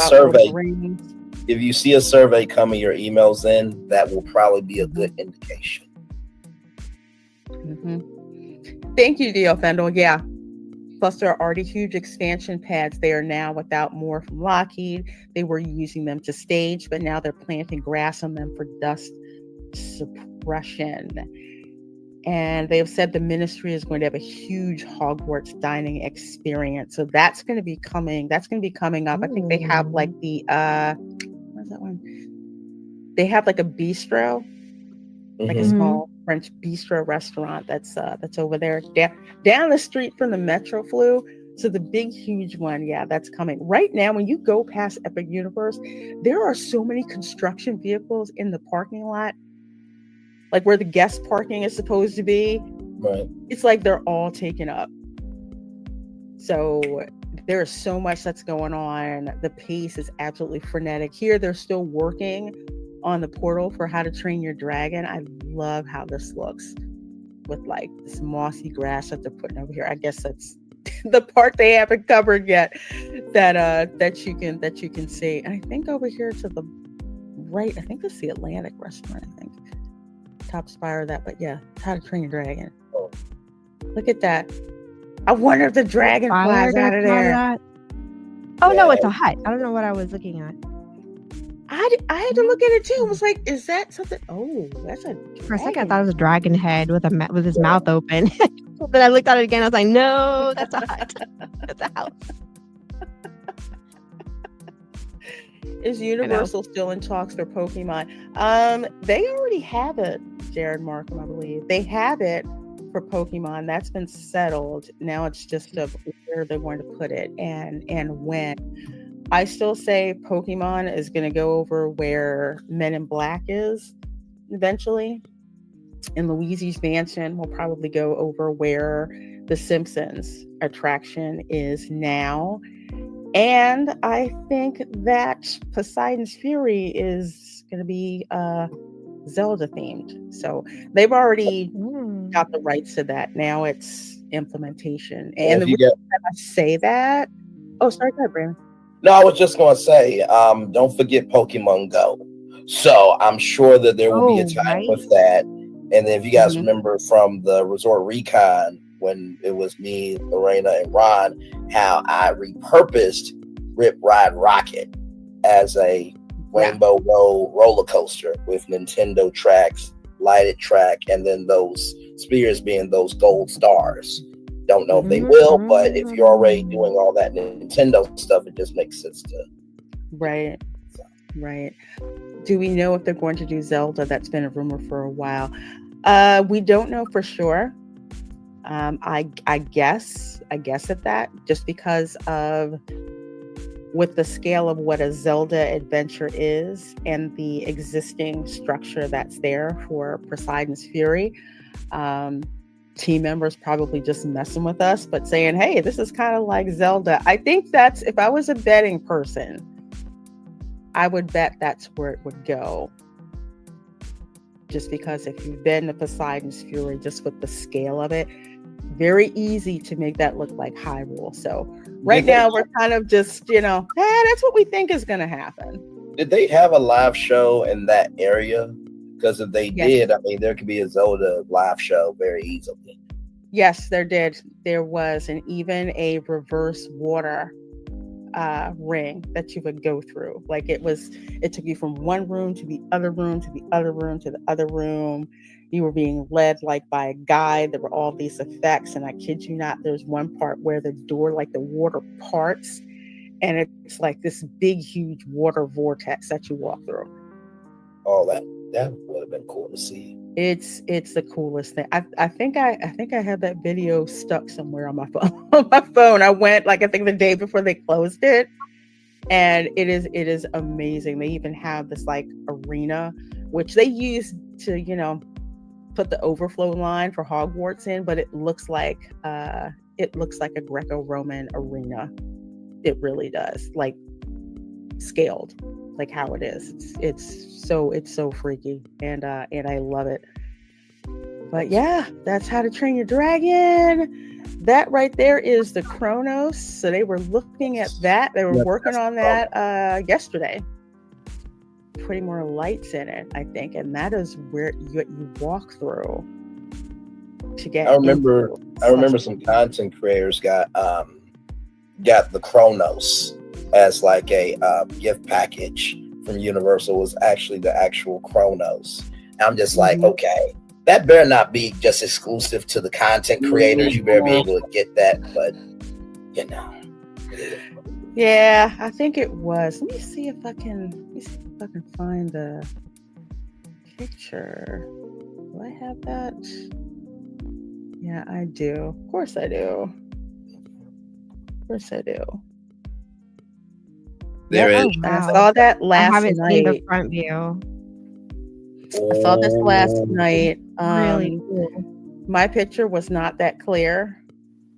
survey coming your emails in, that will probably be a good indication. Thank you, D.L. Fendel. Yeah. Plus, there are already huge expansion pads there now without more from Lockheed. They were using them to stage, but now they're planting grass on them for dust suppression. And they have said the ministry is going to have a huge Hogwarts dining experience. So that's going to be coming. That's going to be coming up. I think they have like the what's that one? They have like a bistro, like a small French bistro restaurant that's over there down the street from the Metro Flu. So the big, huge one, that's coming. Right now, when you go past Epic Universe, there are so many construction vehicles in the parking lot, like where the guest parking is supposed to be. Right. It's like they're all taken up. So there's so much that's going on. The pace is absolutely frenetic. Here, they're still working on the portal for How to Train Your Dragon. I love how this looks with like this mossy grass that they're putting over here. I guess that's the part they haven't covered yet that you can see. And I think over here to the right, I think that's the Atlantic restaurant, I think. Top spire of that, but yeah, How to Train Your Dragon. Oh. Look at that. I wonder if the dragon flies out of there. No, it's a hut. I don't know what I was looking at. I had to look at it too. I was like, is that something? Oh, that's a dragon. For a second, I thought it was a dragon head with his mouth open. Then I looked at it again. I was like, no, that's a hut. That's a house. Is Universal still in talks for Pokemon? They already have it, Jared Markham, I believe. They have it for Pokemon. That's been settled. Now it's just of where they're going to put it and when. I still say Pokemon is going to go over where Men in Black is eventually. And Luigi's Mansion will probably go over where the Simpsons attraction is now. And I think that Poseidon's Fury is going to be Zelda themed. So they've already got the rights to that. Now it's implementation. And the reason that I say that, sorry, go ahead, Brandon. No, I was just going to say, don't forget Pokemon Go. So I'm sure that there will be a time with that. And then if you guys remember from the Resort ReCon, when it was me, Lorena, and Ron, how I repurposed Rip Ride Rocket as a Rainbow Road roller coaster with Nintendo tracks, lighted track, and then those spheres being those gold stars. Don't know if they will, but if you're already doing all that Nintendo stuff, it just makes sense to. Right. Do we know if they're going to do Zelda? That's been a rumor for a while. We don't know for sure. I guess at that, just because of with the scale of what a Zelda adventure is and the existing structure that's there for Poseidon's Fury. Team members probably just messing with us, but saying, hey, this is kind of like Zelda. I think that's, if I was a betting person, I would bet that's where it would go. Just because if you've been to Poseidon's Fury, just with the scale of it, very easy to make that look like Hyrule. So right now we're kind of just, that's what we think is going to happen. Did they have a live show in that area? Because if they did, I mean, there could be a Zelda live show very easily. Yes, there did. There was, and even a reverse water ring that you would go through. Like it took you from one room to the other room to the other room to the other room. You were being led like by a guide. There were all these effects, and I kid you not, there's one part where the door, like the water parts, and it's like this big, huge water vortex that you walk through. Oh, that would have been cool to see. It's the coolest thing. I think I had that video stuck somewhere on my phone. I went I think the day before they closed it, and it is amazing. They even have this like arena, which they use to put the overflow line for Hogwarts in, but it looks like a Greco-Roman arena. It really does, like scaled, like how it is. It's so freaky, and I love it. But yeah, that's How to Train Your Dragon. That right there is the Chronos. So they were looking at that. They were working on that yesterday. Putting more lights in it, I think, and that is where you walk through to get. I remember some content creators got the Chronos as like a gift package from Universal. Was actually the actual Chronos. I'm just like, okay, that better not be just exclusive to the content creators. You better be able to get that, but Yeah, I think it was. Let me see if I can find the picture. Do I have that? Yeah, I do. Of course I do. There is. I saw that last night. I haven't seen the front view. I saw this last night. Really cool. My picture was not that clear,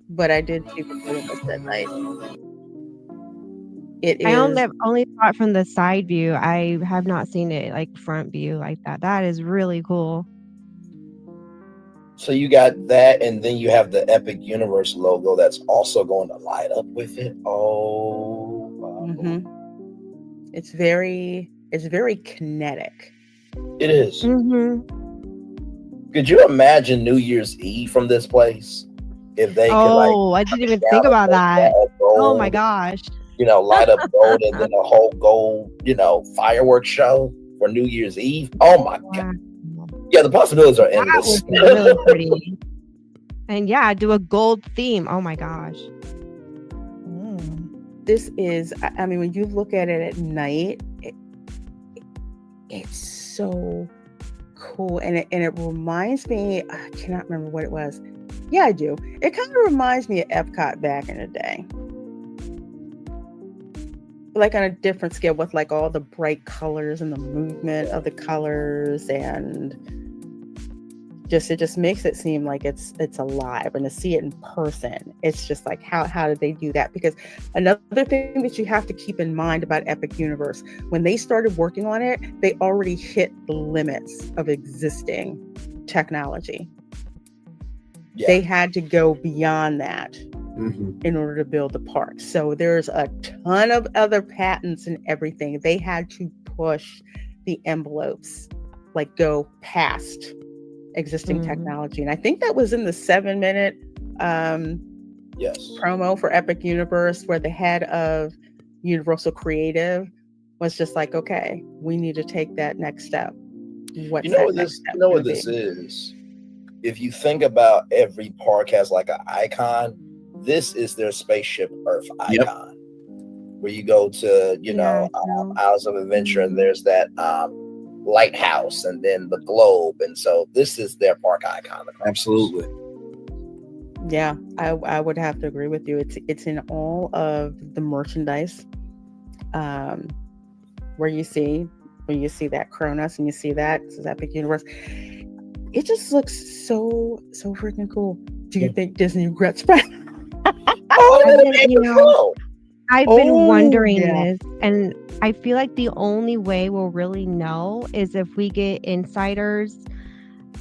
but I did see the photos that night. I only saw it from the side view. I have not seen it like front view like that. That is really cool. So you got that, and then you have the Epic Universe logo that's also going to light up with it. Oh, wow. It's very kinetic. It is. Could you imagine New Year's Eve from this place? If they could, I didn't even think about that. Gold, oh my gosh. Light up gold and then a whole gold, fireworks show for New Year's Eve. Oh my God. Yeah, the possibilities are endless. That would be really pretty. And yeah, do a gold theme. Oh my gosh. This is, I mean, when you look at it at night, it's so cool. And it reminds me, I cannot remember what it was. Yeah, I do. It kind of reminds me of Epcot back in the day. Like on a different scale with like all the bright colors and the movement of the colors, and it just makes it seem like it's alive. And to see it in person, it's just like how did they do that? Because another thing that you have to keep in mind about Epic Universe, when they started working on it, they already hit the limits of existing technology. Yeah. They had to go beyond that in order to build the park. So there's a ton of other patents and everything. They had to push the envelopes, like go past existing technology. And I think that was in the 7-minute promo for Epic Universe, where the head of Universal Creative was just like, okay, we need to take that next step. What's what this is? If you think about every park has like an icon, this is their Spaceship Earth icon. Where you go to, Isles of Adventure, and there's that lighthouse, and then the globe, and so this is their park icon. Absolutely. Yeah, I would have to agree with you. It's in all of the merchandise, where you see that Cronus and you see that Epic Universe. It just looks so freaking cool. Do you think Disney regrets? I've been wondering this, and I feel like the only way we'll really know is if we get insiders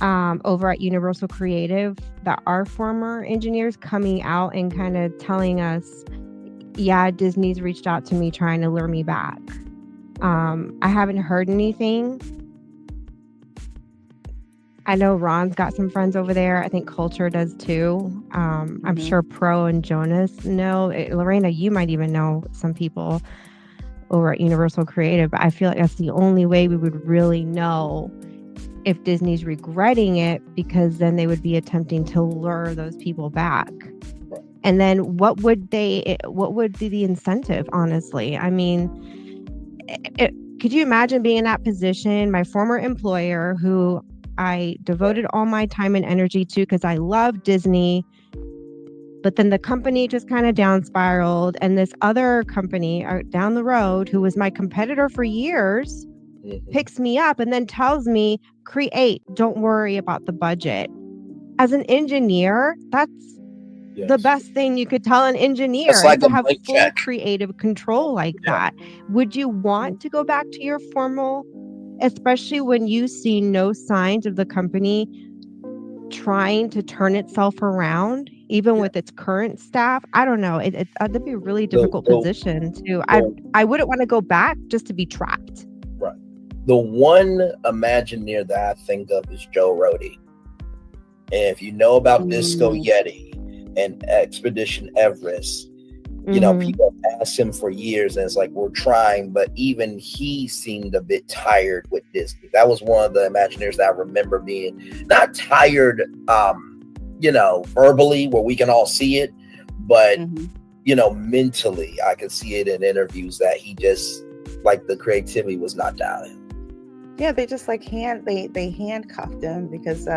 over at Universal Creative that are former engineers coming out and kind of telling us, yeah, Disney's reached out to me trying to lure me back. I haven't heard anything. I know Ron's got some friends over there. I think Culture does too. I'm sure Pro and Jonas know. Lorena, you might even know some people over at Universal Creative. But I feel like that's the only way we would really know if Disney's regretting it, because then they would be attempting to lure those people back. And then what would be the incentive, honestly? I mean, could you imagine being in that position? My former employer, who I devoted all my time and energy to because I love Disney, but then the company just kind of down spiraled, and this other company down the road, who was my competitor for years, picks me up and then tells me, create, don't worry about the budget. As an engineer, that's the best thing you could tell an engineer, like to have full creative control like that. Would you want to go back to your formal, especially when you see no signs of the company trying to turn itself around, even with its current staff? I don't know. That'd be a really difficult position to. I wouldn't want to go back just to be trapped. Right. The one Imagineer that I think of is Joe Rohde. And if you know about Disco Yeti and Expedition Everest, people have asked him for years, and it's like, we're trying, but even he seemed a bit tired with Disney. That was one of the Imagineers that I remember being not tired, verbally, where we can all see it, but mentally, I could see it in interviews that he just, like, the creativity was not dialing. Yeah, they just like they handcuffed him because,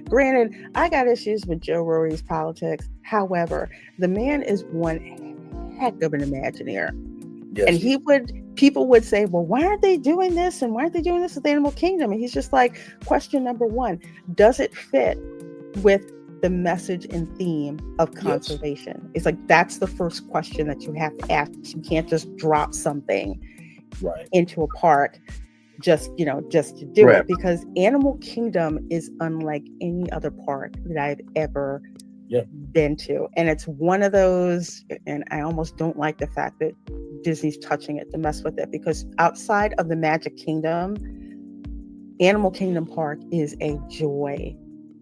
granted, I got issues with Joe Rohde's politics. However, the man is one heck of an Imagineer. Yes. And people would say, well, why aren't they doing this? And why aren't they doing this with Animal Kingdom? And he's just like, question number one, does it fit with the message and theme of conservation? Yes. It's like, that's the first question that you have to ask. You can't just drop something into a park just to do it, because Animal Kingdom is unlike any other park that I've ever been to. And it's one of those, and I almost don't like the fact that Disney's touching it to mess with it, because outside of the Magic Kingdom, Animal Kingdom Park is a joy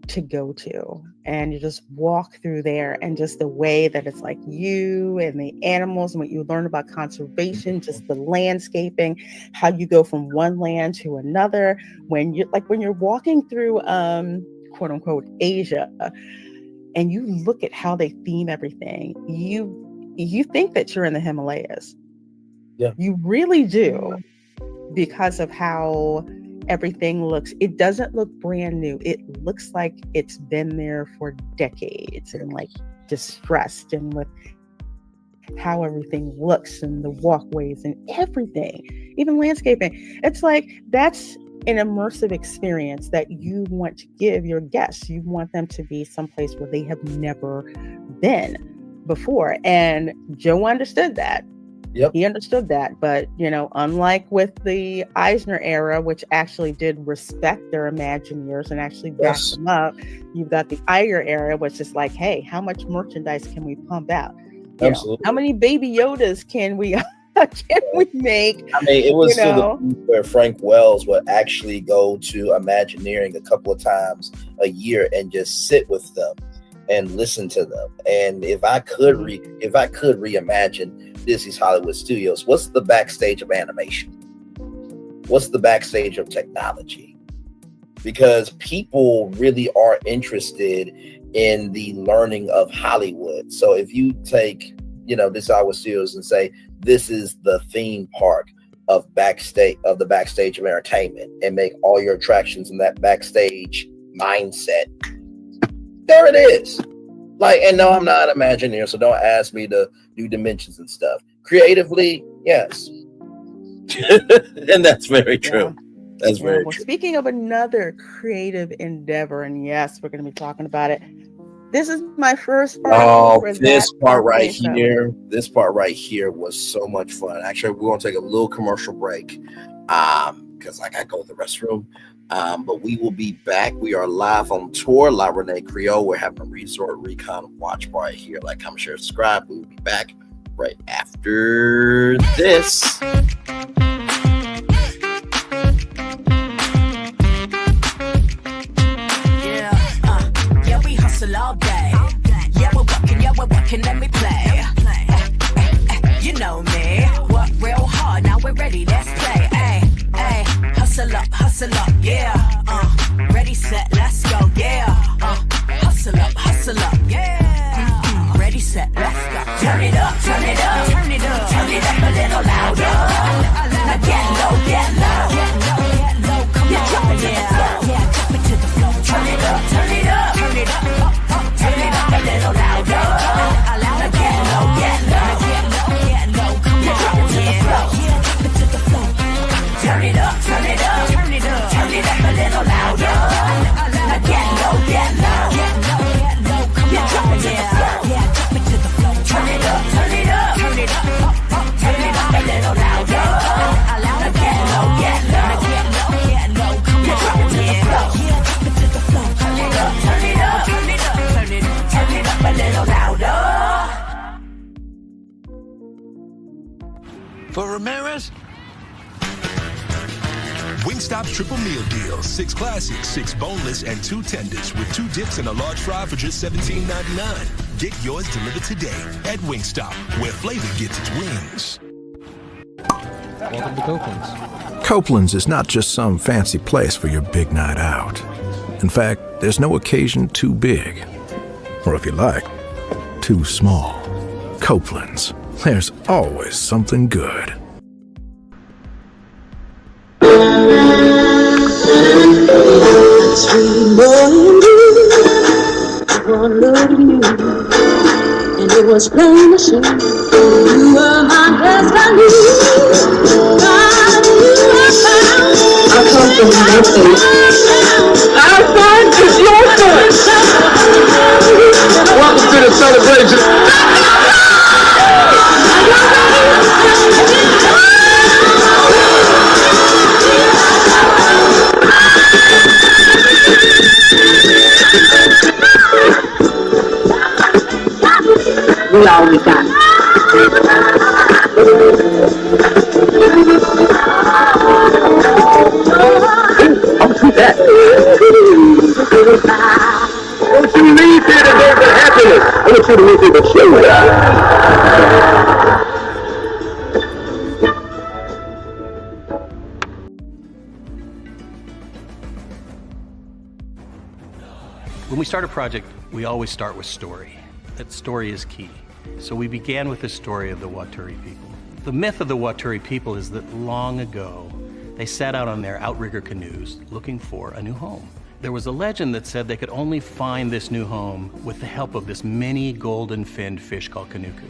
to go to. And you just walk through there, and just the way that it's like you and the animals, and what you learn about conservation, just the landscaping, how you go from one land to another. When you're walking through quote unquote Asia, and you look at how they theme everything, you think that you're in the Himalayas. Yeah, you really do, because of how everything looks. It doesn't look brand new. It looks like it's been there for decades, and like distressed, and with how everything looks, and the walkways and everything, even landscaping. It's like, that's an immersive experience that you want to give your guests. You want them to be someplace where they have never been before. And Joe understood that. Yep. He understood that. But, unlike with the Eisner era, which actually did respect their Imagineers and actually backed them up, you've got the Iger era, which is like, hey, how much merchandise can we pump out? Absolutely. How many Baby Yodas can we can we make? I mean, it was to the point where Frank Wells would actually go to Imagineering a couple of times a year and just sit with them and listen to them. And if I could reimagine Disney's Hollywood Studios, what's the backstage of animation? What's the backstage of technology? Because people really are interested in the learning of Hollywood. So if you take, this Hollywood Studios and say, this is the theme park of the backstage of entertainment, and make all your attractions in that backstage mindset, there it is. And no, I'm not an Imagineer, so don't ask me to do dimensions and stuff. Creatively, yes. And that's very true. That's very true. Speaking of another creative endeavor, and yes, we're going to be talking about it. This is my first part. This part right here was so much fun. Actually, we're going to take a little commercial break because I got to go to the restroom. But we will be back. We are live on tour, La Reina Creole. We're having a resort ReCon watch party here. Like, comment, share, subscribe. We will be back right after this. All day. Yeah, we're working, let me play. You know me, work real hard, now we're ready, let's play. Hustle up, yeah. Ready, set, let's go, yeah. Hustle up, yeah. Ready, set, let's go. Turn it up, turn it up, turn it up, turn it up a little louder. Now get low, come on, yeah. Drop it to the floor, turn it up, turn it up, turn it up. Turn it up a little louder. Now get low, come on, yeah. Drop it to the floor. Turn it up, turn it up, turn it up, turn it up a little louder. Now get low, come on, yeah. Drop it to the floor. Turn it up, turn it up, turn it up, turn it up a little louder. Now get low, come on, yeah. Drop it to the floor. Turn it up, turn it up, turn it up. Turn it up a little louder. For Ramirez? Wingstop's triple meal deal. 6 classics, 6 boneless, and 2 tenders with 2 dips and a large fry for just $17.99. Get yours delivered today at Wingstop, where flavor gets its wings. Welcome to Copeland's. Copeland's is not just some fancy place for your big night out. In fact, there's no occasion too big. Or if you like, too small. Copeland's. There's always something good. And it was plain to see you were my destiny. I come from my face. Our son is your son. Welcome to the celebration. We always got it. I'll do that. Don't you leave here today with happiness. I want you to leave here with joy. When we start a project, we always start with story. That story is key. So we began with the story of the Waturi people. The myth of the Waturi people is that long ago, they set out on their outrigger canoes looking for a new home. There was a legend that said they could only find this new home with the help of this mini golden-finned fish called Kanuku.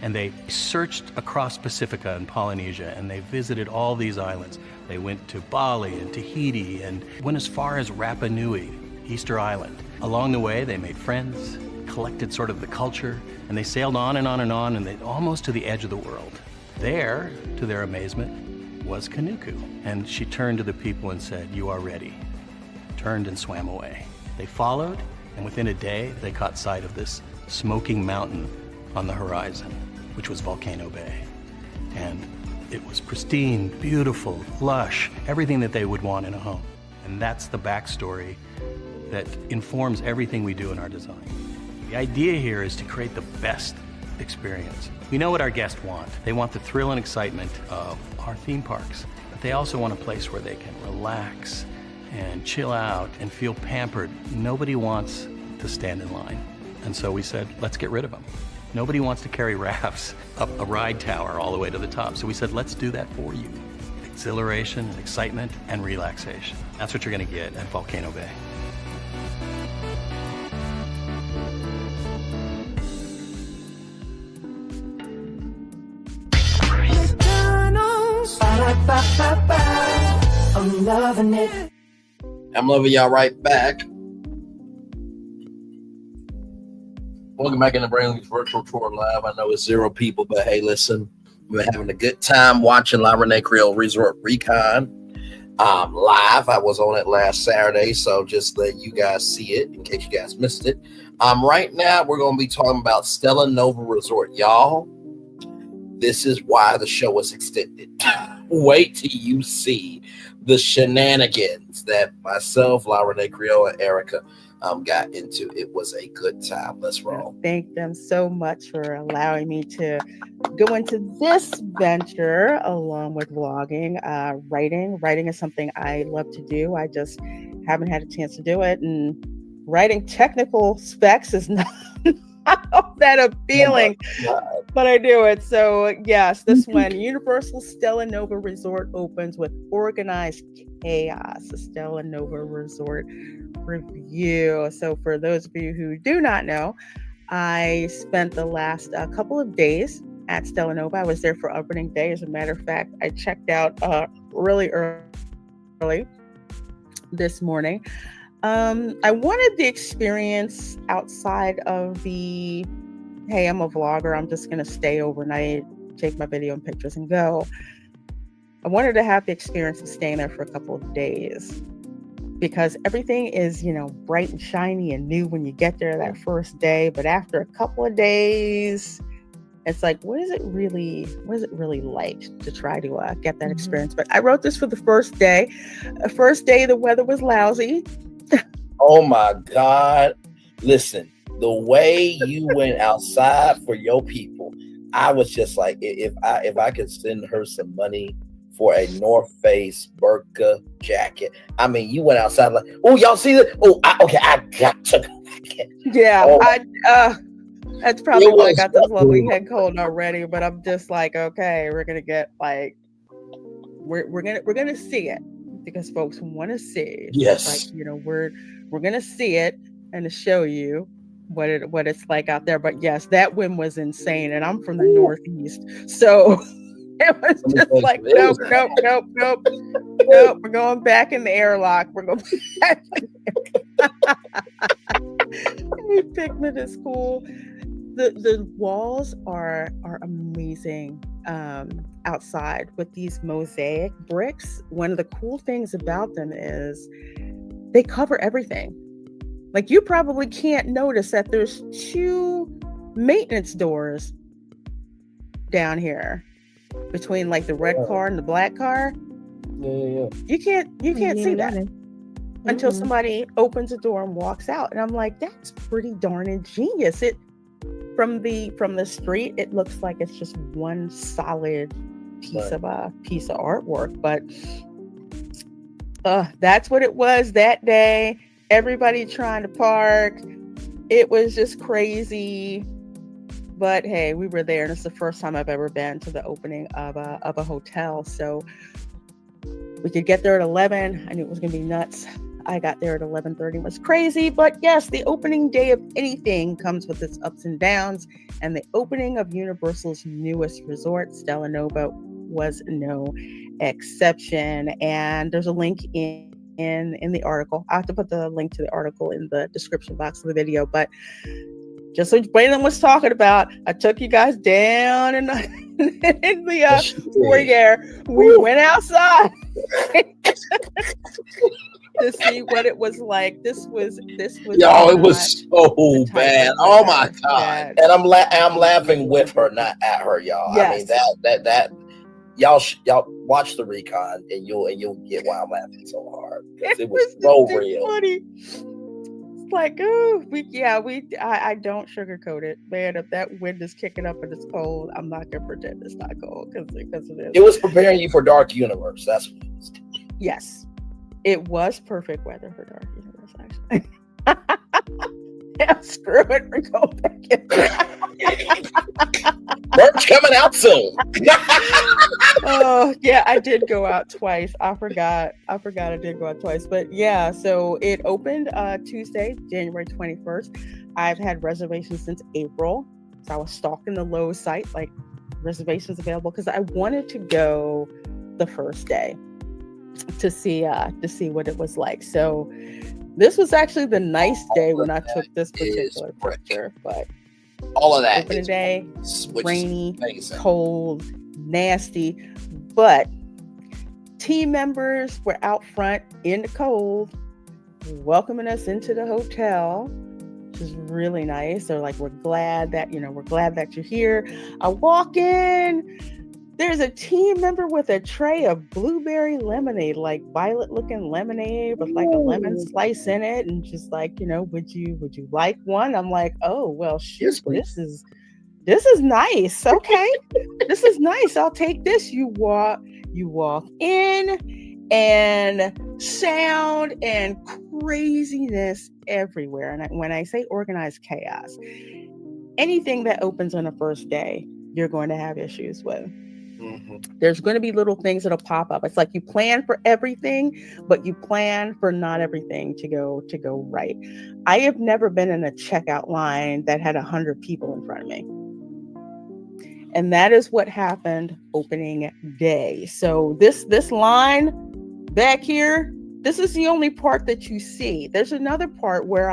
And they searched across Pacifica and Polynesia, and they visited all these islands. They went to Bali and Tahiti and went as far as Rapa Nui, Easter Island. Along the way, they made friends, collected sort of the culture, and they sailed on and on and on, and they almost to the edge of the world. There, to their amazement, was Kanuku. And she turned to the people and said, "You are ready." Turned and swam away. They followed, and within a day, they caught sight of this smoking mountain on the horizon, which was Volcano Bay. And it was pristine, beautiful, lush, everything that they would want in a home. And that's the backstory that informs everything we do in our design. The idea here is to create the best experience. We know what our guests want. They want the thrill and excitement of our theme parks, but they also want a place where they can relax and chill out and feel pampered. Nobody wants to stand in line. And so we said, let's get rid of them. Nobody wants to carry rafts up a ride tower all the way to the top. So we said, let's do that for you. Exhilaration, excitement, and relaxation. That's what you're gonna get at Volcano Bay. I'm loving it. I'm loving y'all right back. Welcome back into Brain Lee's virtual tour live. I know it's 0 people, but hey, listen, we're having a good time watching Reina Creole Resort ReCon live. I was on it last Saturday, so just let you guys see it in case you guys missed it. Right now, we're going to be talking about Stella Nova Resort. Y'all, this is why the show was extended. Wait till you see the shenanigans that myself, Reina Creole, and Erika got into. It was a good time. Let's roll. Thank them so much for allowing me to go into this venture along with vlogging. Writing is something I love to do. I just haven't had a chance to do it, and writing technical specs is not that appealing, but I do it. So yes, this one, Universal Stella Nova Resort opens with organized chaos. The Stella Nova Resort review. So for those of you who do not know, I spent the last couple of days at Stella Nova. I was there for opening day. As a matter of fact, I checked out really early this morning. I wanted the experience outside of the, hey, I'm a vlogger, I'm just going to stay overnight, take my video and pictures and go. I wanted to have the experience of staying there for a couple of days because everything is, bright and shiny and new when you get there that first day. But after a couple of days, it's like, what is it really like to try to get that experience? But I wrote this for the first day. First day, the weather was lousy. Oh my God. Listen, the way you went outside for your people, I was just like, if I could send her some money for a North Face burqa jacket. I mean, you went outside like, oh, y'all see that? Oh, I got to go back in. Yeah, that's probably why I got this lovely head cold already. But I'm just like, okay, we're gonna get like, we're gonna see it because folks want to see. Yes, like, we're gonna see it and to show you what it's like out there. But yes, that wind was insane, and I'm from the Northeast, so it was just like, nope. We're going back in the airlock. We're going back. Pigment is cool. The walls are amazing outside with these mosaic bricks. One of the cool things about them is they cover everything. Like, you probably can't notice that there's 2 maintenance doors down here between like the red car and the black car. Yeah. You can't see that until somebody opens a door and walks out. And I'm like, that's pretty darn ingenious. It from the street, it looks like it's just one solid piece of artwork. But that's what it was that day. Everybody trying to park. It was just crazy. But hey, we were there, and it's the first time I've ever been to the opening of a hotel. So we could get there at 11. I knew it was gonna be nuts. I got there at 11:30. It was crazy, but yes, the opening day of anything comes with its ups and downs. And the opening of Universal's newest resort, Stella Nova, was no exception. And there's a link in the article. I have to put the link to the article in the description box of the video, but just like Brandon was talking about, I took you guys down in the foyer. We went outside to see what it was like. This was y'all. It was so bad. Oh my God! And I'm laughing with her, not at her, y'all. Yes. I mean y'all watch the ReCon and you'll get why I'm laughing so hard. It was so real. Funny. It's like, oh, I don't sugarcoat it, man. If that wind is kicking up and it's cold, I'm not gonna pretend it's not cold because it is. It was preparing you for Dark Universe. That's what it was. Yes, it was perfect weather for Dark Universe, actually. Yeah, screw it, we're going back in. Merch coming out soon. Oh yeah, I did go out twice. I forgot I did go out twice. But yeah, so it opened Tuesday, January 21st. I've had reservations since April. So I was stalking the Lowe's site, like reservations available, because I wanted to go the first day to see what it was like. So this was actually the nice day when I took this particular picture, but all of that opening day, rainy, amazing. Cold, nasty, but team members were out front in the cold welcoming us into the hotel, which is really nice. They're like, we're glad that you're here. I walk in, there's a team member with a tray of blueberry lemonade, like violet looking lemonade with like a lemon slice in it, and just like, would you like one? I'm like, oh well, shoot, this is nice. Okay, this is nice. I'll take this. You walk in, and sound and craziness everywhere. And when I say organized chaos, anything that opens on the first day, you're going to have issues with. Mm-hmm. There's going to be little things that'll pop up. It's like you plan for everything, but you plan for not everything to go right. I have never been in a checkout line that had 100 people in front of me. And that is what happened opening day. So this line back here, this is the only part that you see. There's another part where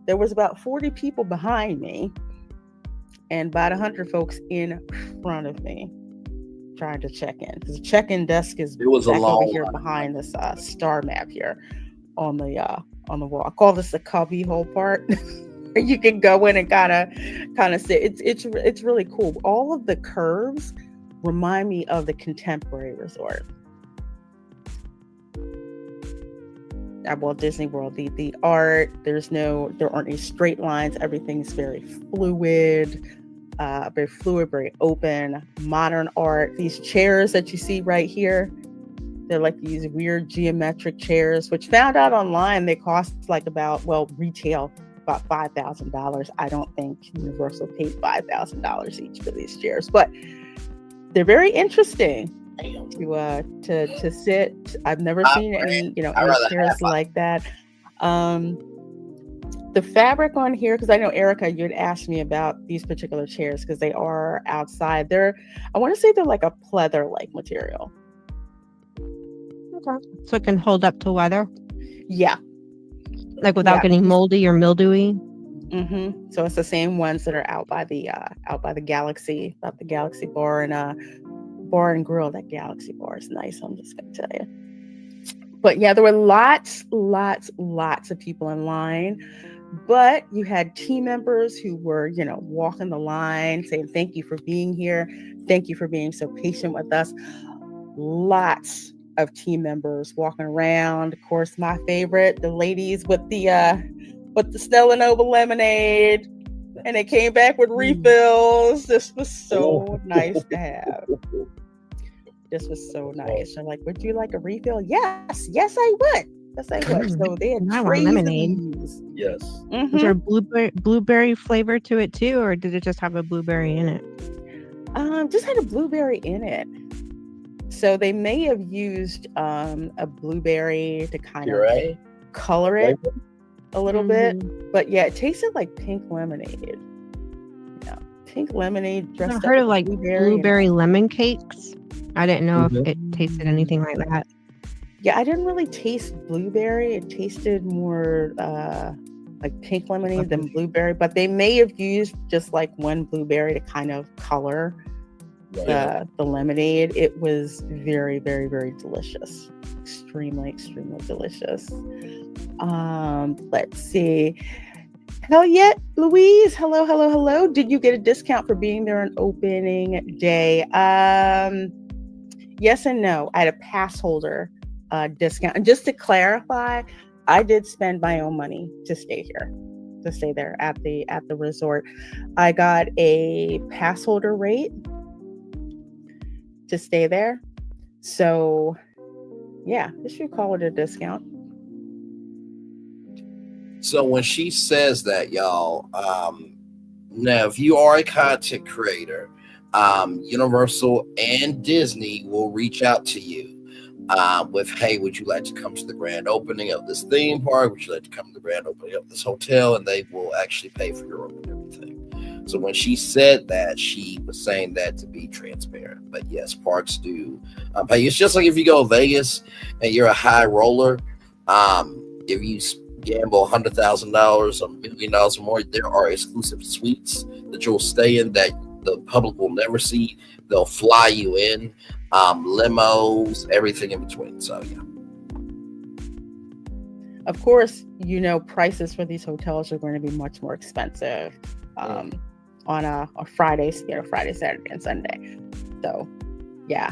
there was about 40 people behind me and about 100 folks in front of me trying to check in. The check-in desk is over here behind this star map here on the wall. I call this the cubby hole part. You can go in and kind of sit. It's really cool. All of the curves remind me of the Contemporary Resort at Walt Disney World. The art, there aren't any straight lines. Everything's very fluid, very open, modern art. These chairs that you see right here, they're like these weird geometric chairs, which found out online they cost retail about $5,000. I don't think Universal paid $5,000 each for these chairs, but they're very interesting to sit. I've never seen any chairs like that. The fabric on here, because I know Erica, you'd asked me about these particular chairs because they are outside. I want to say they're like a pleather-like material. Okay. So it can hold up to weather? Yeah. Like without getting moldy or mildewy? Mm-hmm. So it's the same ones that are out by the Galaxy, about the Galaxy bar and grill. That Galaxy bar is nice, I'm just gonna tell you. But yeah, there were lots of people in line. But you had team members who were, walking the line, saying, thank you for being here. Thank you for being so patient with us. Lots of team members walking around. Of course, my favorite, the ladies with the Stella Nova lemonade. And they came back with refills. This was so nice to have. This was so nice. They're like, would you like a refill? Yes, I would. Yes, I would. So they had lemonade. Yes. Mm-hmm. Was there a blueberry flavor to it too, or did it just have a blueberry in it? Just had a blueberry in it. So they may have used a blueberry to kind of color it a little bit. But yeah, it tasted like pink lemonade. Yeah, pink lemonade dressed up. I've heard of like blueberry lemon cakes. I didn't know if it tasted anything like that. Yeah, I didn't really taste blueberry. It tasted more like pink lemonade than blueberry, but they may have used just like one blueberry to kind of color the lemonade. It was very, very, very delicious. Extremely, extremely delicious. Let's see. Hell yeah, Louise. Hello. Did you get a discount for being there on opening day? Yes and no. I had a pass holder discount. And just to clarify, I did spend my own money to stay there at the resort. I got a pass holder rate to stay there. So yeah, I should call it a discount. So when she says that, y'all, now if you are a content creator, Universal and Disney will reach out to you with, hey, would you like to come to the grand opening of this theme park? Would you like to come to the grand opening of this hotel? And they will actually pay for your room and everything. So when she said that, she was saying that to be transparent. But yes, parks do pay. It's just like if you go to Vegas and you're a high roller, if you gamble $100,000, $1 million or more, there are exclusive suites that you'll stay in that the public will never see. They'll fly you in, limos, everything in between. So yeah. Of course, prices for these hotels are going to be much more expensive on a Friday, Friday, Saturday, and Sunday. So yeah,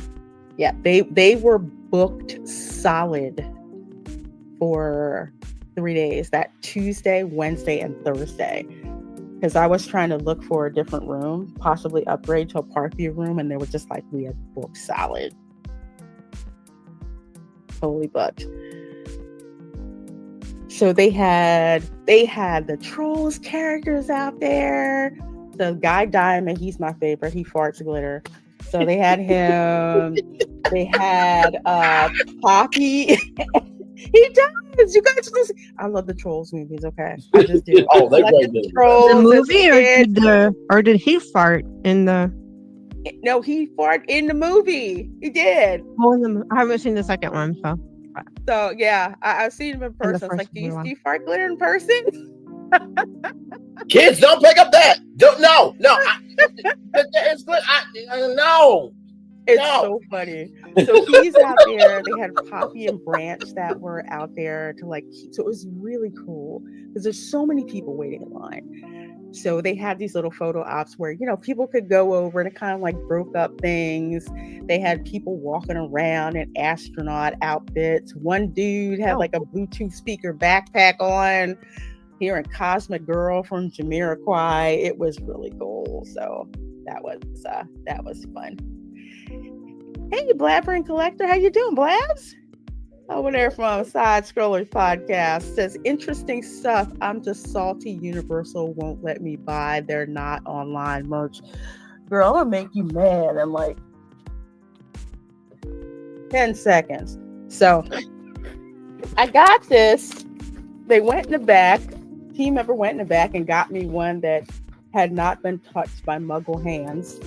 they were booked solid for 3 days, that Tuesday, Wednesday, and Thursday. Because I was trying to look for a different room, possibly upgrade to a Parkview room, and they were just like, we had booked solid. Totally booked. So they had the Trolls characters out there. The guy Diamond, he's my favorite. He farts glitter. So they had him. They had Poppy. He does. You guys listen. I love the Trolls movies. Okay, I just do. Oh, they're great. The movie, or did he fart in the? No, he farted in the movie. He did. I haven't seen the second one, so. So yeah, I've seen him in person. It's like, do you fart glitter in person? Kids, don't pick up that. No. It's good. No. It's so funny. So he's out there. They had Poppy and Branch that were out there to so it was really cool because there's so many people waiting in line. So they had these little photo ops where, people could go over and it kind of broke up things. They had people walking around in astronaut outfits. One dude had a Bluetooth speaker backpack on, hearing Cosmic Girl from Jamiroquai. It was really cool. So that was fun. Hey, Blabber and Collector, how you doing, Blabs? Over there from Side Scrollers Podcast says, interesting stuff. I'm just salty Universal won't let me buy their not online merch. Girl, I'm gonna make you mad in 10 seconds. So I got this. They went in the back. Team member went in the back and got me one that had not been touched by Muggle hands.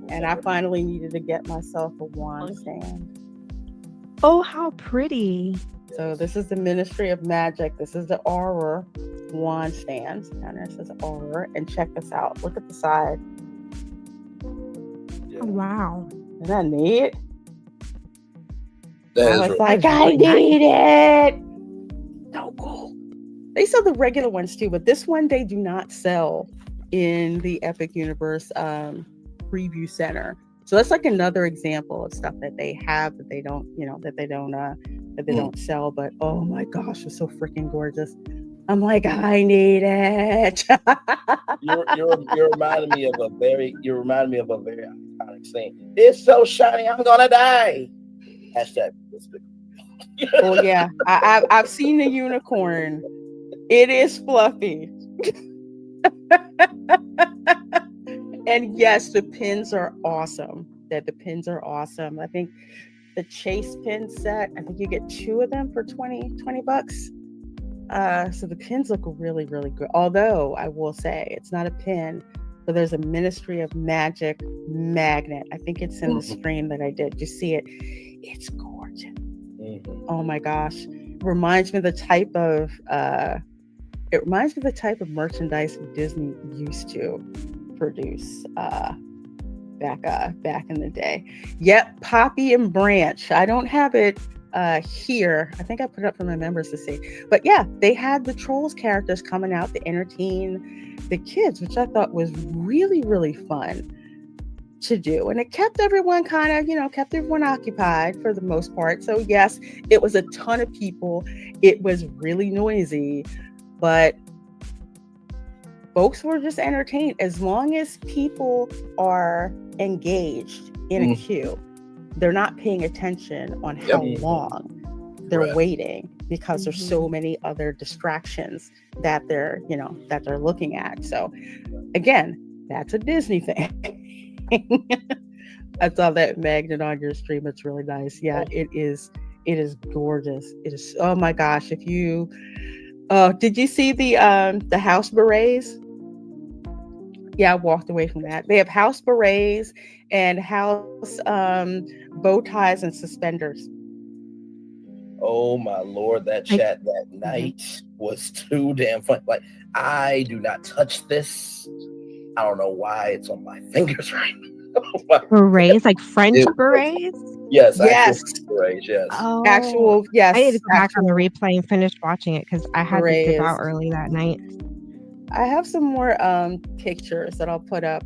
And I finally needed to get myself a wand stand. Oh, how pretty. So this is the Ministry of Magic. This is the Auror wand stand. Down there says Auror. And check this out. Look at the side. Oh, wow. Isn't that neat? That I was like, I need it. So cool. They sell the regular ones too, but this one they do not sell in the Epic Universe preview center. So that's another example of stuff that they have that they don't, that they don't sell. But oh my gosh, it's so freaking gorgeous. I'm like, I need it. You're reminding me of a very iconic scene. It's so shiny, I'm gonna die. Hashtag. Oh yeah, I've seen the unicorn. It is fluffy. And yes, the pins are awesome. I think the Chase pin set, I think you get 2 of them for $20. So the pins look really, really good. Although I will say it's not a pin, but there's a Ministry of Magic magnet. I think it's in the stream that I did. You see it? It's gorgeous. Oh my gosh. It reminds me of the type of merchandise Disney used to produce back in the day. Yep, Poppy and Branch. I don't have it here. I think I put it up for my members to see. But yeah, they had the Trolls characters coming out to entertain the kids, which I thought was really, really fun. to do, and it kept everyone kept everyone occupied for the most part. So yes, it was a ton of people. It was really noisy, but folks were just entertained. As long as people are engaged in a queue, they're not paying attention on how long they're waiting, because there's so many other distractions that they're looking at. So again, that's a Disney thing. I saw that magnet on your stream. It's really nice. Yeah, it is gorgeous. It is. Oh my gosh. If you did you see the house berets? Yeah, I walked away from that. They have house berets and house bow ties and suspenders. Oh my Lord, that chat that night was too damn fun. Like, I do not touch this. I don't know why it's on my fingers right now. Berets, like French berets? Yes. Berets, yes. Oh, actual, yes. I need to go back on the replay and finish watching it because I had to dip out berets. early that night. I have some more pictures that I'll put up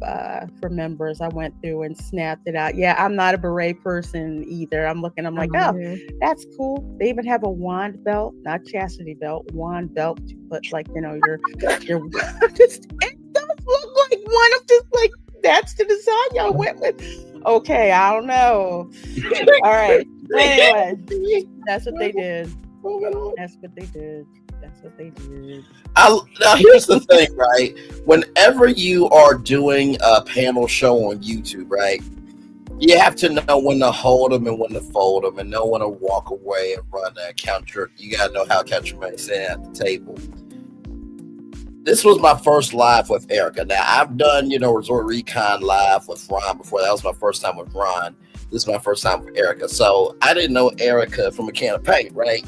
for members. I went through and snapped it out. Yeah, I'm not a beret person either. I'm like, oh, that's cool. They even have a wand belt, not chastity belt, wand belt to put your just, it does look like one of just like, that's the design y'all went with. Okay, I don't know. All right. Anyway, that's what they did. That's what they did. Now here's the thing, right? Whenever you are doing a panel show on YouTube, right, you have to know when to hold them and when to fold them, and know when to walk away and run that counter. You gotta know how to catch your money sitting at the table. This was my first live with Erica. Now I've done, Resort ReCon live with Ron before. That was my first time with Ron. This is my first time with Erica. So I didn't know Erica from a can of paint, right?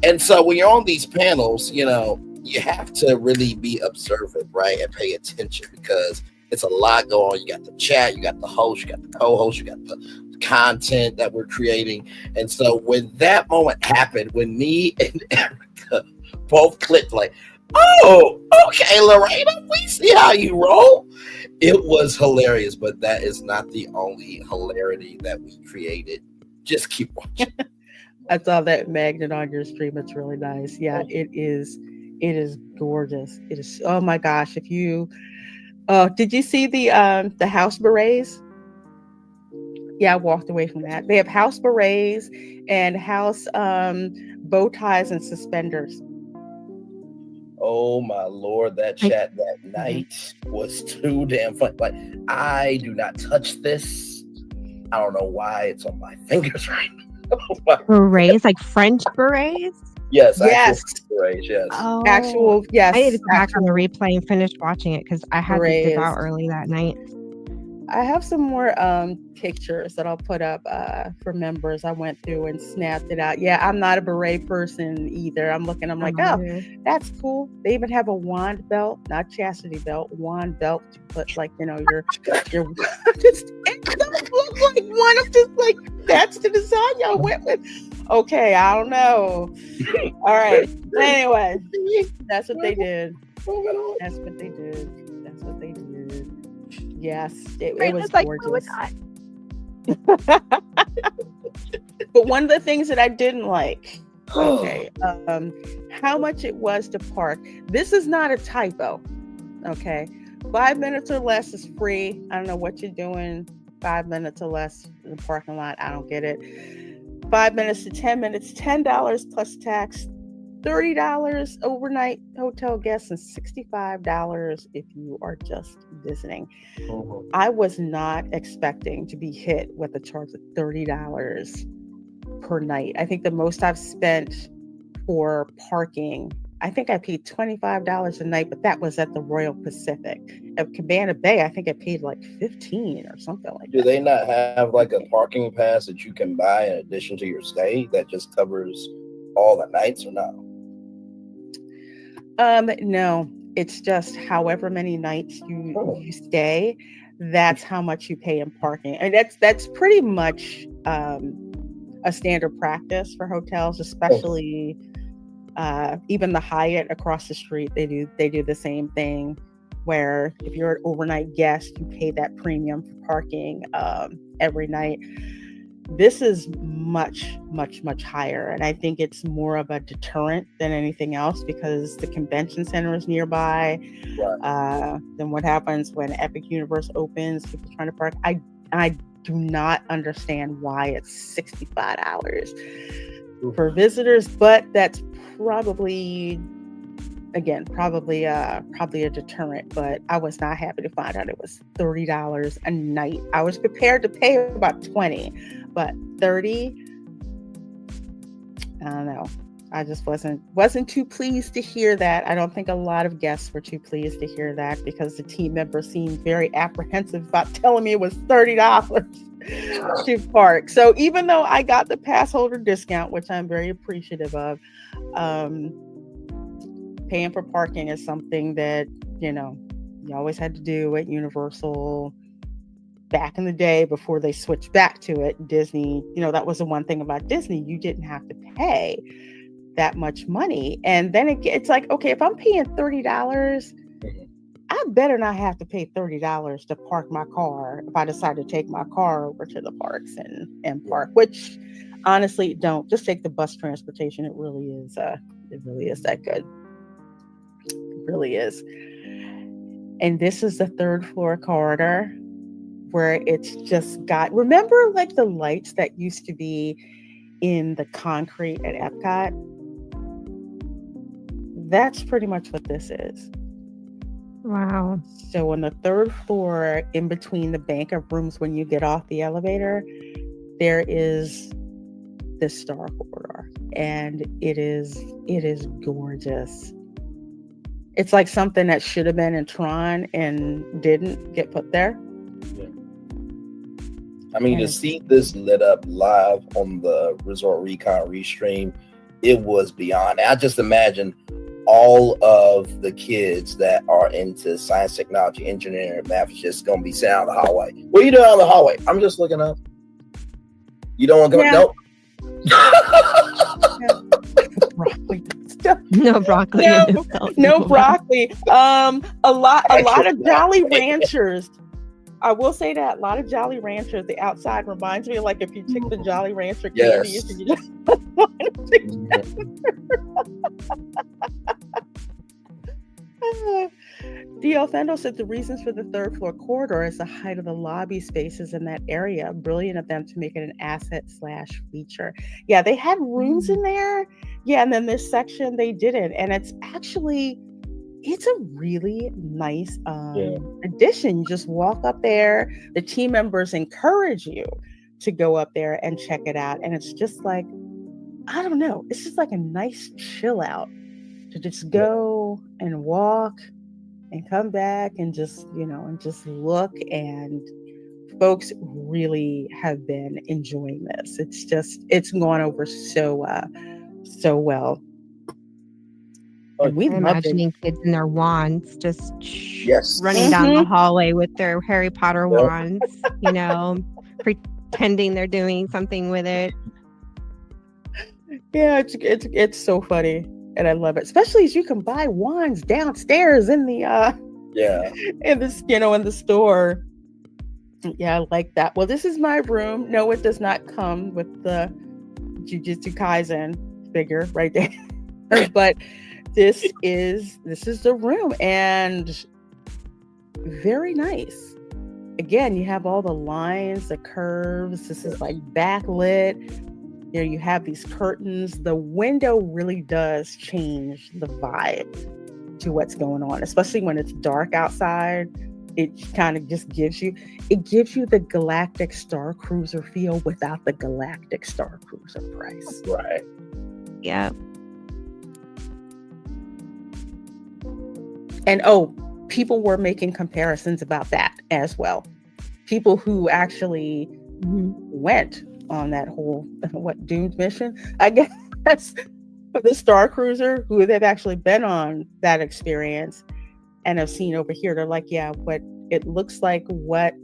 And so when you're on these panels, you have to really be observant, right? And pay attention, because it's a lot going on. You got the chat, you got the host, you got the co-host, you got the content that we're creating. And so when that moment happened, when me and Erica both clicked like, oh, okay, Lorena, we see how you roll. It was hilarious, but that is not the only hilarity that we created. Just keep watching. I saw that magnet on your stream. It's really nice. Yeah, it is gorgeous. It is. Oh my gosh. If you did you see the house berets? Yeah, I walked away from that. They have house berets and house bow ties and suspenders. Oh my Lord, that chat that night was too damn fun. Like, I do not touch this. I don't know why it's on my fingers right now. Berets, like French berets? Yes. Berets, yes. Oh, actual, yes. I need to go back on the replay and finish watching it because I had to dip out early that night. I have some more pictures that I'll put up for members. I went through and snapped it out. Yeah, I'm not a beret person either. I'm like, oh, that's cool. They even have a wand belt, not chastity belt, wand belt to put your just, it does look like one of just like, that's the design y'all went with. Okay, I don't know. All right. Anyway, that's what they did. That's what they did. Yes, it was gorgeous. But one of the things that I didn't like, how much it was to park. This is not a typo. Okay, 5 minutes or less is free. I don't know what you're doing. 5 minutes or less in the parking lot. I don't get it. 5 minutes to 10 minutes, $10 plus tax. $30 overnight hotel guests and $65 if you are just visiting. I was not expecting to be hit with a charge of $30 per night. I think the most I've spent for parking, I think I paid $25 a night, but that was at the Royal Pacific. At Cabana Bay, I think I paid like $15 or something like that. Do they not have like a parking pass that you can buy in addition to your stay that just covers all the nights or no? No, it's just however many nights you stay, that's how much you pay in parking. And that's pretty much a standard practice for hotels, especially even the Hyatt across the street. They do the same thing. where if you're an overnight guest, you pay that premium for parking every night. This is much, much, much higher. And I think it's more of a deterrent than anything else because the convention center is nearby. Then what happens when Epic Universe opens, people trying to park. I do not understand why it's $65 for visitors, but that's probably a deterrent. But I was not happy to find out it was $30 a night. I was prepared to pay about $20, but $30, I don't know. I just wasn't too pleased to hear that. I don't think a lot of guests were too pleased to hear that because the team members seemed very apprehensive about telling me it was $30 to park. So even though I got the pass holder discount, which I'm very appreciative of, paying for parking is something that, you always had to do at Universal back in the day before they switched back to it. Disney, that was the one thing about Disney. You didn't have to pay that much money. And then it's like, okay, if I'm paying $30, I better not have to pay $30 to park my car if I decide to take my car over to the parks and park, which honestly don't. Just take the bus transportation. It really is that good. It really is. And this is the third floor corridor where it's just got, remember like the lights that used to be in the concrete at Epcot? That's pretty much what this is. Wow. So on the third floor, in between the bank of rooms when you get off the elevator, there is this star corridor. And it is gorgeous. It's like something that should have been in Tron and didn't get put there. Yeah. I mean, to see this lit up live on the Resort ReCon restream, it was beyond. I just imagine all of the kids that are into science, technology, engineering, and math is just going to be sitting out in the hallway. What are you doing on the hallway? I'm just looking up. You don't want to go? Yeah. Nope. No broccoli. No broccoli. A lot of Jolly Ranchers. I will say that a lot of Jolly Ranchers. The outside reminds me of like if you took the Jolly Rancher candies and you just want them together. D.L. Fendo said the reasons for the third floor corridor is the height of the lobby spaces in that area. Brilliant of them to make it an asset/feature. Yeah, they had rooms in there. Yeah, and then this section they didn't. And it's a really nice addition. You just walk up there. The team members encourage you to go up there and check it out. And it's just like, I don't know. It's just like a nice chill out to just go and walk and come back and just, and just look. And folks really have been enjoying this. It's gone over so well. And we I'm imagining kids in their wands just running down the hallway with their Harry Potter wands, pretending they're doing something with it. Yeah, it's so funny. And I love it, especially as you can buy wands downstairs in the in the store. Yeah, I like that. Well, this is my room. No, it does not come with the Jujutsu Kaisen figure right there, but this is the room, and very nice. Again, you have all the lines, the curves. This is like backlit. You have these curtains. The window really does change the vibe to what's going on, especially when it's dark outside. It kind of just gives you the Galactic Star Cruiser feel without the Galactic Star Cruiser price. Right. Yeah. And people were making comparisons about that as well. People who actually went on that whole doomed mission, I guess, for the Star Cruiser, who they've actually been on that experience and have seen over here. They're like, yeah, what it looks like what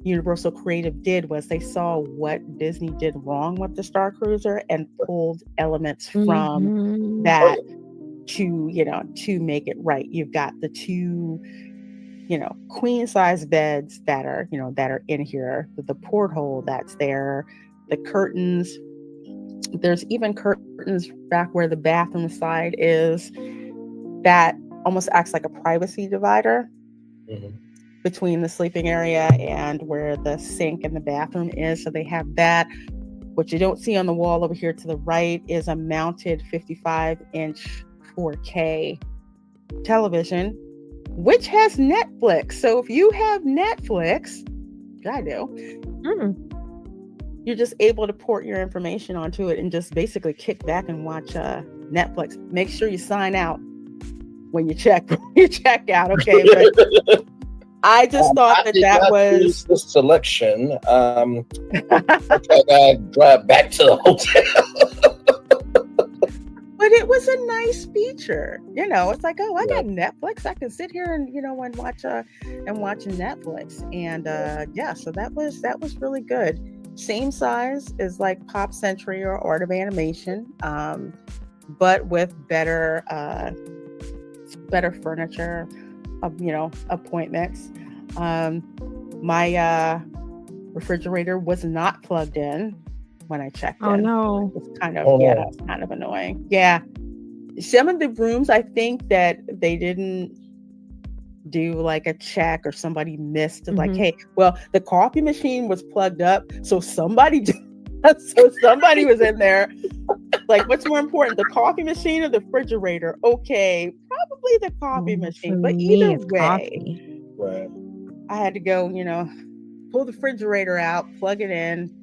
Universal Creative did was they saw what Disney did wrong with the Star Cruiser and pulled elements from that to make it right. You've got the two queen size beds that are in here, the porthole that's there, the curtains. There's even curtains back where the bathroom side is that almost acts like a privacy divider between the sleeping area and where the sink and the bathroom is. So they have that. What you don't see on the wall over here to the right is a mounted 55-inch 4K television, which has Netflix. So if you have Netflix, which I do, you're just able to port your information onto it and just basically kick back and watch Netflix. Make sure you sign out when you check out, okay? But I just thought that was the selection. I gotta drive back to the hotel. But it was a nice feature. It's like, oh, I got Netflix. I can sit here and and watch Netflix. And so that was really good. Same size as like Pop Century or Art of Animation, but with better furniture, appointments. My refrigerator was not plugged in when I checked in. Oh no! It's kind of that's kind of annoying. Yeah, some of the rooms I think that they didn't do like a check or somebody missed like, hey, well, the coffee machine was plugged up, so somebody was in there. Like, what's more important, the coffee machine or the refrigerator? Okay, probably the coffee machine, but either way, right. I had to go, pull the refrigerator out, plug it in,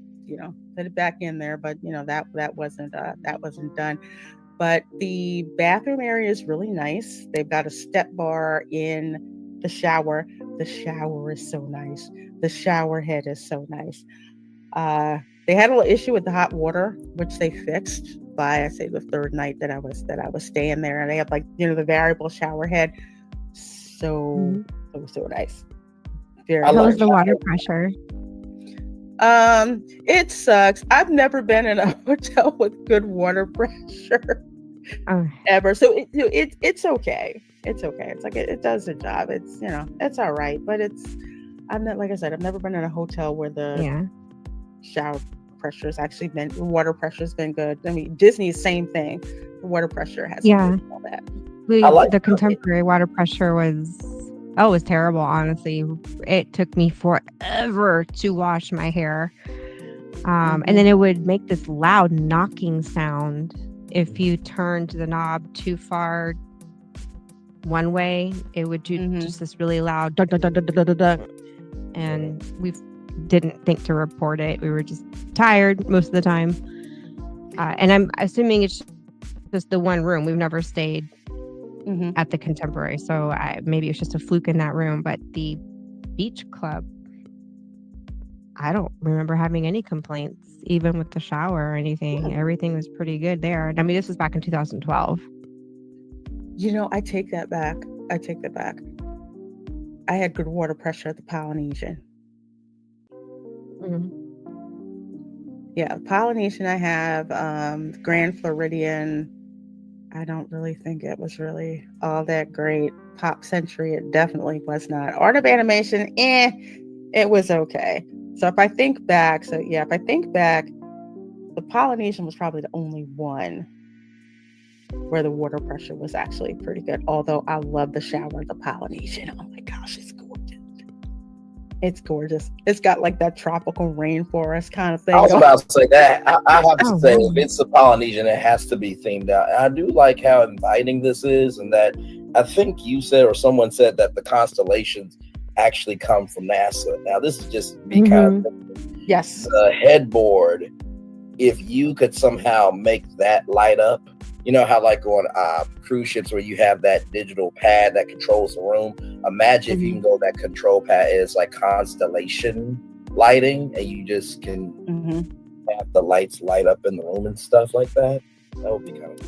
put it back in there. But that wasn't done. But the bathroom area is really nice. They've got a step bar in the shower. The shower is so nice. The shower head is so nice. They had a little issue with the hot water, which they fixed by, I say, the third night that I was staying there. And they have the variable shower head. So it was so nice. How was the water pressure? It sucks. I've never been in a hotel with good water pressure ever. So it's okay. It's okay. It's like it does the job. It's it's all right. But like I said, I've never been in a hotel where the shower pressure's actually been, water pressure's been good. I mean, Disney's same thing. The water pressure has been all that. The contemporary water pressure was terrible, honestly. It took me forever to wash my hair. And then it would make this loud knocking sound if you turned the knob too far one way. It would do just this really loud dun, dun, dun, dun, dun, dun, dun. And we didn't think to report it. We were just tired most of the time. And I'm assuming it's just the one room. We've never stayed at the Contemporary, so maybe it's just a fluke in that room. But the beach club, I don't remember having any complaints, even with the shower or anything. Everything was pretty good there. I mean, this was back in 2012. I take that back. I had good water pressure at the Polynesian. Yeah, Polynesian I have. Grand Floridian, I don't really think it was really all that great. Pop Century, it definitely was not. Art of Animation, it was okay. So if I think back, the Polynesian was probably the only one where the water pressure was actually pretty good. Although I love the shower at the Polynesian. Oh my gosh, it's gorgeous. It's gorgeous. It's got like that tropical rainforest kind of thing. I was about to say that. I have to say, if it's a Polynesian, it has to be themed out. And I do like how inviting this is, and that I think you said or someone said that the constellations actually come from NASA. Now, this is just me kind of thinking. Yes. The headboard, if you could somehow make that light up, you know how like on cruise ships where you have that digital pad that controls the room. Imagine if you can go that control pad is like constellation lighting, and you just can have the lights light up in the room and stuff like that. That would be kind of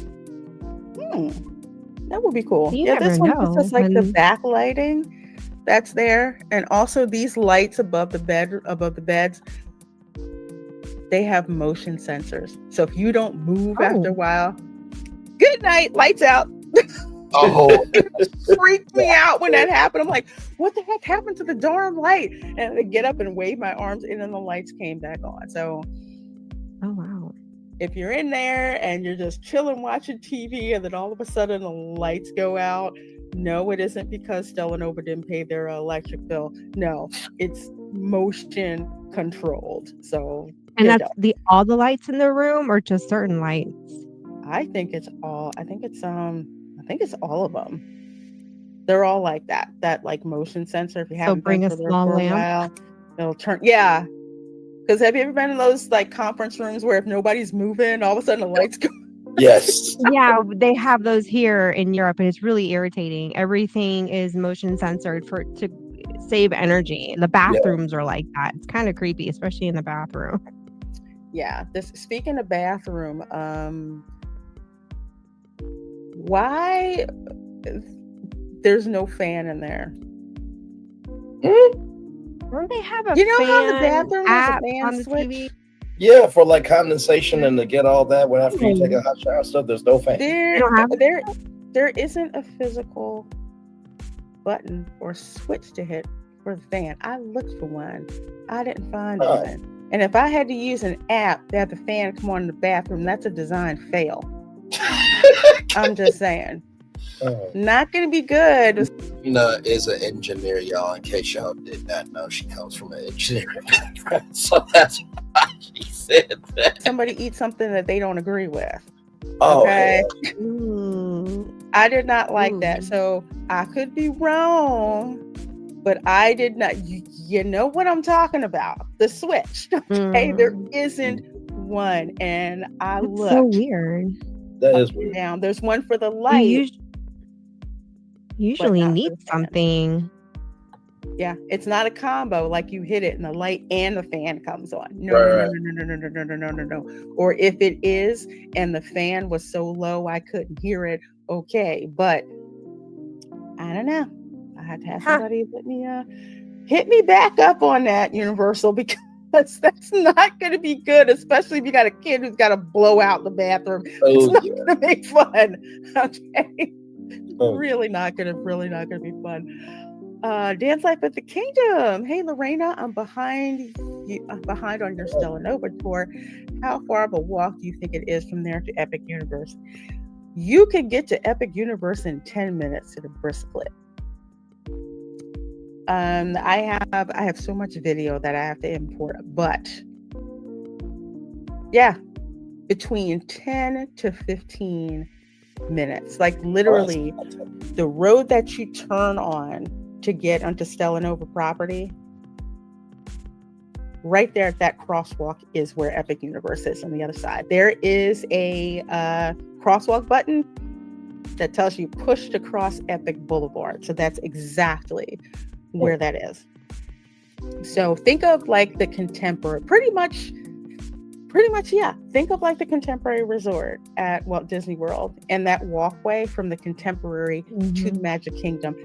cool. That would be cool. This one is just like the backlighting that's there, and also these lights above the beds. They have motion sensors, so if you don't move after a while, good night, lights out. Oh, freaked me out when that happened. I'm like, what the heck happened to the darn light? And I get up and wave my arms, and then the lights came back on. So, oh wow. If you're in there and you're just chilling watching TV, and then all of a sudden the lights go out, no, it isn't because Stellanova didn't pay their electric bill. No, it's motion controlled. So, and that's all the lights in the room, or just certain lights? I think it's all of them. They're all like that like motion sensor. If you haven't been for a while, it'll turn. Yeah. Because have you ever been in those like conference rooms where if nobody's moving, all of a sudden the lights go? Yes. Yeah, they have those here in Europe, and it's really irritating. Everything is motion censored to save energy. The bathrooms are like that. It's kind of creepy, especially in the bathroom. Yeah. Speaking of bathroom, why there's no fan in there? Don't they have a fan how the bathroom has a fan on the switch? TV? Yeah, for like condensation and to get all that when after you take a hot shower and stuff, there's no fan. There isn't a physical button or switch to hit for the fan. I looked for one. I didn't find one. And if I had to use an app to have the fan come on in the bathroom, that's a design fail. I'm just saying. Not going to be good. Tina is an engineer, y'all. In case y'all did not know, she comes from an engineering background, so that's why she said that. Somebody eat something that they don't agree with. Oh, okay. I did not like that, so I could be wrong, but I did not. You know what I'm talking about? The switch. Okay, there isn't one, and I looked. So weird. That is weird. Down. There's one for the light. Usually need something. Yeah, it's not a combo like you hit it and the light and the fan comes on. No. Or if it is and the fan was so low I couldn't hear it, okay. But I don't know. I had to have somebody hit me back up on that, Universal, because that's not going to be good, especially if you got a kid who's got to blow out the bathroom. It's not going to make fun. Okay. Really not gonna be fun. Dance Life at the Kingdom. Hey Lorena, I'm behind on your Stellanova tour. How far of a walk do you think it is from there to Epic Universe? You could get to Epic Universe in 10 minutes at a brisk clip. I have so much video that I have to import, but yeah, between 10 to 15 minutes. Like literally the road that you turn on to get onto Stellanova property, right there at that crosswalk is where Epic Universe is on the other side. There is a crosswalk button that tells you push to cross Epic Boulevard. So that's exactly where that is. So think of like the contemporary, pretty much, yeah. Think of like the Contemporary Resort at Walt Disney World and that walkway from the Contemporary to the Magic Kingdom.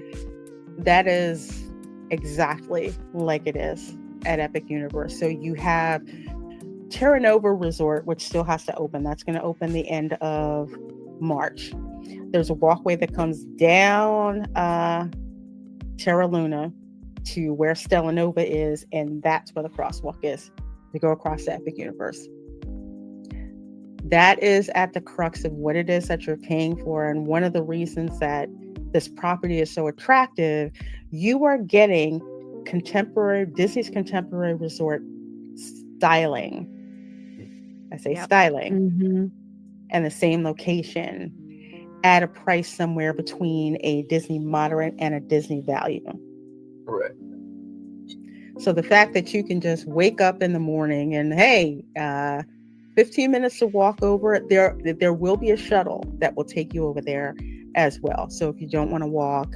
That is exactly like it is at Epic Universe. So you have Terra Nova Resort, which still has to open. That's going to open the end of March. There's a walkway that comes down Terra Luna to where Stellanova is, and that's where the crosswalk is to go across the Epic Universe. That is at the crux of what it is that you're paying for. And one of the reasons that this property is so attractive, you are getting Disney's Contemporary Resort styling. I say styling. And the same location at a price somewhere between a Disney moderate and a Disney value. Correct. So the fact that you can just wake up in the morning and, hey, 15 minutes to walk over, there will be a shuttle that will take you over there as well. So if you don't want to walk,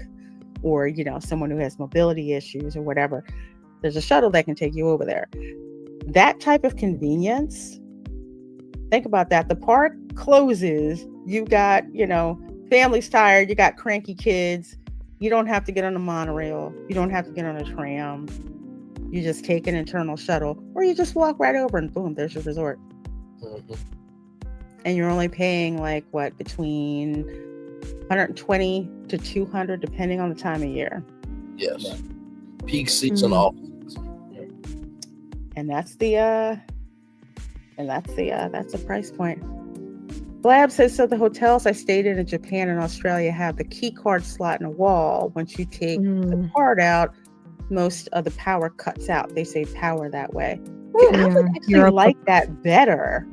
or, you know, someone who has mobility issues or whatever, there's a shuttle that can take you over there. That type of convenience, think about that. The park closes, you got, you know, family's tired, you got cranky kids, you don't have to get on a monorail, you don't have to get on a tram, you just take an internal shuttle, or you just walk right over and boom, there's your resort. And you're only paying like what, between 120 to 200, depending on the time of year. Yes. Peak season off. And that's the price point. Blab says, so the hotels I stayed in Japan and Australia have the key card slot in a wall. Once you take the card out, most of the power cuts out. They say power that way. I would actually like that better.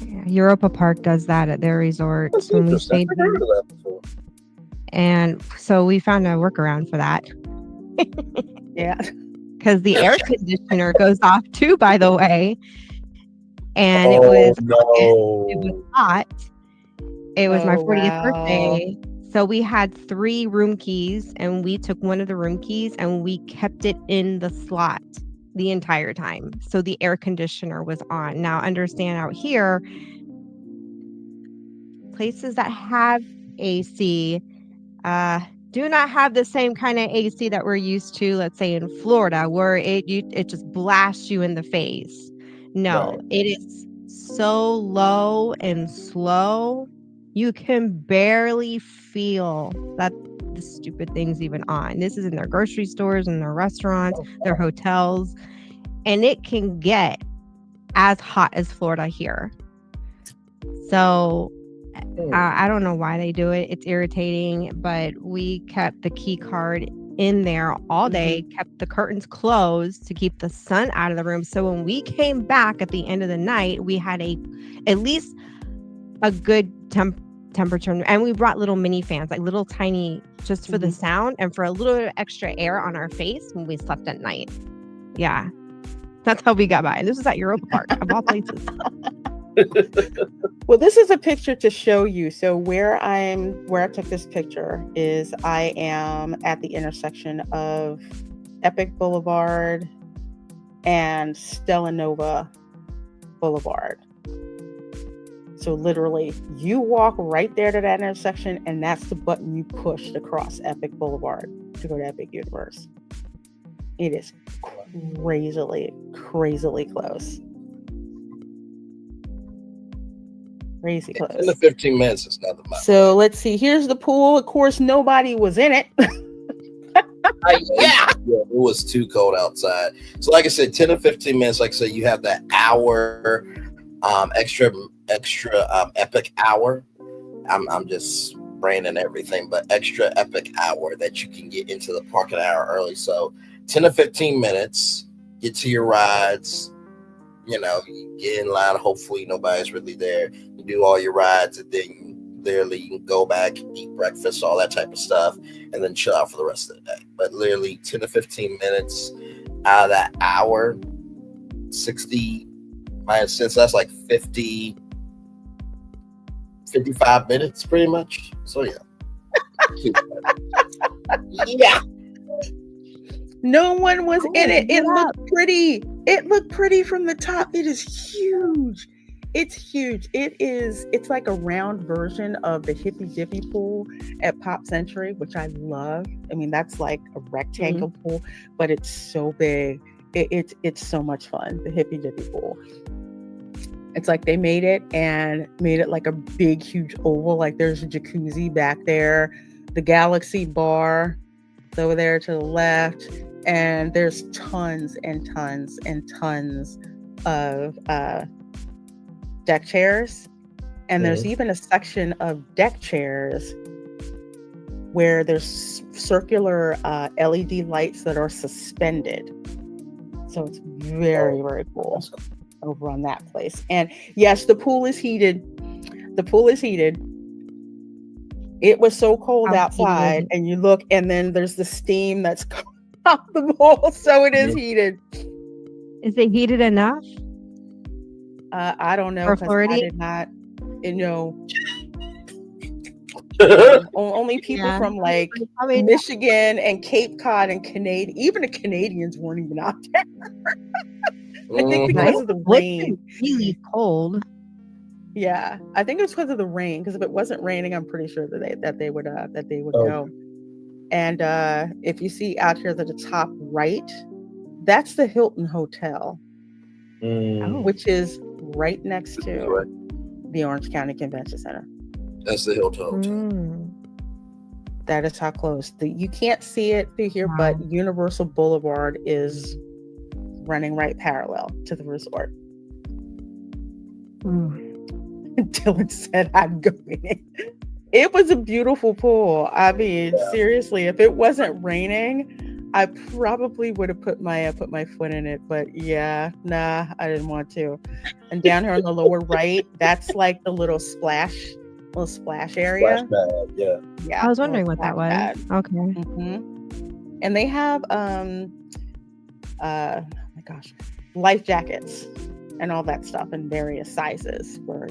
Yeah, Europa Park does that at their resorts when we stayed there. And so we found a workaround for that. Yeah. Because the air conditioner goes off too, by the way. And it was hot. It was my 40th birthday. So we had 3 room keys, and we took one of the room keys and we kept it in the slot the entire time. So the air conditioner was on. Now, understand out here, places that have AC do not have the same kind of AC that we're used to, let's say in Florida, where it just blasts you in the face. No, it is so low and slow. You can barely feel that the stupid thing's even on. This is in their grocery stores and their restaurants, their hotels, and it can get as hot as Florida here. So I don't know why they do it. It's irritating, but we kept the key card in there all day, kept the curtains closed to keep the sun out of the room. So when we came back at the end of the night, we had at least a good temperature. And we brought little mini fans, like little tiny, just for the sound and for a little bit of extra air on our face when we slept at night. Yeah. That's how we got by. And this was at Europa Park, of all places. Well, this is a picture to show you. So where I took this picture is I am at the intersection of Epic Boulevard and Stella Nova Boulevard. So literally, you walk right there to that intersection, and that's the button you push to cross Epic Boulevard to go to Epic Universe. It is crazily close. Crazy close. 10 to 15 minutes is nothing much. So let's see. Here's the pool. Of course, nobody was in it. Yeah, it was too cold outside. So like I said, 10 to 15 minutes. Like I said, you have that hour extra epic hour. I'm just branding everything, but extra epic hour that you can get into the park an hour early. So 10 to 15 minutes, get to your rides. You know, you get in line. Hopefully nobody's really there. You do all your rides, and then literally you can go back, eat breakfast, all that type of stuff, and then chill out for the rest of the day. But literally 10 to 15 minutes out of that hour, 60 minus cents, that's like 50, 55 minutes pretty much. So yeah. Yeah. No one was in it. It looked pretty. It looked pretty from the top. It is huge. It's huge. It's like a round version of the Hippy Dippy pool at Pop Century, which I love. I mean, that's like a rectangle pool, but it's so big. It's so much fun. The Hippy Dippy pool. It's like they made it like a big, huge oval. Like there's a jacuzzi back there. The Galaxy bar is over there to the left. And there's tons and tons and tons of deck chairs. And there's even a section of deck chairs where there's circular LED lights that are suspended. So it's very, very cool over on that place. And yes, the pool is heated. It was so cold outside, and you look, and then there's the steam that's coming off the pool, so it is heated. Is it heated enough? I don't know, because I did not, only people from like Michigan and Cape Cod and Canada, even the Canadians weren't even out there. I think because of the rain. Really cold. Yeah, I think it was because of the rain. Because if it wasn't raining, I'm pretty sure that they would go. And if you see out here at the top right, that's the Hilton Hotel, which is right next to the Orange County Convention Center. That's the Hilton Hotel. That is how close. You can't see it through here, but Universal Boulevard is running right parallel to the resort. Dylan said, I'm going in. It was a beautiful pool. I mean, seriously, if it wasn't raining, I probably would have put my foot in it. But I didn't want to. And down here on the lower right, that's like the little splash area. Splash pad, Yeah. I was wondering what that was. Okay. Mm-hmm. And they have oh my gosh, life jackets and all that stuff in various sizes for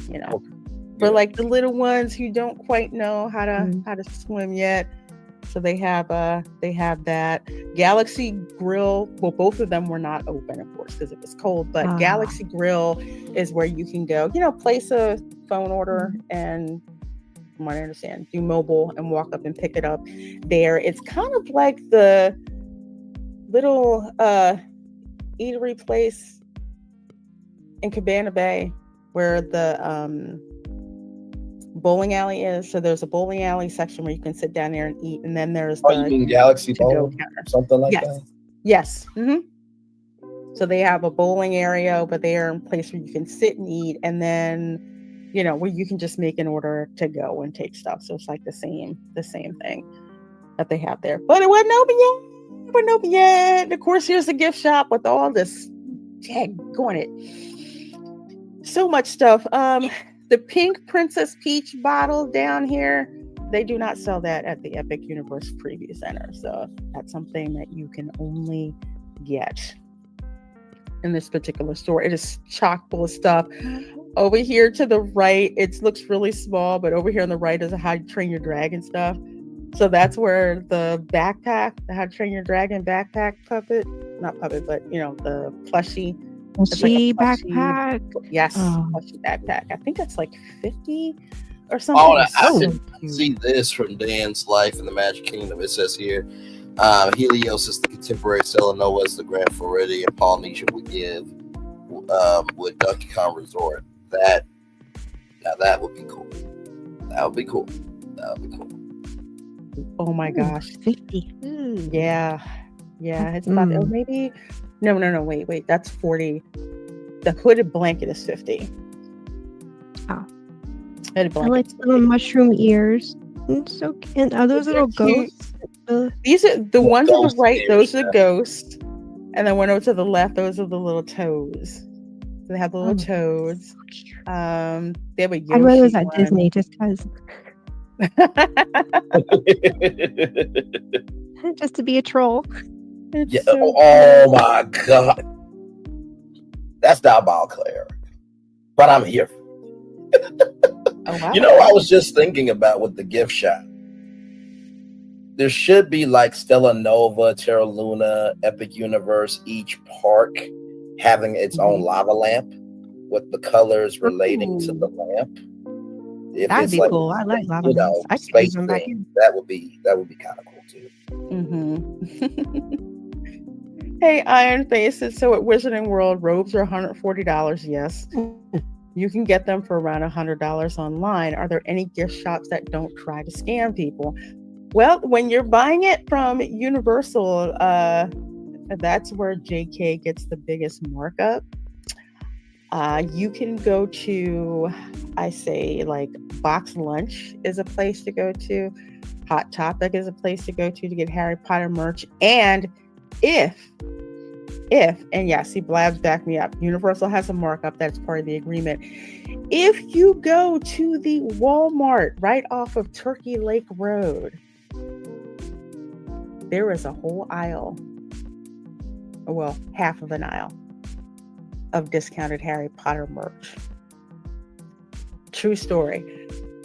for like the little ones who don't quite know how to swim yet. So they have that Galaxy Grill. Well, both of them were not open, of course, because it was cold. But Galaxy Grill is where you can go, place a phone order and, from what I understand, do mobile and walk up and pick it up there. It's kind of like the little eatery place in Cabana Bay where the bowling alley is. So there's a bowling alley section where you can sit down there and eat, and then there's you mean Galaxy Bowl, something like that? Yes. Mm-hmm. So they have a bowling area over there, a place where you can sit and eat, and then where you can just make an order to go and take stuff. So it's like the same thing that they have there, but it wasn't open yet. And of course, here's the gift shop with all this going it. So much stuff. The pink Princess Peach bottle down here, they do not sell that at the Epic Universe Preview Center. So that's something that you can only get in this particular store. It is chock full of stuff. Over here to the right, it looks really small, but over here on the right is a How to Train Your Dragon stuff. So that's where the backpack, the How to Train Your Dragon backpack not puppet, but the plushie. Plushie backpack. Yes, plushie backpack. I think that's like $50 or something. I didn't see this from Dan's Life in the Magic Kingdom. It says here, Helios is the contemporary Selenova is the Grand Floridian and Polynesia would give with Donkey Kong Resort. That would be cool. That would be cool. Oh my gosh, 50. Yeah, it's about maybe. No, wait, that's 40. The hooded blanket is 50. Oh. Hooded blanket. I like little mushroom ears. So cute. Are those little ghosts? These are the ones on the right, those are the ghosts. And then one over to the left, those are the little toads. So they have the little toads. They have a Yoshi. I'd rather it was at Disney just because. Just to be a troll. Oh my God. That's diabolical, Eric. But I'm here. Wow. I was just thinking about with the gift shop. There should be like Stella Nova, Terra Luna, Epic Universe, each park having its own lava lamp with the colors relating to the lamp. If That'd be cool. I like lava lamps. I could use them back in. That would be kind of cool too. Mm-hmm. Hey, Iron Faces. So at Wizarding World, robes are $140. Yes. You can get them for around $100 online. Are there any gift shops that don't try to scam people? Well, when you're buying it from Universal, that's where JK gets the biggest markup. You can go to, I say, like Box Lunch is a place to go to. Hot Topic is a place to go to get Harry Potter merch. And if, and yeah, see, Blabs back me up. Universal has a markup that's part of the agreement. If you go to the Walmart right off of Turkey Lake Road, there is a whole aisle, well, half of an aisle of discounted Harry Potter merch. True story.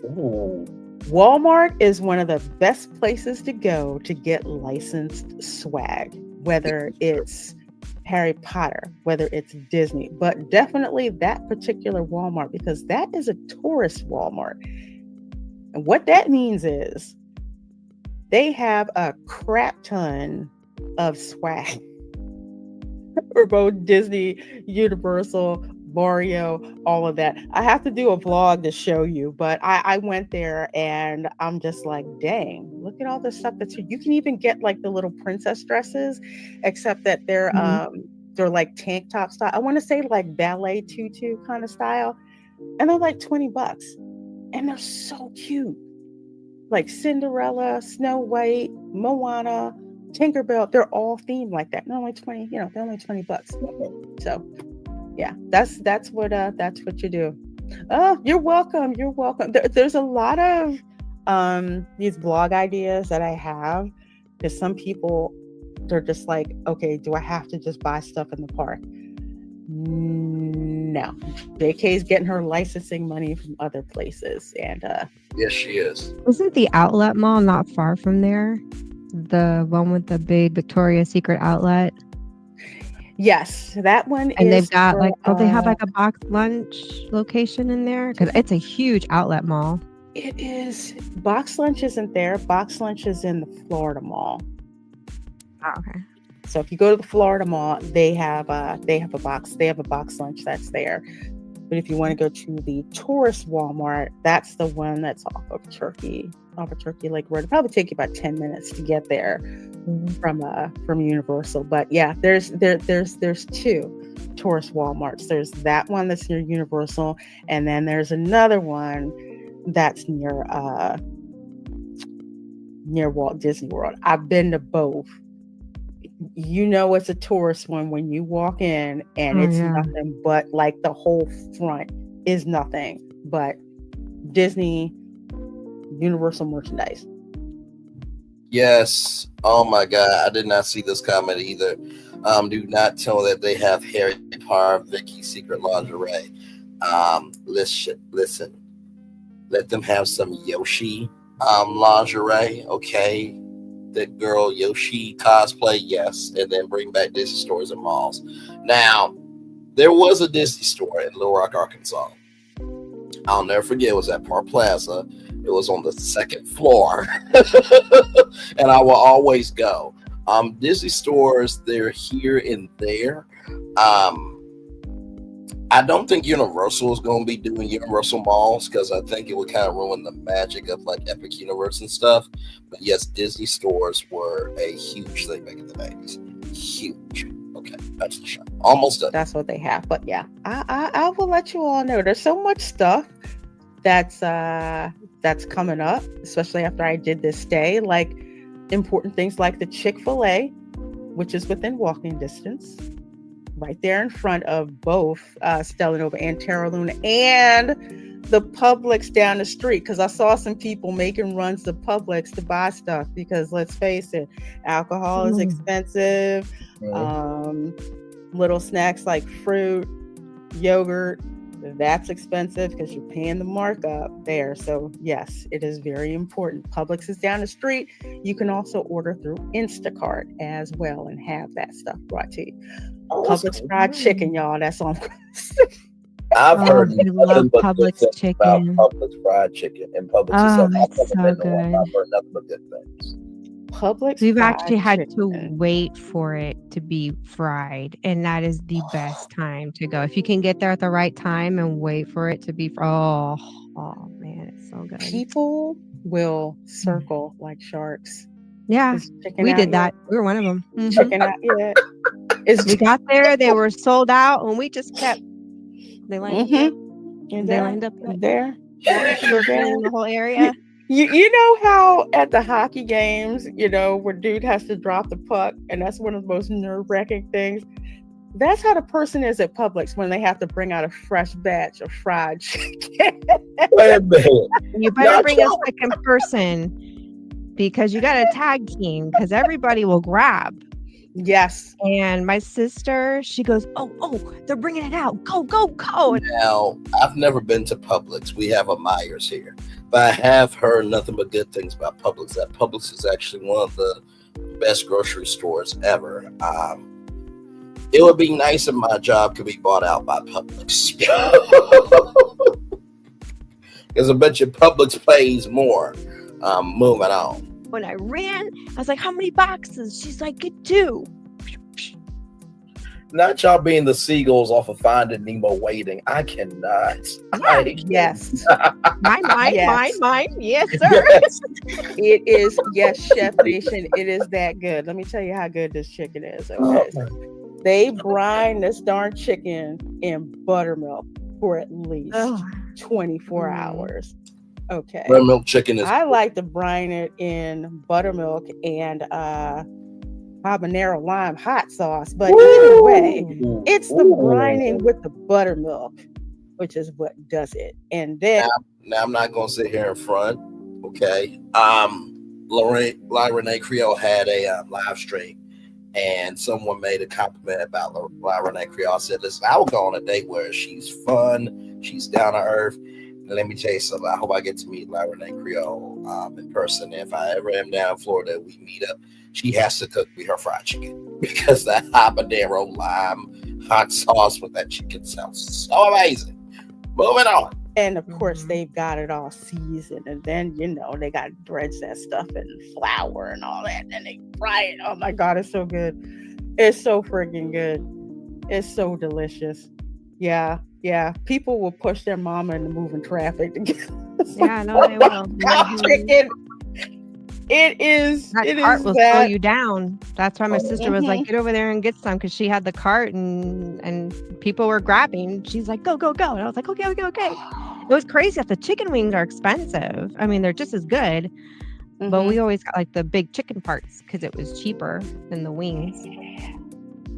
Ooh. Walmart is one of the best places to go to get licensed swag, whether it's Harry Potter, whether it's Disney, but definitely that particular Walmart, because that is a tourist Walmart. And what that means is they have a crap ton of swag for both Disney, Universal, Barrio, all of that. I have to do a vlog to show you, but I went there and I'm just like, dang, look at all the stuff that's here. You can even get like the little princess dresses, except that they're like tank top style. I want to say like ballet tutu kind of style, and they're like $20, and they're so cute. Like Cinderella, Snow White, Moana, Tinkerbell, they're all themed like that. And they're only 20, they're only $20. So yeah, that's what you do. Oh, you're welcome. You're welcome. There's a lot of these blog ideas that I have, because some people, they're just like, okay, do I have to just buy stuff in the park? No. JK's getting her licensing money from other places, and yes, she is. Isn't the outlet mall not far from there? The one with the big Victoria's Secret outlet? Yes, that one. And they've got they have like a box lunch location in there? Because it's a huge outlet mall. It is. Box lunch isn't there. Box lunch is in the Florida Mall. Oh, okay. So if you go to the Florida Mall, they have a box lunch that's there. But if you want to go to the tourist Walmart, that's the one that's off of Turkey Lake Road. It'll probably take you about 10 minutes to get there from Universal. But yeah, there's two tourist Walmarts. There's that one that's near Universal, and then there's another one that's near Walt Disney World. I've been to both. It's a tourist one when you walk in, and it's nothing but like the whole front is nothing but Disney Universal merchandise. Yes. Oh my God, I did not see this comment either. Do not tell that they have Harry Potter, Vicky's Secret lingerie. Listen. Let them have some Yoshi lingerie, okay? That girl Yoshi cosplay, yes, and then bring back Disney stores and malls. Now, there was a Disney store in Little Rock, Arkansas. I'll never forget. It was at Park Plaza. It was on the second floor, and I will always go. Disney stores, they're here and there. I don't think Universal is going to be doing Universal malls, because I think it would kind of ruin the magic of like Epic Universe and stuff. But yes, Disney stores were a huge thing back in the 90s. Huge. Okay, that's the show. Almost done. That's what they have. But yeah, I will let you all know. There's so much stuff that's coming up, especially after I did this stay. Like important things like the Chick-fil-A, which is within walking distance, right there in front of both Stella Nova and Terra Luna, and the Publix down the street, because I saw some people making runs to Publix to buy stuff, because let's face it, alcohol is expensive. Little snacks like fruit, yogurt, that's expensive because you're paying the markup there. So yes, it is very important. Publix is down the street. You can also order through Instacart as well and have that stuff brought to you. Publix fried chicken, y'all. That's all I'm going to say. I've heard nothing but Publix good things chicken. about Publix fried chicken and Publix itself. I've never been to one. I've heard nothing but good things. Publix. We've actually had to wait for it to be fried, and that is the best time to go. If you can get there at the right time and wait for it to be oh man, it's so good. People will circle like sharks. Yeah, we did that. We were one of them. Checking out, yeah. We got there, they were sold out, and we just kept. They lined up. They lined up there. In the whole area. You know how at the hockey games, where dude has to drop the puck, and that's one of the most nerve-wracking things. That's how the person is at Publix when they have to bring out a fresh batch of fried chicken. Wait a minute. You better bring a second person, because you got a tag team, because everybody will grab. Yes. And my sister, she goes, oh, they're bringing it out. Go. Now, I've never been to Publix. We have a Myers here. But I have heard nothing but good things about Publix. That Publix is actually one of the best grocery stores ever. It would be nice if my job could be bought out by Publix. Because I bet you Publix pays more. Moving on. When I ran, I was like, how many boxes? She's like, get 2. Not y'all being the seagulls off of Finding Nemo waiting. I cannot. Yes. Mine. Yes, sir. Yes. It is, yes, Chef Nation. It is that good. Let me tell you how good this chicken is. Okay. They brine this darn chicken in buttermilk for at least 24 hours. Okay. Buttermilk chicken is. I like to brine it in buttermilk and habanero lime hot sauce, but either way, it's the brining with the buttermilk, which is what does it. And then now I'm not gonna sit here in front. Okay. Reina Creole had a live stream, and someone made a compliment about Reina Creole. I said, listen, I will go on a date where she's fun, she's down to earth. And let me tell you something. I hope I get to meet Reina Creole in person. If I ever am down in Florida, we meet up. She has to cook me her fried chicken, because that habanero lime hot sauce with that chicken sounds so amazing. Moving on. And of course, they've got it all seasoned, and then they got dreads that stuff and flour and all that, and they fry it. Oh my God, it's so good! It's so freaking good! It's so delicious. Yeah. People will push their mama into moving traffic to get. Yeah, no, they will. Chicken. It is. That cart will slow you down. That's why my sister was like, "Get over there and get some," because she had the cart and people were grabbing. She's like, "Go, go, go!" And I was like, "Okay." It was crazy. The chicken wings are expensive. I mean, they're just as good, but we always got like the big chicken parts because it was cheaper than the wings.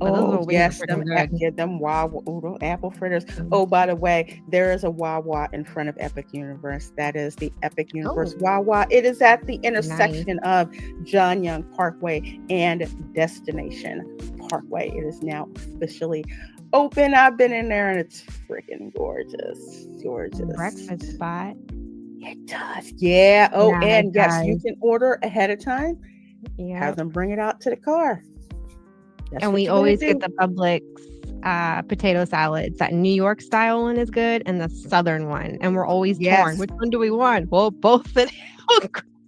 Oh yes, them Wawa apple fritters. Oh, by the way, there is a Wawa in front of Epic Universe. That is the Epic Universe Wawa. It is at the intersection of John Young Parkway and Destination Parkway. It is now officially open. I've been in there and it's freaking gorgeous. Breakfast spot. It does. Yeah. Oh, yeah, and yes, you can order ahead of time. Yeah. Have them bring it out to the car. That's and we always get the Publix potato salads. That New York style one is good, and the Southern one. And we're always torn. Which one do we want? Well, both of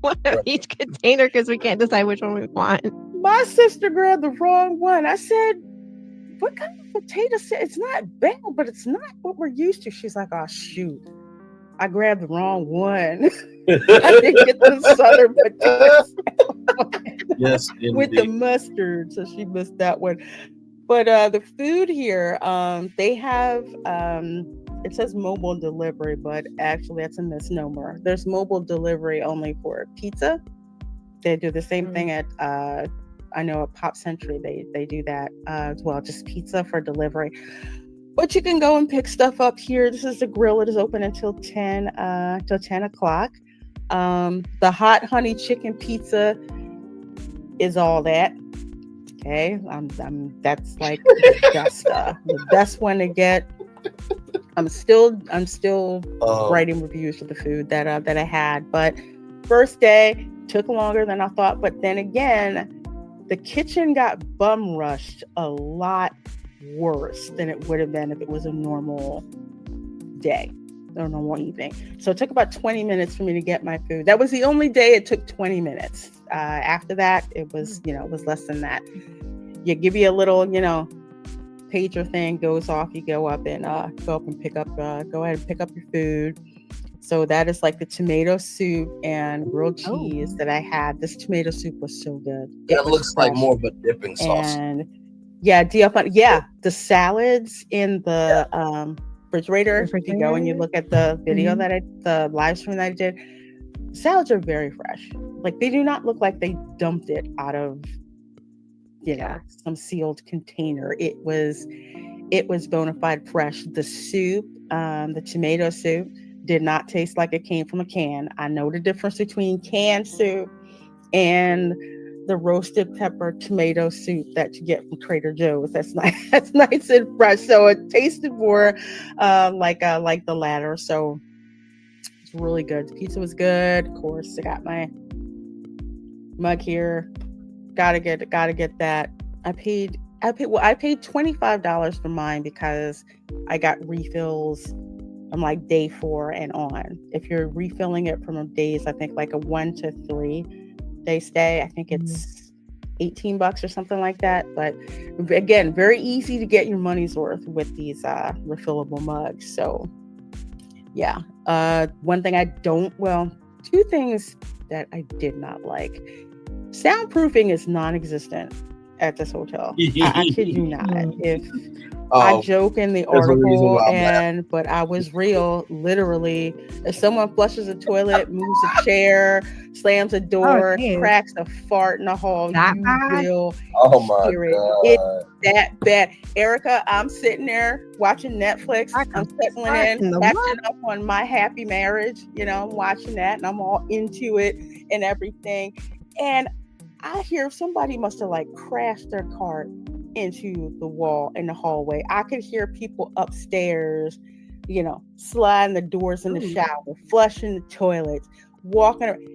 one of each container because we can't decide which one we want. My sister grabbed the wrong one. I said, "What kind of potato salad? It's not bad, but it's not what we're used to." She's like, "Oh shoot, I grabbed the wrong one." I didn't get the Southern potato salad. Yes, with the mustard, so she missed that one. But the food here, they have it says mobile delivery, but actually that's a misnomer. There's mobile delivery only for pizza. They do the same thing at I know at Pop Century they do that as well, just pizza for delivery. But you can go and pick stuff up here. This is the grill. It is open until 10 o'clock. The hot honey chicken pizza is all that. Okay, that's like the best one to get. I'm still writing reviews for the food that I had, but first day took longer than I thought. But then again, the kitchen got bum rushed a lot worse than it would have been if it was a normal day or normal evening. So it took about 20 minutes for me to get my food. That was the only day it took 20 minutes. After that, it was less than that. You give you a little, pager thing goes off. You go up and pick up. Go ahead and pick up your food. So that is like the tomato soup and grilled cheese that I had. This tomato soup was so good. It looks like more of a dipping sauce. And the salads in the refrigerator. If you go and you look at the video the live stream that I did, salads are very fresh. Like they do not look like they dumped it out of some sealed container. It was bona fide fresh. The soup, the tomato soup, did not taste like it came from a can. I know the difference between canned soup and the roasted pepper tomato soup that you get from Trader Joe's. That's nice. That's nice and fresh. So it tasted more like the latter. So it's really good. The pizza was good. Of course, I got my mug here. Gotta get that. I paid $25 for mine because I got refills on like day 4 and on. If you're refilling it from days, I think like a 1 to 3 day stay, I think it's $18 or something like that. But again, very easy to get your money's worth with these refillable mugs. So yeah, one thing two things that I did not like. Soundproofing is non-existent at this hotel. I kid you not. If I joke in the article, but I was real. Literally, if someone flushes a toilet, moves a chair, slams a door, cracks a fart in the hall, you will hear it. It's that bad. Erica, I'm sitting there watching Netflix. I'm settling in, catching up on My Happy Marriage. You know, I'm watching that, and I'm all into it and everything. And I hear somebody must have like crashed their cart into the wall in the hallway. I could hear people upstairs, you know, sliding the doors in the shower, flushing the toilets, walking around.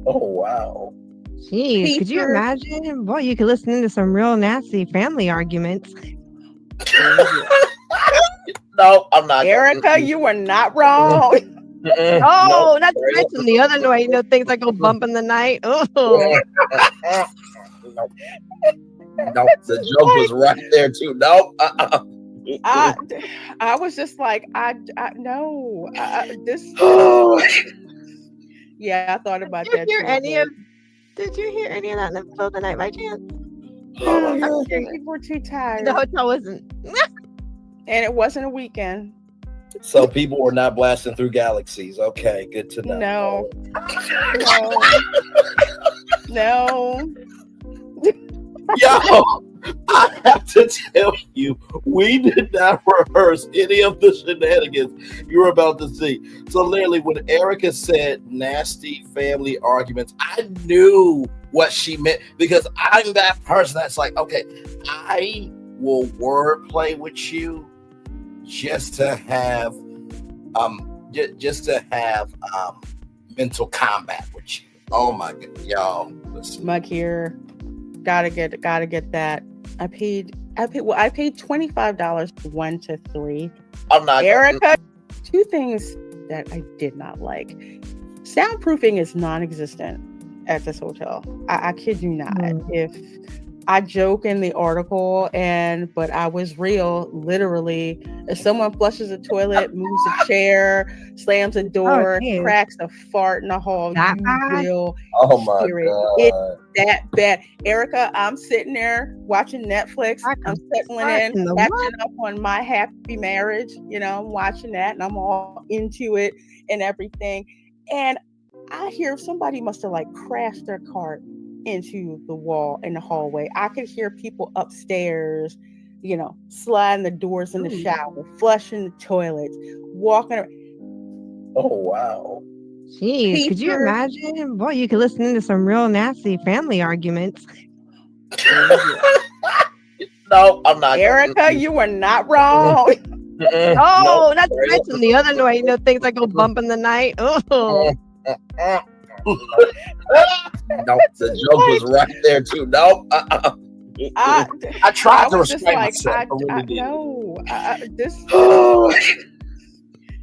Oh, wow. Jeez, could you imagine? Boy, you could listen into some real nasty family arguments. No, I'm not. Erica, you are not wrong. Oh, not to mention the other way, you know, things that go bump in the night. Oh. No, the joke was right there too. No, I was just like, no, this. Yeah, I thought about that. Did you hear any of that in the middle of the night by chance? People were too tired. The hotel wasn't, and it wasn't a weekend. So people were not blasting through galaxies. Okay, good to know. No. Yo, I have to tell you, we did not rehearse any of the shenanigans you're about to see. So literally, when Erica said nasty family arguments, I knew what she meant, because I'm that person that's like, okay, I will wordplay with you just to have mental combat with you. Oh my god, y'all. Mug here. Gotta get that. I paid $25 1 to 3. I'm not Erica. Two things that I did not like. Soundproofing is non-existent at this hotel. I kid you not. If I joke in the article, but I was real. Literally, if someone flushes a toilet, moves a chair, slams a door, cracks a fart in the hall, you will hear it. It's that bad. Erica, I'm sitting there watching Netflix. I'm settling in, catching up on My Happy Marriage. You know, I'm watching that, and I'm all into it and everything. And I hear somebody must have like crashed their cart into the wall in the hallway. I could hear people upstairs, you know, sliding the doors in the shower, flushing the toilets, walking around. Oh, wow. Jeez, could you imagine? Boy, you could listen into some real nasty family arguments. No, I'm not. Erica, you are not wrong. Oh, not to mention the other way, you know, things that go bump in the night. Oh. No, the joke was right there too. No, I tried to restrain myself. No, this.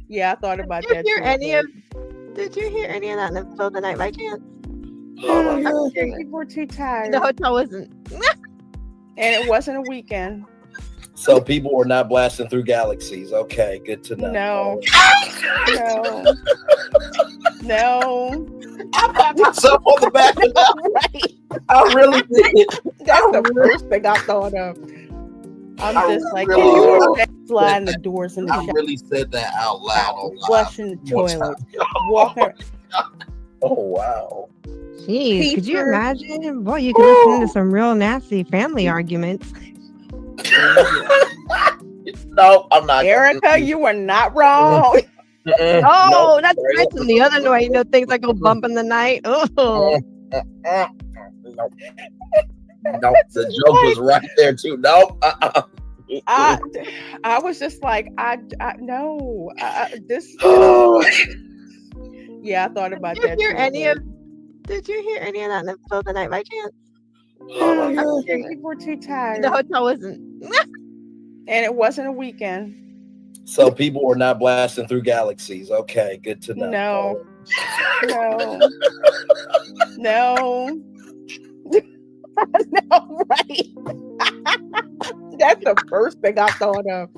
Yeah, I thought about that. Did you hear any of that in the middle of the night by chance? People were too tired. The hotel wasn't, and it wasn't a weekend. So people were not blasting through galaxies. Okay, good to know. No. I pat myself on the back of that. Right. I really did. That's the first thing I thought of. I'm just like, you sliding the doors in the shower. I really said that out loud. Flushing the toilet, walking. Oh, wow. Jeez, could you imagine? Boy, you could listen into some real nasty family arguments. No, I'm not. Erica, you are not wrong. Oh, not to mention the other way, you know, things that go bump in the night. Oh. No, the joke was right there too. No, I was just like, no, this. Yeah, I thought about that. Did you hear any of that in the middle of the night by chance? People were too tired. The hotel wasn't, and it wasn't a weekend. So people were not blasting through galaxies. Okay, good to know. No. I know, right? That's the first thing I thought of.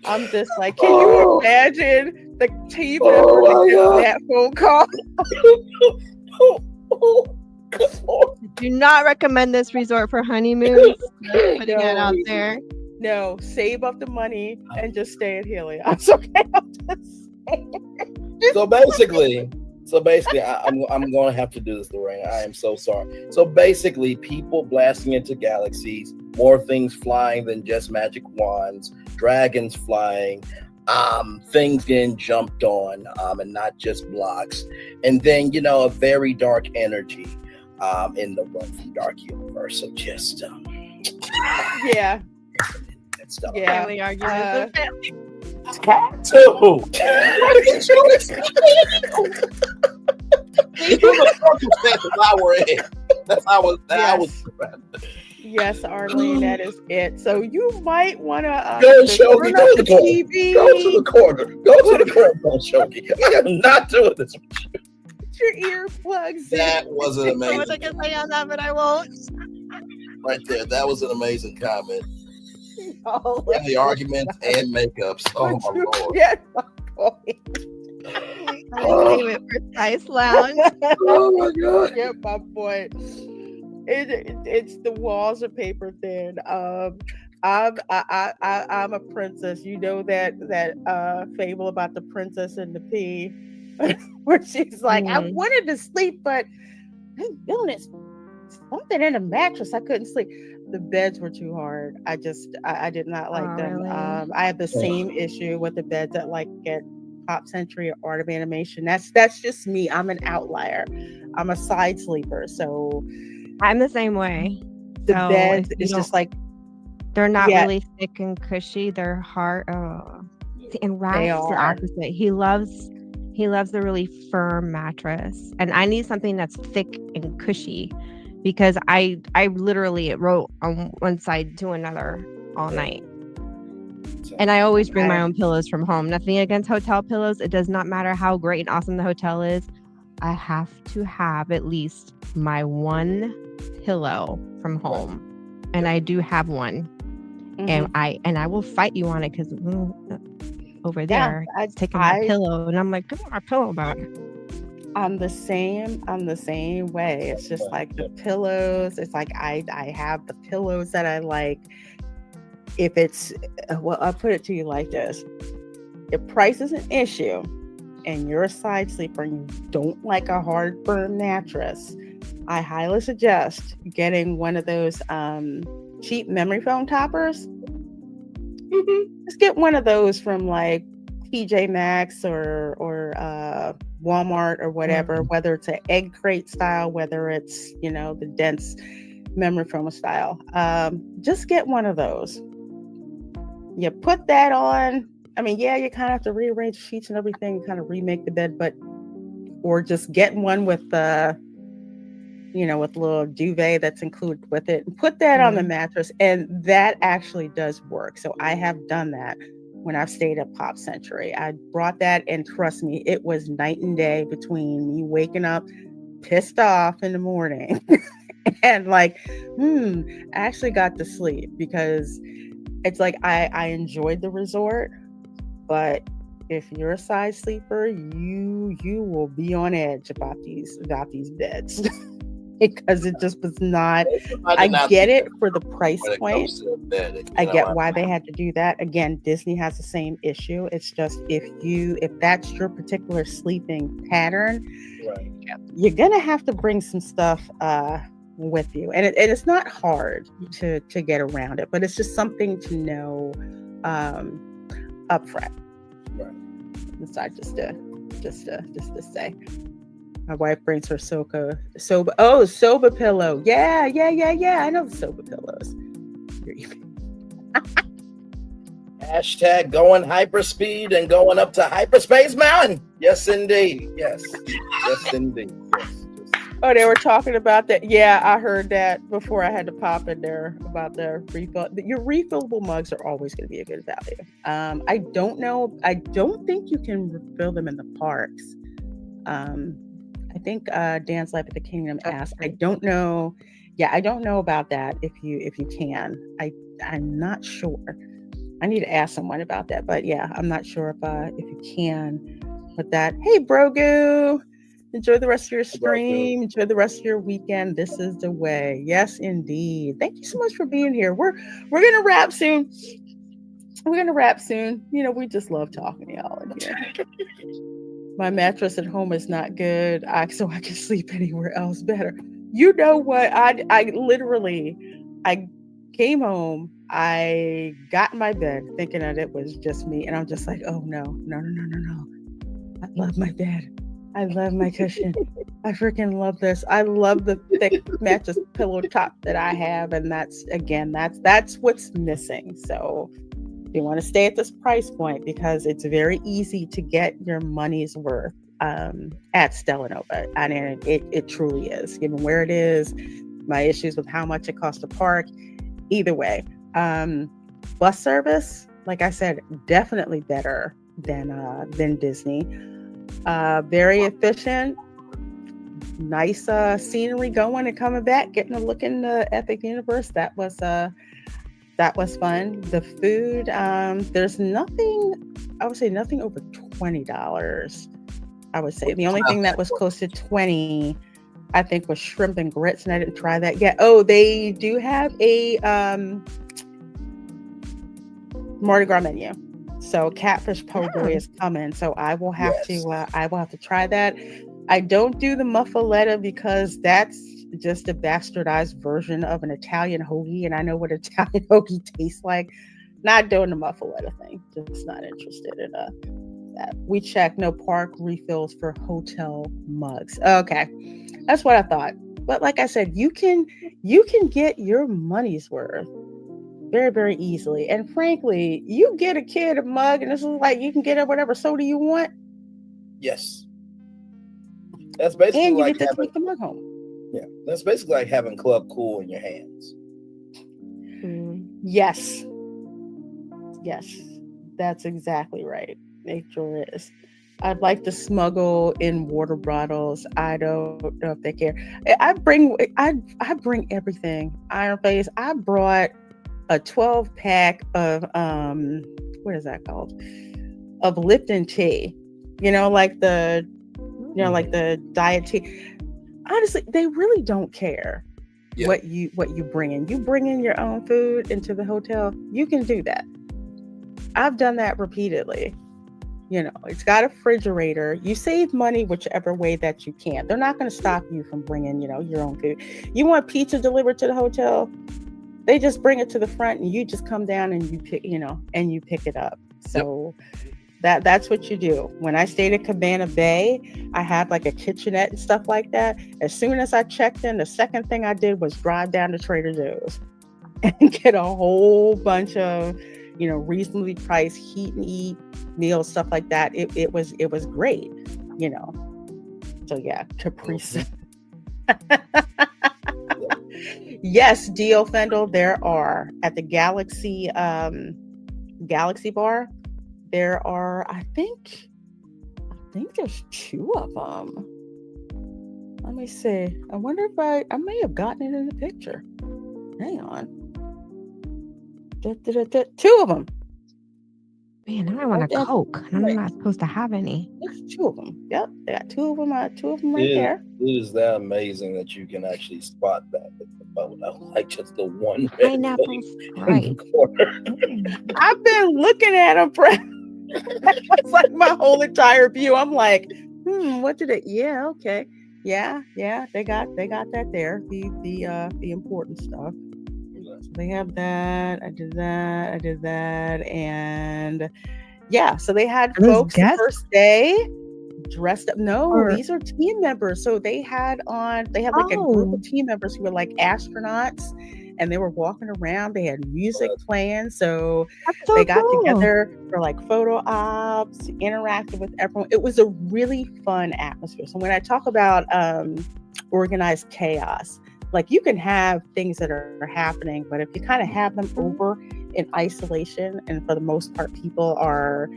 I'm just like, can you imagine the team that phone call? Do not recommend this resort for honeymoons. Putting it out there. No, save up the money and just stay at Helios. Okay. So basically, I'm going to have to do this, Lorraine. I am so sorry. So basically, people blasting into galaxies, more things flying than just magic wands, dragons flying, things getting jumped on, and not just blocks. And then, a very dark energy in the Run from Dark universe. So just, yeah. Stuff. Yeah. Family arguments. Too. That's how I was. Yes, Arlene, that is it. So you might want to go to the corner. TV. Go to the corner. Go to the corner, Shoki. I am not doing this with you. Put your earplugs. That was an amazing. I wish I could say on that, but I won't. Right there. That was an amazing comment. Oh, and the arguments and makeups. Oh my Lord. Get my point. I name it Precise Lounge. Oh my God. Get my point. It's the walls are paper thin. I'm a princess. You know that fable about the princess and the pea, where she's like, I wanted to sleep, but I'm feeling something in the mattress. I couldn't sleep. The beds were too hard. I did not like them. Really? I have the same issue with the beds at Pop Century or Art of Animation. That's just me. I'm an outlier. I'm a side sleeper. So I'm the same way. The beds is just like they're not really thick and cushy. They're hard. And Raf is the opposite. He loves the really firm mattress, and I need something that's thick and cushy. Because I literally wrote on one side to another all night. And I always bring my own pillows from home. Nothing against hotel pillows. It does not matter how great and awesome the hotel is. I have to have at least my one pillow from home. And I do have one. And I will fight you on it because over there, it's taking my pillow. And I'm like, give me my pillow back. I'm the same way. It's just like the pillows. It's like I have the pillows that I like. If it's, well, I'll put it to you like this. If price is an issue and you're a side sleeper and you don't like a hard, firm mattress, I highly suggest getting one of those cheap memory foam toppers. Just get one of those from TJ Maxx or Walmart or whatever, whether it's an egg crate style, whether it's, the dense memory foam style. Just get one of those. You put that on. I mean, you kind of have to rearrange sheets and everything, kind of remake the bed, or just get one with with little duvet that's included with it, and put that on the mattress. And that actually does work. So I have done that when I've stayed at Pop Century. I brought that, and trust me, it was night and day between me waking up pissed off in the morning and I actually got to sleep, because it's like I enjoyed the resort, but if you're a side sleeper, you will be on edge about these beds. Because it just was not. I get it for the price point. I get why they had to do that. Again, Disney has the same issue. It's just if that's your particular sleeping pattern, you're gonna have to bring some stuff with you, and it's not hard to get around it, but it's just something to know upfront. Decide just to say. My wife brings her Soba pillow. Yeah. I know the Soba pillows. Hashtag going hyperspeed and going up to hyperspace mountain. Yes, indeed. Yes, indeed. Yes. Oh, they were talking about that. Yeah, I heard that before I had to pop in there about the refill. Your refillable mugs are always going to be a good value. I don't know. I don't think you can refill them in the parks. I think Dan's Life at the Kingdom asked. I don't know Yeah, I don't know about that. If you can, I'm not sure. I need to ask someone about that. But yeah, I'm not sure if you can. But that, hey, Brogu, enjoy the rest of your stream. Enjoy the rest of your weekend. This is the way. Yes, indeed. Thank you so much for being here. We're gonna wrap soon. You know, we just love talking to y'all in here. My mattress at home is not good, so I can sleep anywhere else better. You know what? I literally, I came home, I got in my bed thinking that it was just me, and I'm just like, oh no. I love my bed. I love my cushion. I freaking love this. I love the thick mattress pillow top that I have, and that's what's missing. So you want to stay at this price point because it's very easy to get your money's worth at Stella Nova. And it truly is, given where it is, my issues with how much it costs to park. Either way, bus service, like I said, definitely better than Disney. Very efficient, nice scenery going and coming back, getting a look in the Epic Universe. That was fun. The food, there's nothing, I would say nothing over $20. I would say the only thing that was close to 20, I think, was shrimp and grits, and I didn't try that yet. Oh, they do have a Mardi Gras menu. So catfish po' boy is coming. So I will have to try that. I don't do the muffaletta because that's just a bastardized version of an Italian hoagie, and I know what Italian hoagie tastes like. Not doing the muffaletta thing. Just not interested in that. We check no park refills for hotel mugs. Okay, that's what I thought. But like I said, you can get your money's worth very, very easily. And frankly, you get a kid a mug, and this is like you can get it whatever soda you want. Yes, that's basically and you like get to having take the mug home. Yeah, that's basically like having Club Cool in your hands. Yes, that's exactly right. It sure is. I'd like to smuggle in water bottles. I don't know if they care. I bring everything. Iron Face. I brought a 12-pack of what is that called? Of Lipton tea. Like the diet tea. Honestly, they really don't care what you bring in. You bring in your own food into the hotel, you can do that. I've done that repeatedly. It's got a refrigerator. You save money whichever way that you can. They're not going to stop you from bringing, your own food. You want pizza delivered to the hotel? They just bring it to the front, and you just come down and you pick, and you pick it up. So that's what you do. When I stayed at Cabana Bay, I had like a kitchenette and stuff like that. As soon as I checked in, the second thing I did was drive down to Trader Joe's and get a whole bunch of, reasonably priced heat and eat meals, stuff like that. It was great, So yeah, Caprice. Yes, Dio Fendel, there are at the Galaxy Bar. There are, I think there's 2 of them. Let me see. I wonder if I may have gotten it in the picture. Hang on. 2 of them. Man, now I want a Coke, and I'm not supposed to have any. There's 2 of them. Yep, they got 2 of them. 2 of them right there. It is that amazing that you can actually spot that in the photo, like just the one pineapple Sprite. I've been looking at them for that's like my whole entire view. I'm like, what did it? Yeah, okay, yeah. They got that there. The important stuff. So they have that. I did that, and yeah. So they had folks the first day dressed up. No, these are team members. So they had like a group of team members who were like astronauts, and they were walking around. They had music playing. So they got together for like photo ops, interacted with everyone. It was a really fun atmosphere. So when I talk about organized chaos, like you can have things that are happening, but if you kind of have them over in isolation, and for the most part, people are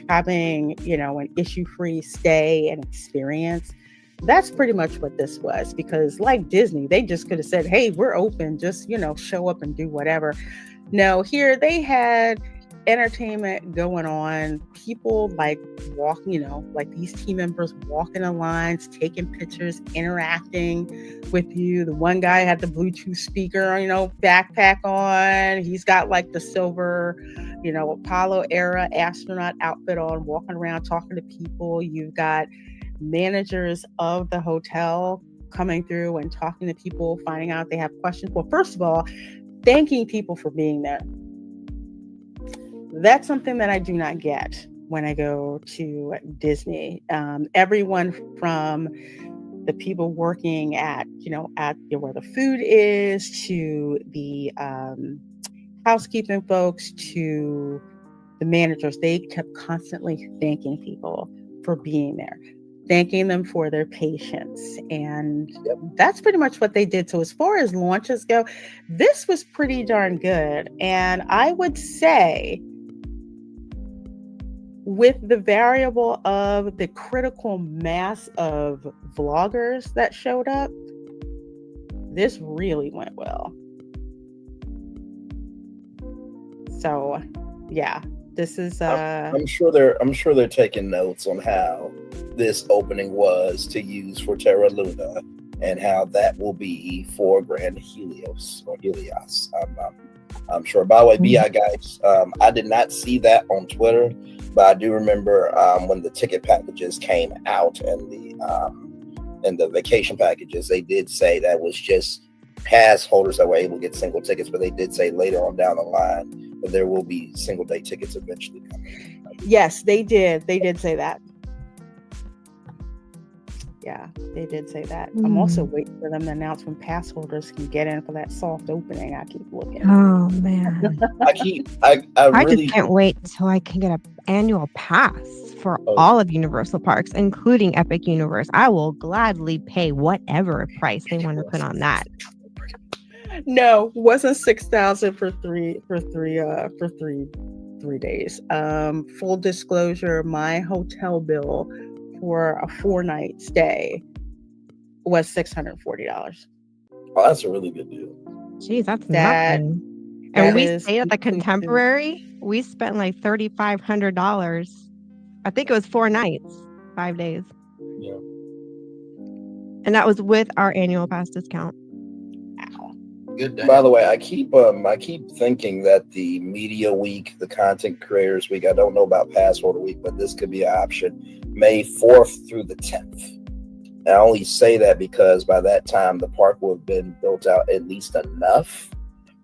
having, an issue-free stay and experience, that's pretty much what this was, because like Disney, they just could have said, hey, we're open, just, show up and do whatever. No, here they had entertainment going on, people like walking, like these team members walking in lines, taking pictures, interacting with you. The one guy had the Bluetooth speaker, backpack on. He's got like the silver, Apollo era astronaut outfit on, walking around talking to people. You've got managers of the hotel coming through and talking to people, finding out if they have questions. Well, first of all, thanking people for being there. That's something that I do not get when I go to Disney. Everyone from the people working at where the food is, to the housekeeping folks, to the managers, they kept constantly thanking people for being there, thanking them for their patience. And that's pretty much what they did. So as far as launches go, this was pretty darn good. And I would say, with the variable of the critical mass of vloggers that showed up, this really went well. So, yeah, this is. I'm sure they're taking notes on how this opening was to use for Terra Luna, and how that will be for Grand Helios. I'm sure. By the way, BI guys, I did not see that on Twitter, but I do remember when the ticket packages came out and the vacation packages, they did say that was just pass holders that were able to get single tickets, but they did say later on down the line that there will be single day tickets eventually coming. Yes, they did. They did say that. Yeah, they did say that. I'm also waiting for them to announce when pass holders can get in for that soft opening. I keep looking. Oh man. I just can't wait till I can get an annual pass for all of Universal Parks, including Epic Universe. I will gladly pay whatever price they want to put on that. No, wasn't $6,000 for three days. Full disclosure, my hotel bill for a 4-night stay was $640. Oh, that's a really good deal. Jeez, that's nothing. And we stayed at the Contemporary. We spent like $3,500. I think it was 4 nights, 5 days. Yeah. And that was with our annual pass discount. Good day. By the way, I keep thinking that the media week, the content creators week, I don't know about pass holder week, but this could be an option. May 4th through the 10th. I only say that because by that time the park will have been built out at least enough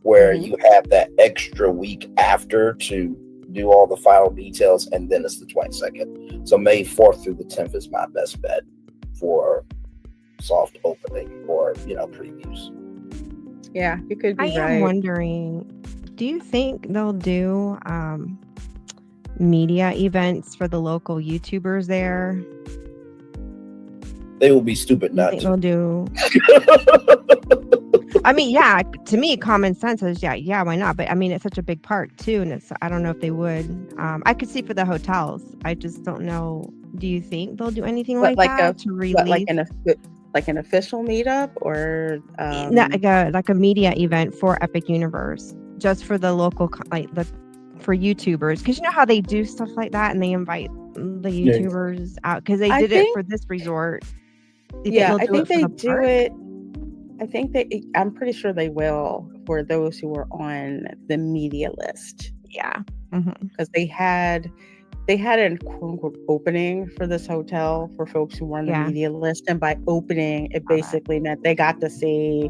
where you have that extra week after to do all the final details, and then it's the 22nd. So May 4th through the 10th is my best bet for soft opening or previews. Yeah, you could be right. I am wondering, do you think they'll do media events for the local YouTubers there? They will be stupid not to. They'll do. I mean, yeah, to me, common sense is, yeah, why not? But I mean, it's such a big park too, and I don't know if they would. I could see for the hotels. I just don't know. Do you think they'll do anything like that to release? Like an official meetup, or like a media event for Epic Universe, just for the local, for YouTubers, because you know how they do stuff like that, and they invite the YouTubers out because they did it for this resort. I think they do it. I think I'm pretty sure they will for those who are on the media list. Yeah, because they had an quote unquote opening for this hotel for folks who were on the media list, and by opening, it basically meant they got to see,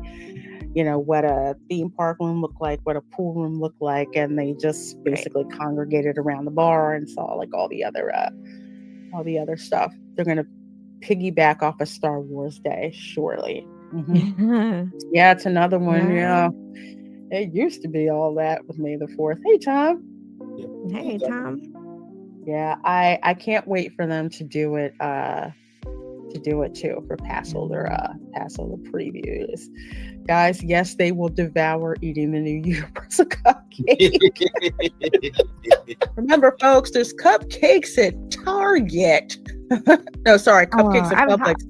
what a theme park room looked like, what a pool room looked like, and they just basically congregated around the bar and saw like all the other stuff. They're gonna piggyback off of Star Wars Day, surely. Yeah, it's another one. Yeah, it used to be all that with May the 4th. Hey, Tom. Hey, Tom. Yeah, I can't wait for them to do it too for pass holder previews. Guys, yes, they will devour eating the new Universal cupcake. Remember, folks, there's cupcakes at Target. No, sorry, cupcakes at Publix.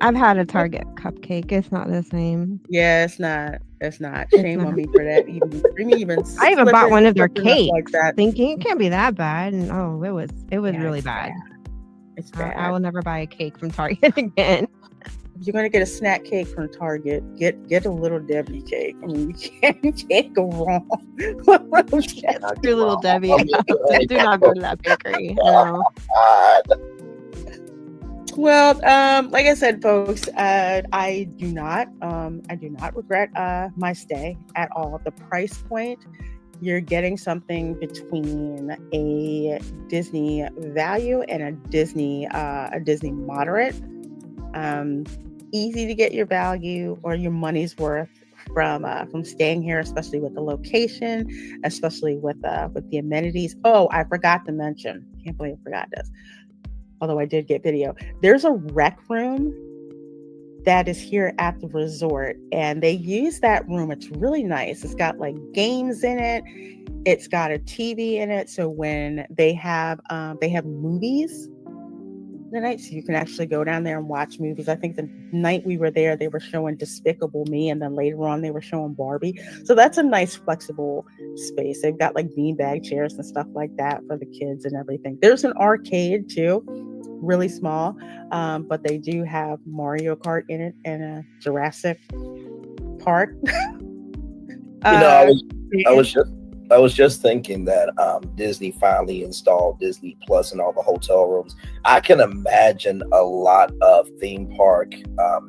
I've had a Target cupcake. It's not the same. Yeah, it's not. It's not. Shame on me for that. I even bought one of their slipping up cakes, like that. thinking it can't be that bad. And oh, it was Yeah, really it's bad. It's I bad. will never buy a cake from Target again. If you're gonna get a snack cake from Target, get a Little Debbie cake. I mean, you can't go wrong. Screw Little Debbie. Do not go to that bakery. No. Well, like I said, folks, I do not regret my stay at all. The price point, you're getting something between a Disney value and a Disney moderate. Easy to get your value or your money's worth from staying here, especially with the location, especially with the amenities. Oh, I forgot to mention. Can't believe I forgot this. Although I did get video. There's a rec room that is here at the resort, and they use that room. It's really nice. It's got like games in it. It's got a TV in it. So when they have movies the night, so you can actually go down there and watch movies. I think the night we were there, they were showing Despicable Me, and then later on they were showing Barbie. So that's a nice flexible space. They've got like beanbag chairs and stuff like that for the kids and everything. There's an arcade too, really small, but they do have Mario Kart in it and a Jurassic Park. I was just thinking that Disney finally installed Disney Plus in all the hotel rooms. I can imagine a lot of theme park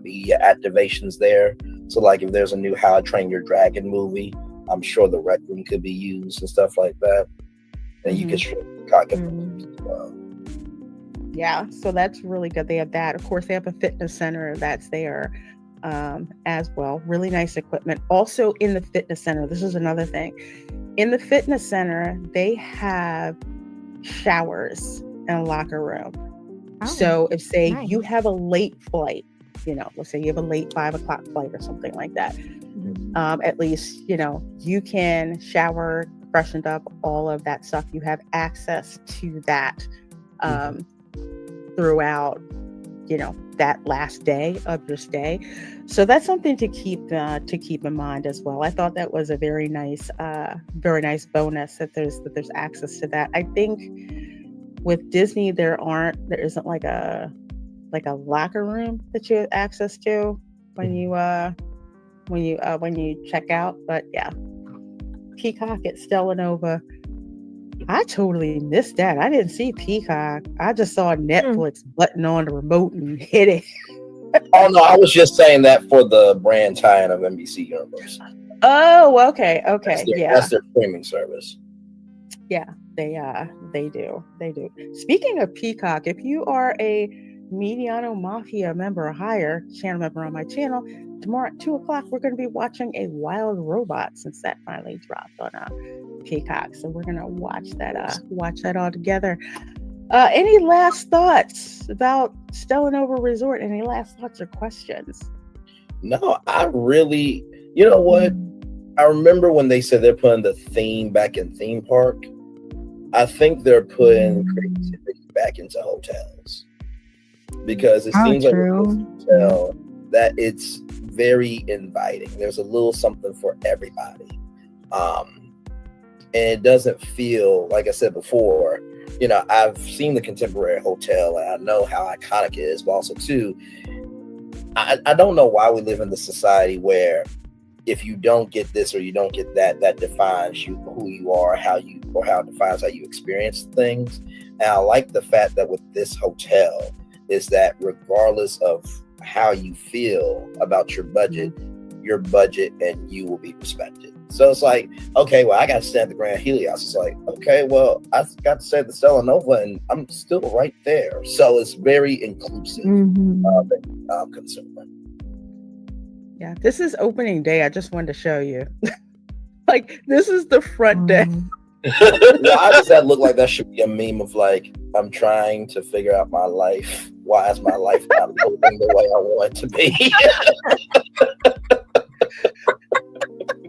media activations there. So like if there's a new How to Train Your Dragon movie, I'm sure the rec room could be used and stuff like that. And you can stream movies as well. Yeah, so that's really good. They have that. Of course, they have a fitness center that's there as well. Really nice equipment. Also in the fitness center, this is another thing. In the fitness center, they have showers and a locker room. Oh, so if say nice. You have a late flight, let's say you have a late 5 o'clock flight or something like that, at least, you can shower, freshened up, all of that stuff. You have access to that throughout, that last day of your stay. So that's something to keep in mind as well. I thought that was a very nice bonus that there's access to that. I think with Disney there isn't like a locker room that you have access to when you check out. But yeah, Peacock at Stella Nova. I totally missed that. I didn't see Peacock. I just saw Netflix button on the remote and hit it. Oh no, I was just saying that for the brand tie-in of NBC Universe. Oh, okay. That's their streaming service. Yeah, they do. Speaking of Peacock, if you are a Mediano Mafia member or higher, channel member on my channel, tomorrow at 2:00 we're going to be watching A Wild Robot, since that finally dropped on Peacock. So we're going to watch that all together. Any last thoughts about Stella Nova Resort? Any last thoughts or questions? No, I really, you know what? I remember when they said they're putting the theme back in theme park. I think they're putting creativity back into hotels, because it seems like a hotel that it's very inviting. There's a little something for everybody. And it doesn't feel, like I said before, I've seen the Contemporary Hotel and I know how iconic it is, but also too, I don't know why we live in this society where if you don't get this or you don't get that, that defines you, who you are, how it defines how you experience things. And I like the fact that with this hotel is that regardless of how you feel about your budget and you will be respected. So it's like, okay, well, I got to stay at the Grand Helios. It's like, okay, well, I got to stay at the Stella Nova and I'm still right there. So it's very inclusive consumer. Yeah, this is opening day. I just wanted to show you. Like, this is the front deck. Why does that look like that should be a meme of like, I'm trying to figure out my life. Why is my life not moving the way I want it to be?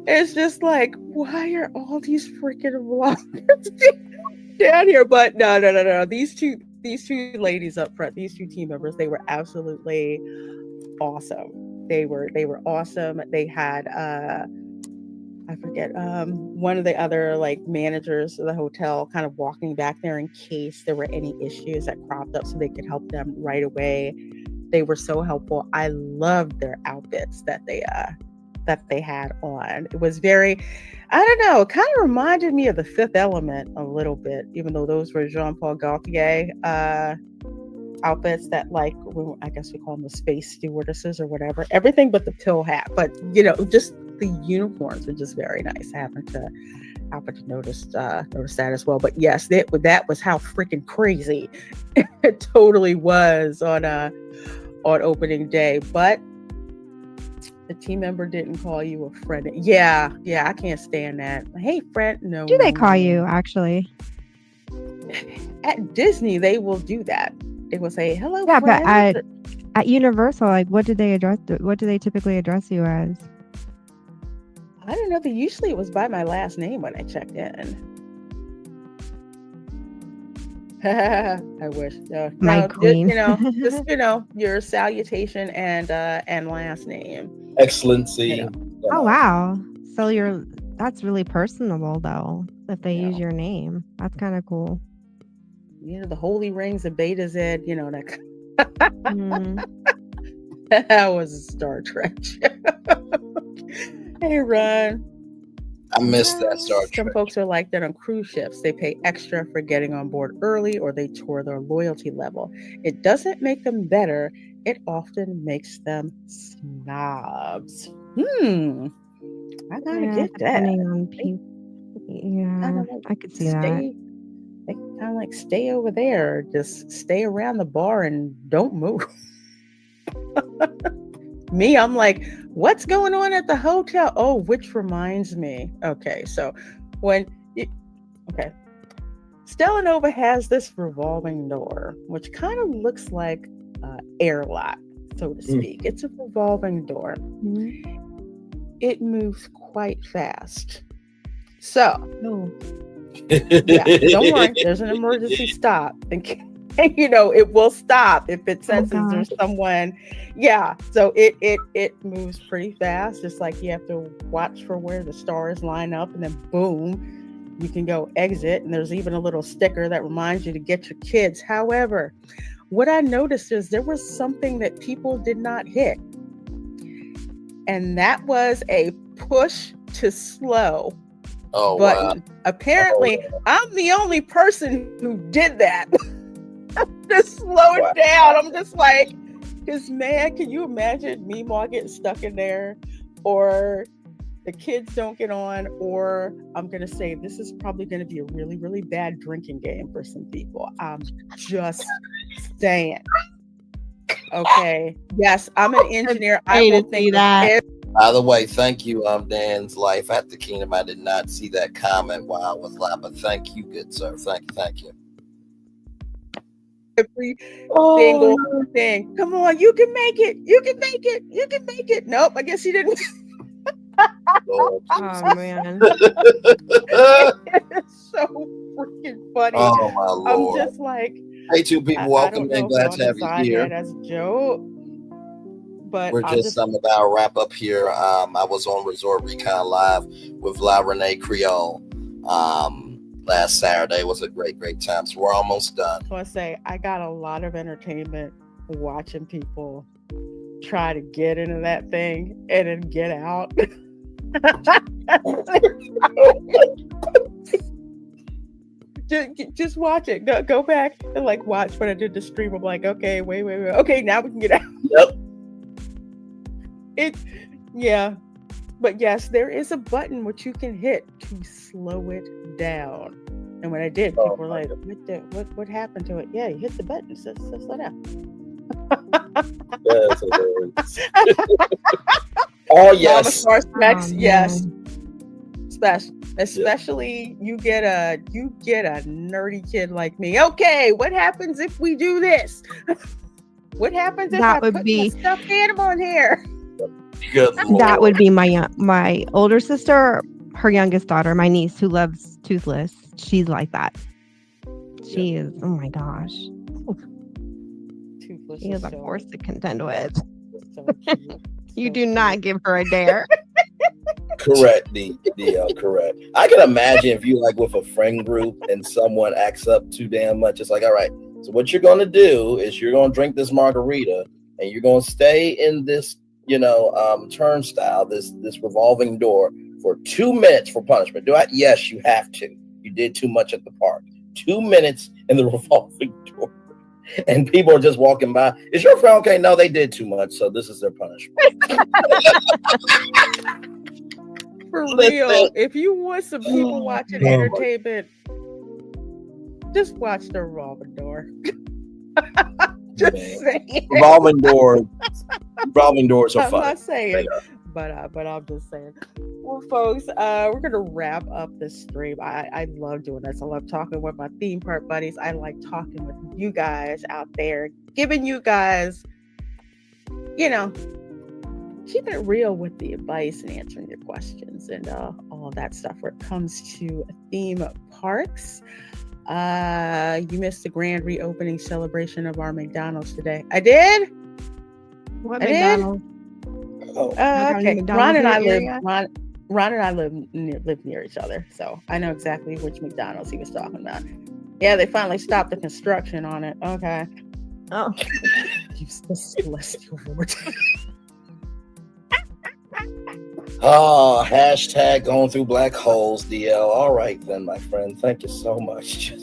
It's just like, why are all these freaking vloggers down here? But no. These two ladies up front, these two team members, they were absolutely awesome. They were awesome. They had I forget, one of the other like managers of the hotel kind of walking back there in case there were any issues that cropped up so they could help them right away. They were so helpful. I loved their outfits that they had on. It was very, I don't know, it kind of reminded me of The Fifth Element a little bit, even though those were Jean-Paul Gaultier outfits that, like, I guess we call them the space stewardesses or whatever. Everything but the pill hat. But, you know, just the uniforms are just very nice. I happened to notice that as well. But yes, that was how freaking crazy it totally was on opening day. But the team member didn't call you a friend. Yeah, I can't stand that. Hey, friend, no. Do they call you actually? At Disney, they will do that. They will say, "Hello, yeah," friend. but at Universal, like, what do they typically address you as? I don't know. Usually it was by my last name when I checked in. I wish. My queen. Just your salutation and last name. Excellency. Oh wow! So that's really personable though. If they use your name, that's kind of cool. The holy rings of Beta Z. That. That was a Star Trek. Hey, Ron. I missed that Star Trek. Some folks are like that on cruise ships. They pay extra for getting on board early, or they tour their loyalty level. It doesn't make them better. It often makes them snobs. I gotta get that. On people. Yeah, I could see that. They kind of like stay over there, just stay around the bar and don't move. Me, I'm like, what's going on at the hotel? Oh, which reminds me. Okay, so Stella Nova has this revolving door, which kind of looks like an airlock, so to speak. It's a revolving door. It moves quite fast. So, don't worry, there's an emergency stop. And it will stop if it senses there's someone. Yeah, so it moves pretty fast. Just like you have to watch for where the stars line up, and then boom, you can go exit. And there's even a little sticker that reminds you to get your kids. However, what I noticed is there was something that people did not hit, and that was a push to slow button. Wow. Apparently, I'm the only person who did that. Just slow it down. I'm just like, because man, can you imagine me getting stuck in there, or the kids don't get on, or I'm gonna say this is probably gonna be a really, really bad drinking game for some people. I'm just saying. Okay. Yes, I'm an engineer. I will think that. By the way, thank you, Dan's Life at the Kingdom. I did not see that comment while I was live, but thank you, good sir. Thank you. Every single thing. Come on, you can make it. You can make it. You can make it. Nope, I guess he didn't. Oh man. It's so freaking funny. Oh my Lord. I'm just like, hey, two people, welcome in. Glad to have you here. That's a joke. But we're just about to wrap up here. I was on Resort ReCon Live with Reina Creole. Last Saturday was a great time. So we're almost done. I want to say I got a lot of entertainment watching people try to get into that thing and then get out. just watch it. Go back and like watch when I did the stream. I'm like, okay, wait. Okay, now we can get out. Yep. But yes, there is a button which you can hit to slow it down. And when I did, people were like, what happened to it? Yeah, you hit the button, so slow down. Oh yes. Specs, yes. Especially you get a nerdy kid like me. Okay, what happens if we do this? What happens if I put a stuffed animal in here? That would be my older sister, her youngest daughter, my niece who loves Toothless. She's like that. She is, oh my gosh. Toothless she is a force to contend with. So cute. You do not give her a dare. Correct, DL, correct. I can imagine if you like with a friend group and someone acts up too damn much. It's like, all right, so what you're gonna do is you're gonna drink this margarita and you're gonna stay in this, turnstile, this revolving door for 2 minutes for punishment. Do I? Yes, you have to. You did too much at the park. 2 minutes in the revolving door. And people are just walking by. Is your friend okay? No, they did too much, so this is their punishment. For real, if you want some people watching entertainment, just watch the revolving door. Just saying. Revolving doors are fun. I'm not saying, but I'm just saying. Well, folks, we're gonna wrap up this stream. I love doing this. I love talking with my theme park buddies. I like talking with you guys out there, giving you guys, keeping it real with the advice and answering your questions and all of that stuff when it comes to theme parks. You missed the grand reopening celebration of our McDonald's today. I did. What McDonald's? Okay. McDonald's Ron and I live near each other, so I know exactly which McDonald's he was talking about. Yeah, they finally stopped the construction on it. Okay. Oh. Useless celestial vortex. Oh, hashtag going through black holes, DL. All right then, my friend. Thank you so much.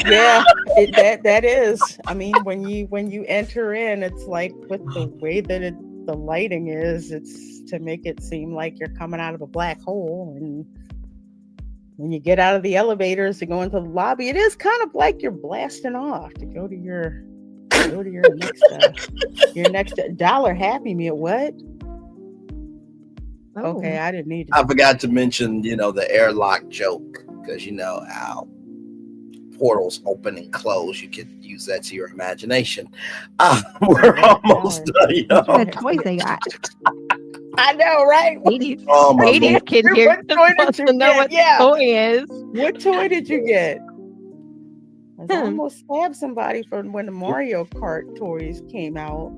Yeah, that is. I mean, when you enter in, it's like with the way that the lighting is, it's to make it seem like you're coming out of a black hole. And when you get out of the elevators to go into the lobby, it is kind of like you're blasting off to go to your next dollar Happy Meal. What? Oh. Okay, I didn't need to. I forgot to mention, the airlock joke, because how portals open and close. You can use that to your imagination. We're almost done, What kind of toys they got? I know, right? Ladies can hear to know what the toy is. What toy did you get? I almost stabbed somebody from when the Mario Kart toys came out.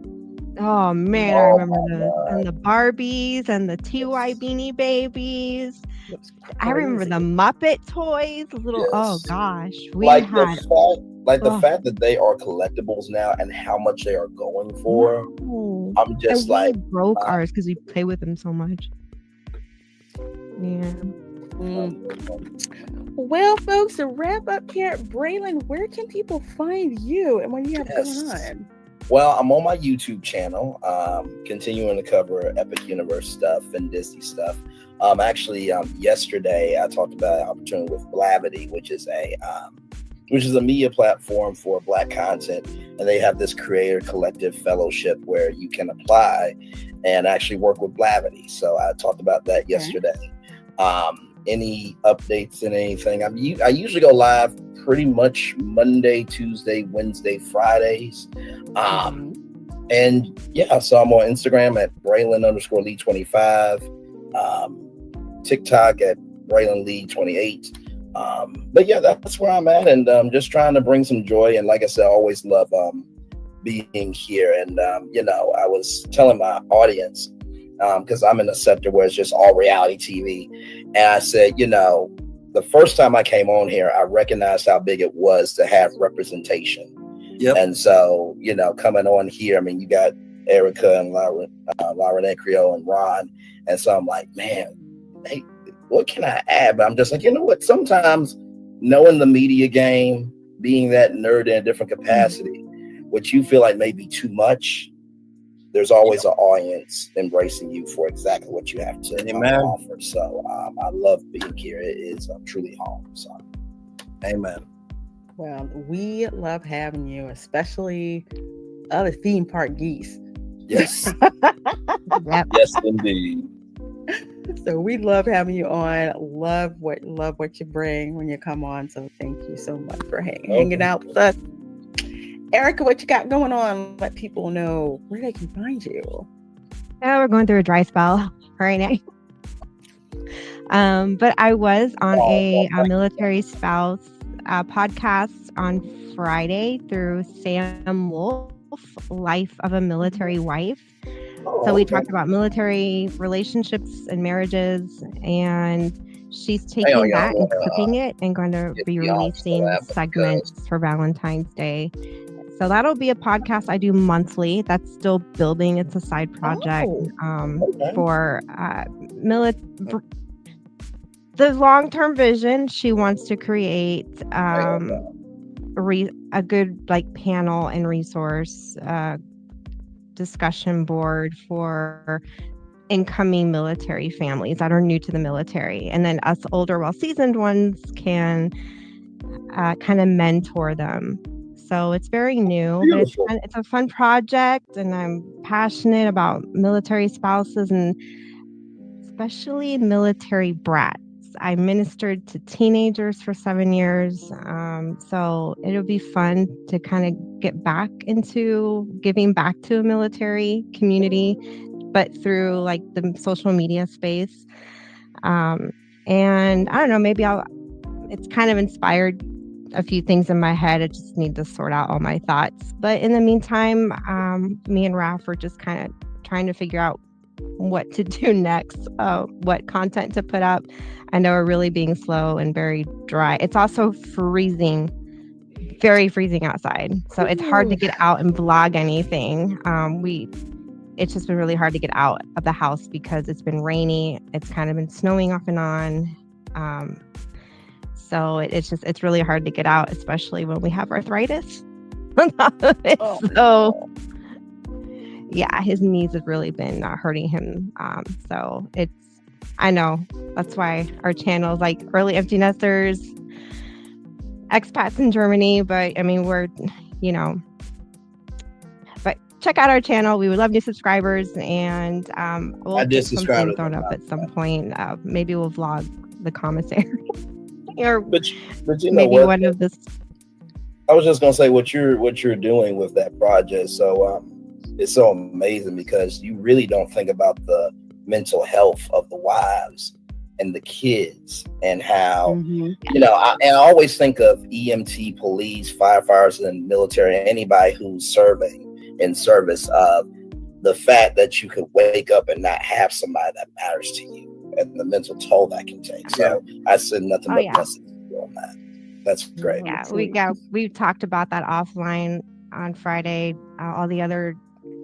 Oh man, I remember the Barbies and the TY Beanie Babies. I remember the Muppet toys. Oh gosh, the fact that they are collectibles now and how much they are going for. No. I'm just we broke ours because we play with them so much. Yeah. Well, folks, to wrap up here, Braylon, where can people find you and what do you have going on? Well, I'm on my YouTube channel, continuing to cover Epic Universe stuff and Disney stuff. Yesterday I talked about an opportunity with Blavity, which is a media platform for Black content, and they have this creator collective fellowship where you can apply and actually work with Blavity. So I talked about that yesterday. Any updates and anything? I usually go live pretty much Monday, Tuesday, Wednesday, Fridays. And yeah, so I'm on Instagram at Braylon_Lee25, TikTok at BraylonLee28. But yeah, that's where I'm at, and just trying to bring some joy. And like I said, I always love being here. And I was telling my audience, because I'm in a sector where it's just all reality TV. And I said, the first time I came on here, I recognized how big it was to have representation. Yep. And so, coming on here, I mean, you got Erica and Reina Creole and Ron. And so I'm like, man, hey, what can I add? But I'm just like, you know what? Sometimes knowing the media game, being that nerd in a different capacity, which you feel like may be too much, there's always an audience embracing you for exactly what you have to offer. So I love being here. It is truly home. So, amen. Well, we love having you, especially other theme park geese. Yes. Yes, indeed. So we love having you on. Love what you bring when you come on. So thank you so much for hanging out with us. Erica, what you got going on? Let people know where they can find you. Oh, we're going through a dry spell right now. But I was on a military spouse podcast on Friday through Sam Wolf, Life of a Military Wife. So we talked about military relationships and marriages, and she's taking that and clipping it and going to be releasing segments for Valentine's Day. So that'll be a podcast I do monthly. That's still building. It's a side project for the long-term vision. She wants to create a good like panel and resource discussion board for incoming military families that are new to the military, and then us older, well-seasoned ones can kind of mentor them. So it's very new, but it's a fun project, and I'm passionate about military spouses and especially military brats. I ministered to teenagers for 7 years, so it'll be fun to kind of get back into giving back to a military community, but through like the social media space. And I don't know, maybe it's kind of inspired a few things in my head. I just need to sort out all my thoughts. But in the meantime, me and Raf are just kind of trying to figure out what to do next, what content to put up. I know we're really being slow and very dry. It's also very freezing outside. So it's hard to get out and vlog anything. It's just been really hard to get out of the house because it's been rainy. It's kind of been snowing off and on. So it's really hard to get out, especially when we have arthritis. So yeah, his knees have really been hurting him. So I know that's why our channel is like early empty nesters, expats in Germany. But I mean, but check out our channel. We would love new subscribers, and we'll get something thrown up at some point. Maybe we'll vlog the commissary. But you know maybe what? one of this. I was just gonna say what you're doing with that project. So it's so amazing because you really don't think about the mental health of the wives and the kids and how I always think of EMT, police, firefighters, and military, anybody who's serving in service of the fact that you could wake up and not have somebody that matters to you and the mental toll that can take. So I said nothing but blessings on that. That's great. Yeah, we talked about that offline on Friday, all the other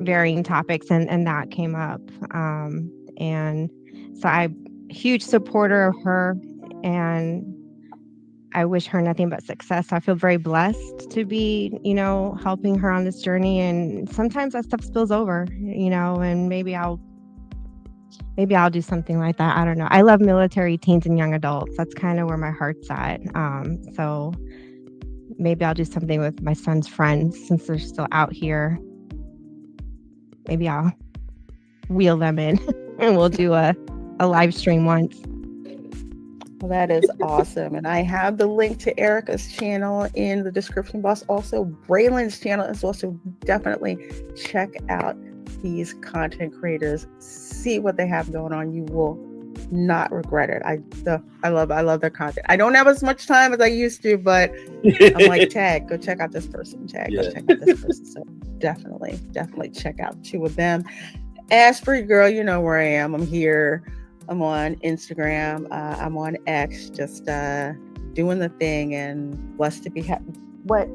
varying topics, and that came up. And so I'm a huge supporter of her, and I wish her nothing but success. I feel very blessed to be, helping her on this journey. And sometimes that stuff spills over, and maybe I'll do something like that. I don't know. I love military teens and young adults. That's kind of where my heart's at. So maybe I'll do something with my son's friends since they're still out here. Maybe I'll wheel them in and we'll do a live stream once. Well, that is awesome. And I have the link to Erica's channel in the description box. Also, Braylon's channel is also definitely check out these content creators. See what they have going on. You will not regret it. I love their content. I don't have as much time as I used to, but I'm like, Tag, go check out this person. Tag, go check out this person. So definitely check out two of them. As for you, girl, you know where I am. I'm here. I'm on Instagram. I'm on X, just doing the thing, and blessed to be happy. What?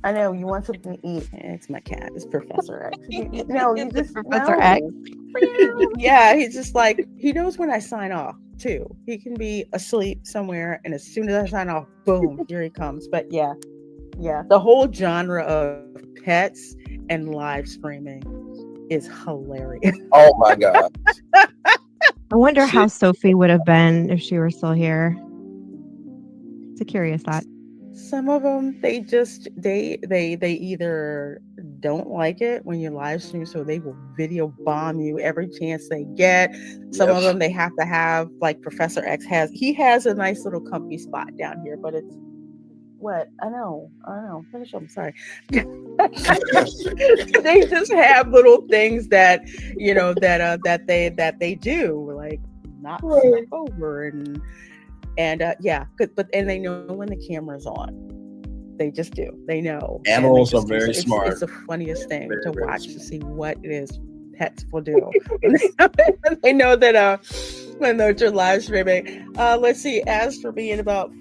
I know you want something to eat. It's my cat. It's Professor X. No, you just Professor X. Yeah, he's just like, he knows when I sign off too. He can be asleep somewhere, and as soon as I sign off, boom, here he comes. But yeah, the whole genre of pets and live streaming is hilarious. Oh my God. I wonder how Sophie would have been if she were still here. It's a curious thought. Some of them, they either don't like it when you live stream, so they will video bomb you every chance they get. Some of them, they have to have, like Professor X has a nice little comfy spot down here, but it's what? I know. Finish up. I'm sorry. They just have little things that, that they do, like not flip over and they know when the camera's on. They just do. They know. Animals are very smart. It's the funniest thing very, to very watch smart. to see what it is pets will do. They know that when they're live streaming. Let's see. As for me, in about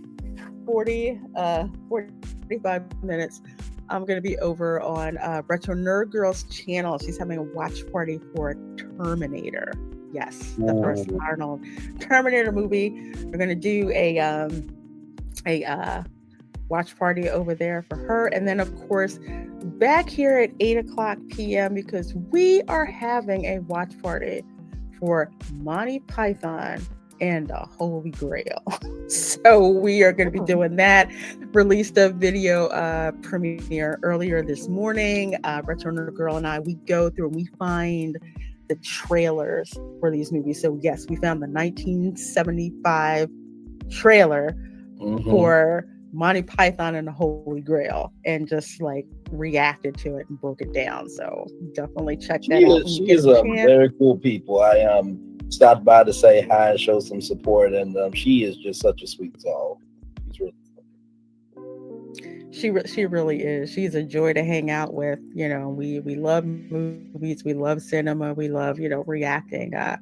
45 minutes, I'm going to be over on Retro Nerd Girl's channel. She's having a watch party for Terminator. Yes, the first Arnold Terminator movie. We're going to do a watch party over there for her. And then, of course, back here at 8:00 p.m. because we are having a watch party for Monty Python and the Holy Grail. So we are going to be doing that. Released a video premiere earlier this morning. Retro Nerd Girl and I, we go through and we find the trailers for these movies. So yes, we found the 1975 trailer for Monty Python and the Holy Grail and just like reacted to it and broke it down. So definitely check that out. She is a very cool people. I stopped by to say hi and show some support, and she is just such a sweet soul. She's really She really is. She's a joy to hang out with. You know, we love movies, we love cinema, we love, you know, reacting to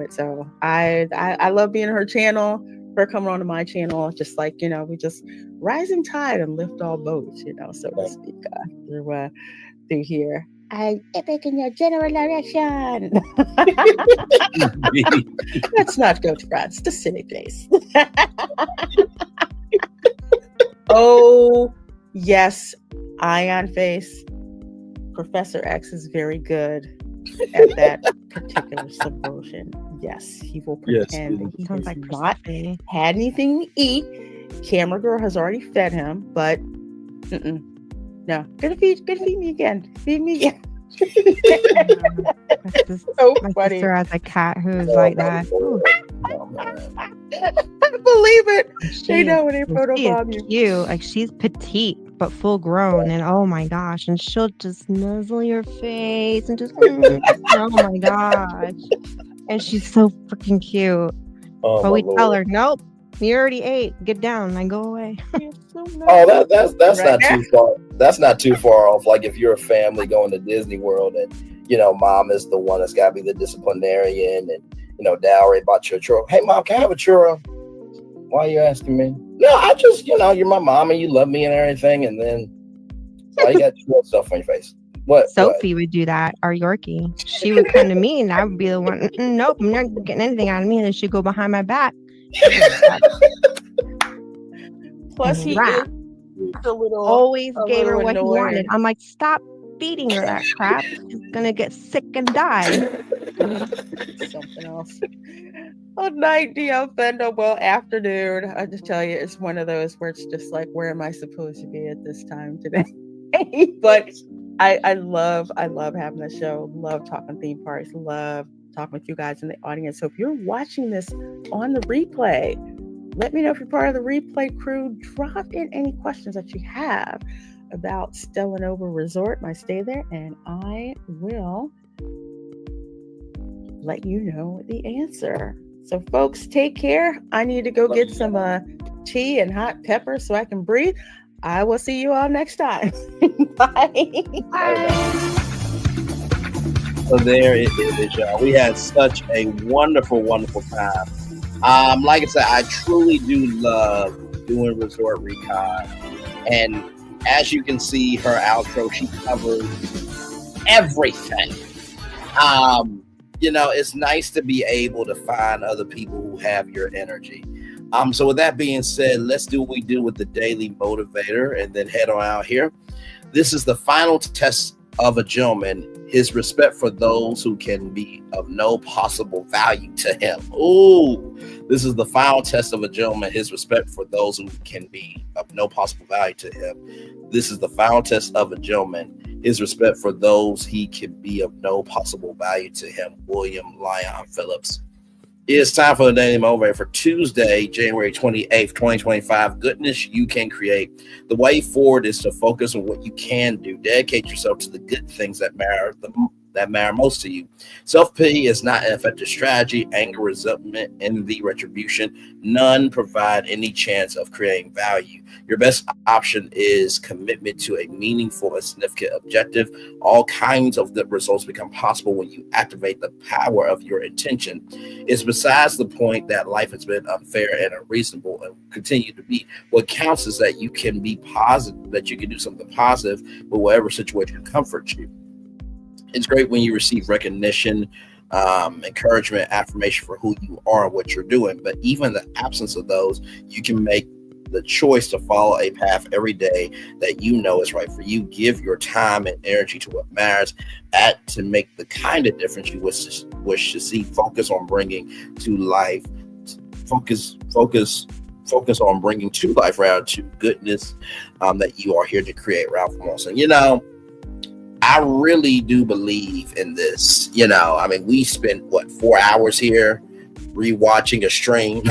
it. So I love being on her channel, her coming onto my channel, just like, you know, we just rising tide and lift all boats, you know, so to speak, through here. I epic in your general direction. Let's not go to France, the silly place. Oh, yes, Ion Face. Professor X is very good at that particular subversion. Yes, he will pretend that he has not had anything to eat. Camera Girl has already fed him, but no, gonna feed me again. Feed me again. My sister has a cat who's like that. Believe it. They know when they photobomb you. Cute. Like she's petite but full grown, and oh my gosh, and she'll just nuzzle your face and just oh my gosh, and she's so freaking cute. But we tell her, nope, you already ate. Get down and go away. Oh, that's not too far. That's not too far off. Like if you're a family going to Disney World and, you know, mom is the one that's got to be the disciplinarian and, you know, dad already bought you a churro. Hey, mom, can I have a churro? Why are you asking me? No, I just, you know, you're my mom and you love me and everything. And then why you got churro stuff on your face? What? Sophie would do that, our Yorkie. She would come to me and I would be the one, nope, I'm not getting anything out of me. And then she'd go behind my back. Plus, he is a little always gave her what he annoying. wanted. I'm like, stop feeding her that crap. She's gonna get sick and die. Something else. Good night, DL Fendo. Well, afternoon. I just tell you, it's one of those where it's just like, where am I supposed to be at this time today? But I love having the show. Love talking theme parks. Love talking with you guys in the audience. So if you're watching this on the replay, let me know if you're part of the replay crew. Drop in any questions that you have about Stella Nova Resort, my stay there, and I will let you know the answer. So, folks, take care. I need to go get some tea and hot pepper so I can breathe. I will see you all next time. Bye. So there it is, y'all. We had such a wonderful, wonderful time. Like I said, I truly do love doing Resort ReCon. And as you can see, her outro, she covers everything. You know, it's nice to be able to find other people who have your energy. So with that being said, let's do what we do with the Daily Motivator and then head on out here. This is the final test of a gentleman, his respect for those who can be of no possible value to him. Ooh, this is the final test of a gentleman, his respect for those who can be of no possible value to him. This is the final test of a gentleman, his respect for those he can be of no possible value to him. William Lyon Phillips. It is time for the Daily Motivator for Tuesday, January 28th, 2025. Goodness you can create. The way forward is to focus on what you can do. Dedicate yourself to the good things that matter the that matter most to you. Self-pity is not an effective strategy. Anger, resentment, envy, retribution, none provide any chance of creating value. Your best option is commitment to a meaningful and significant objective. All kinds of the results become possible when you activate the power of your intention. It's besides the point that life has been unfair and unreasonable and continue to be. What counts is that you can be positive, that you can do something positive with whatever situation comforts you. It's great when you receive recognition, encouragement, affirmation for who you are and what you're doing. But even in the absence of those, you can make the choice to follow a path every day that you know is right for you. Give your time and energy to what matters, to make the kind of difference you wish to see. Focus on bringing to life. Focus on bringing to life, rather, to goodness that you are here to create. Ralph Wilson. I really do believe in this. We spent 4 hours here rewatching a stream.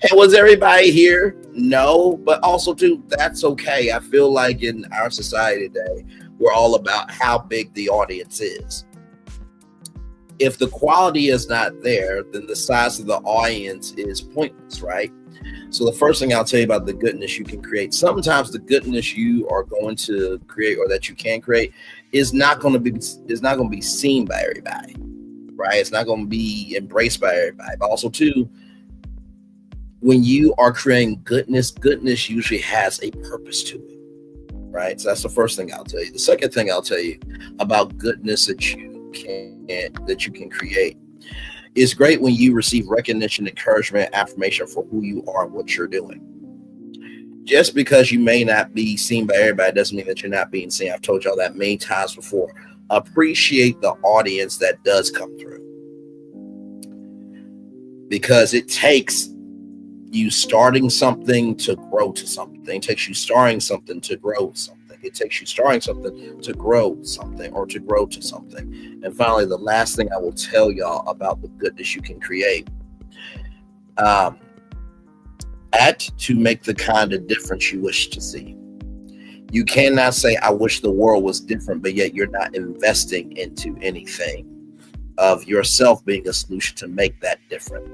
And was everybody here? No, but also too, that's okay. I feel like in our society today, we're all about how big the audience is. If the quality is not there, then the size of the audience is pointless, right? So the first thing I'll tell you about the goodness you can create. Sometimes the goodness you are going to create, or that you can create, is not going to be seen by everybody, right? It's not going to be embraced by everybody. But also too, when you are creating goodness usually has a purpose to it, right? So that's the first thing I'll tell you. The second thing I'll tell you about goodness that you can create. It's great when you receive recognition, encouragement, affirmation for who you are and what you're doing. Just because you may not be seen by everybody doesn't mean that you're not being seen. I've told y'all that many times before. Appreciate the audience that does come through, because it takes you starting something to grow to something. It takes you starting something to grow something. It takes you starting something to grow something, or to grow to something. And finally, the last thing I will tell y'all about the goodness you can create. Act to make the kind of difference you wish to see. You cannot say, I wish the world was different, but yet you're not investing into anything of yourself being a solution to make that different.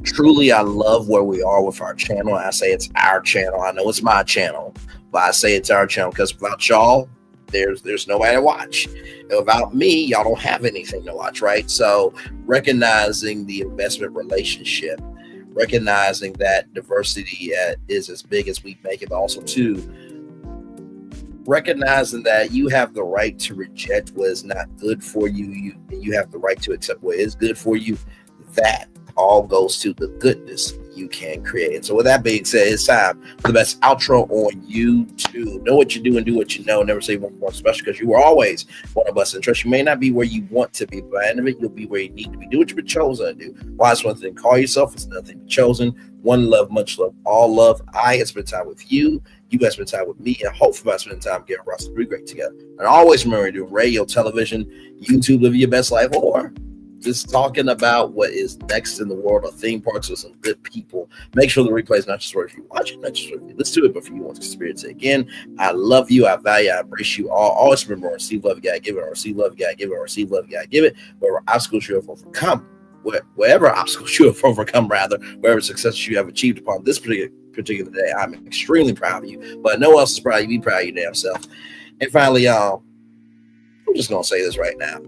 Truly, I love where we are with our channel. I say it's our channel. I know it's my channel, but I say it's our channel because without y'all, there's nobody to watch. And without me, y'all don't have anything to watch, right? So recognizing the investment relationship, recognizing that diversity is as big as we make it, but also too, recognizing that you have the right to reject what is not good for you. You have the right to accept what is good for you. That all goes to the goodness you can create. And so with that being said, it's time for the best outro on YouTube. Know what you do and do what you know. Never say one more special, because you were always one of us. And trust, you may not be where you want to be, but at the end of it, you'll be where you need to be. Do what you've been chosen to do. Why is one thing? Call yourself. It's nothing but chosen. One love, much love, all love. I have spent time with you. You guys spend time with me, and hopefully I spend time getting Russell to be great together. And always remember, doing radio, television, YouTube, living your best life, or just talking about what is next in the world of theme parks with some good people. Make sure the replay is not just for if you watch it, not just for if you listen to it, but for you want to experience it again. I love you. I value, I embrace you all. Always remember, receive love, you gotta give it, or receive love, you gotta give it, or receive love, you gotta give it. Wherever obstacles you have overcome, wherever obstacles you have overcome, wherever success you have achieved upon this particular day, I'm extremely proud of you. But no one else is proud of you. Be proud of your damn self. And finally, y'all, I'm just gonna say this right now.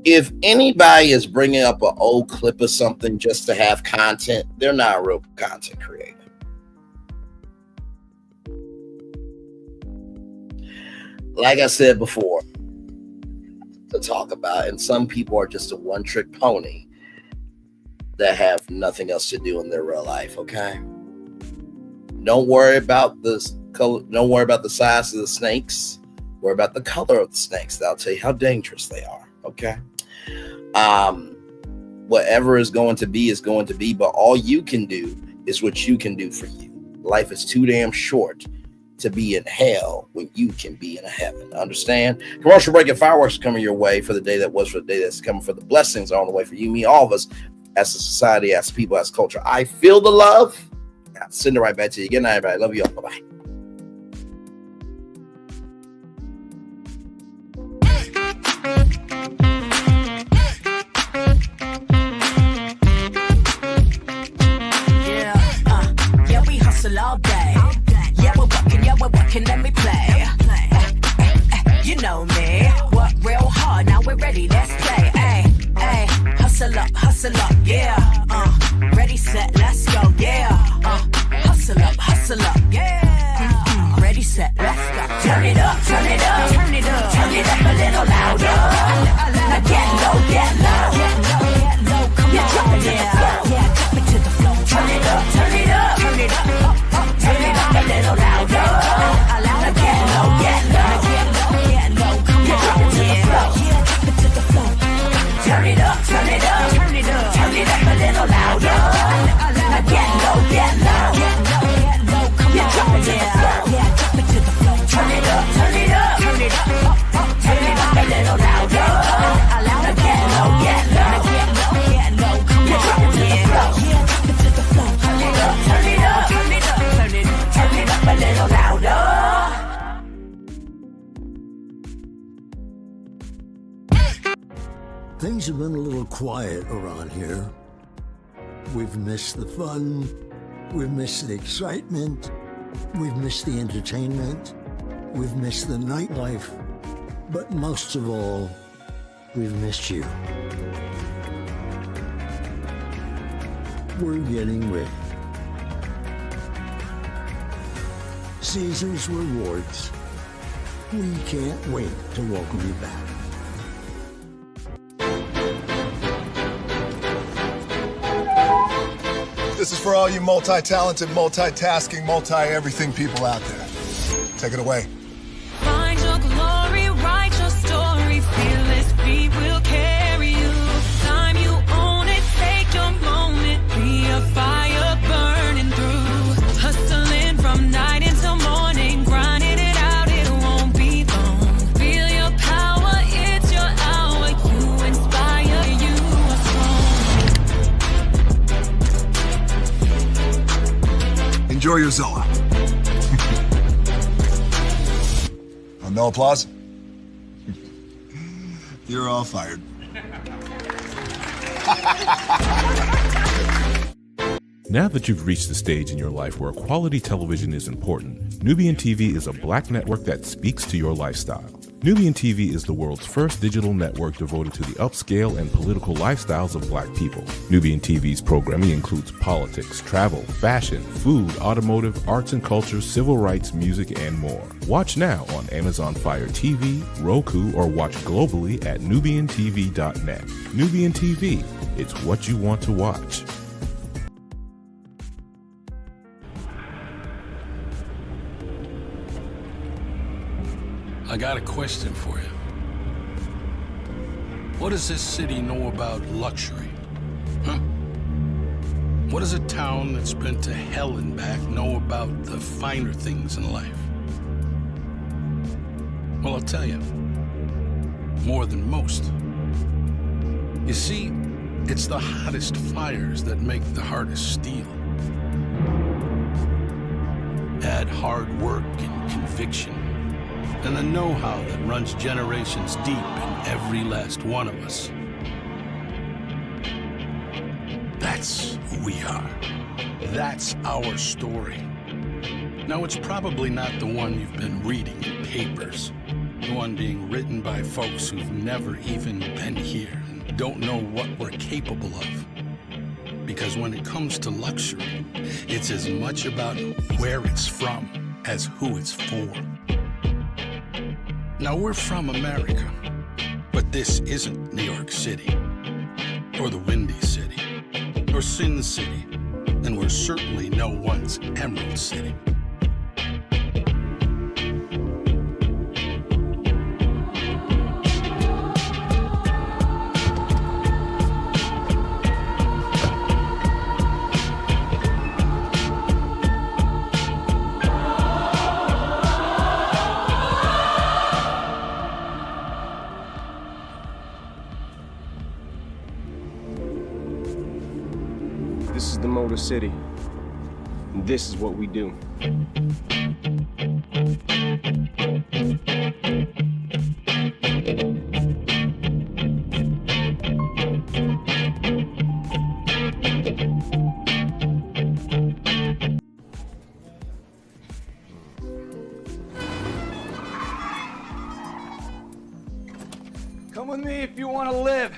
If anybody is bringing up an old clip of something just to have content, they're not a real content creator. Like I said before, to talk about, and some people are just a one-trick pony that have nothing else to do in their real life. Okay, don't worry about this. Don't worry about the size of the snakes. Worry about the color of the snakes. That'll tell you how dangerous they are. Okay. Whatever is going to be, but all you can do is what you can do for you. Life is too damn short to be in hell when you can be in a heaven. Understand? Commercial break and fireworks are coming your way for the day that was, for the day that's coming, for the blessings are on the way for you, me, all of us, as a society, as people, as culture. I feel the love. I'll send it right back to you. Good night, everybody. Love you all. Bye-bye. know me. Work real hard, now we're ready, let's play. Ay, ay, hustle up, yeah. Ready, set, let's go, yeah. Hustle up, yeah. Ready, set, let's go. Turn it up, turn it up, turn it up, turn it up a little louder. Now get low, get low, get low, get low. Come on, drop it to the floor, yeah, drop it to the floor. Turn it up, turn it up, turn it up, turn it up a little louder. Now get low, get low, get low, get low. Come on, drop it to the floor, yeah, drop it to the floor. Turn it up, turn it up, turn it up, turn it up a little louder. Now get low, get low, get low, get low. Come on, drop it to the floor, yeah, drop it to the floor. Turn it up, turn it up, turn it up, turn it up a little louder. Now get low, get low, get low, get low. Come on, drop it to the floor, yeah, drop it to the floor. Turn it up, turn it up, turn it up, turn it up, turn it up a little louder. Things have been a little quiet around here. We've missed the fun, we've missed the excitement, we've missed the entertainment, we've missed the nightlife, but most of all, we've missed you. We're getting ready. Caesar's Rewards. We can't wait to welcome you back. This is for all you multi-talented, multitasking, multi-everything people out there. Take it away. Find your glory, write your story, fearless feet will carry you. Time you own it, take your moment, be a fire burning through. Hustling from night until morning, grinding it out, it won't be long. Feel your power, it's your hour, you inspire, you are strong. Enjoy your Zoa. No applause? You're all fired. Now that you've reached the stage in your life where quality television is important, Nubian TV is a black network that speaks to your lifestyle. Nubian TV is the world's first digital network devoted to the upscale and political lifestyles of black people. Nubian TV's programming includes politics, travel, fashion, food, automotive, arts and culture, civil rights, music, and more. Watch now on Amazon Fire TV, Roku, or watch globally at nubiantv.net. Nubian TV, it's what you want to watch. I got a question for you. What does this city know about luxury? Huh? What does a town that's been to hell and back know about the finer things in life? Well, I'll tell you, more than most. You see, it's the hottest fires that make the hardest steel. Add hard work and conviction, and the know-how that runs generations deep in every last one of us. That's who we are. That's our story. Now, it's probably not the one you've been reading in papers, the one being written by folks who've never even been here and don't know what we're capable of. Because when it comes to luxury, it's as much about where it's from as who it's for. Now, we're from America, but this isn't New York City, or the Windy City, or Sin City, and we're certainly no one's Emerald City. This is the Motor City, and this is what we do. Come with me if you want to live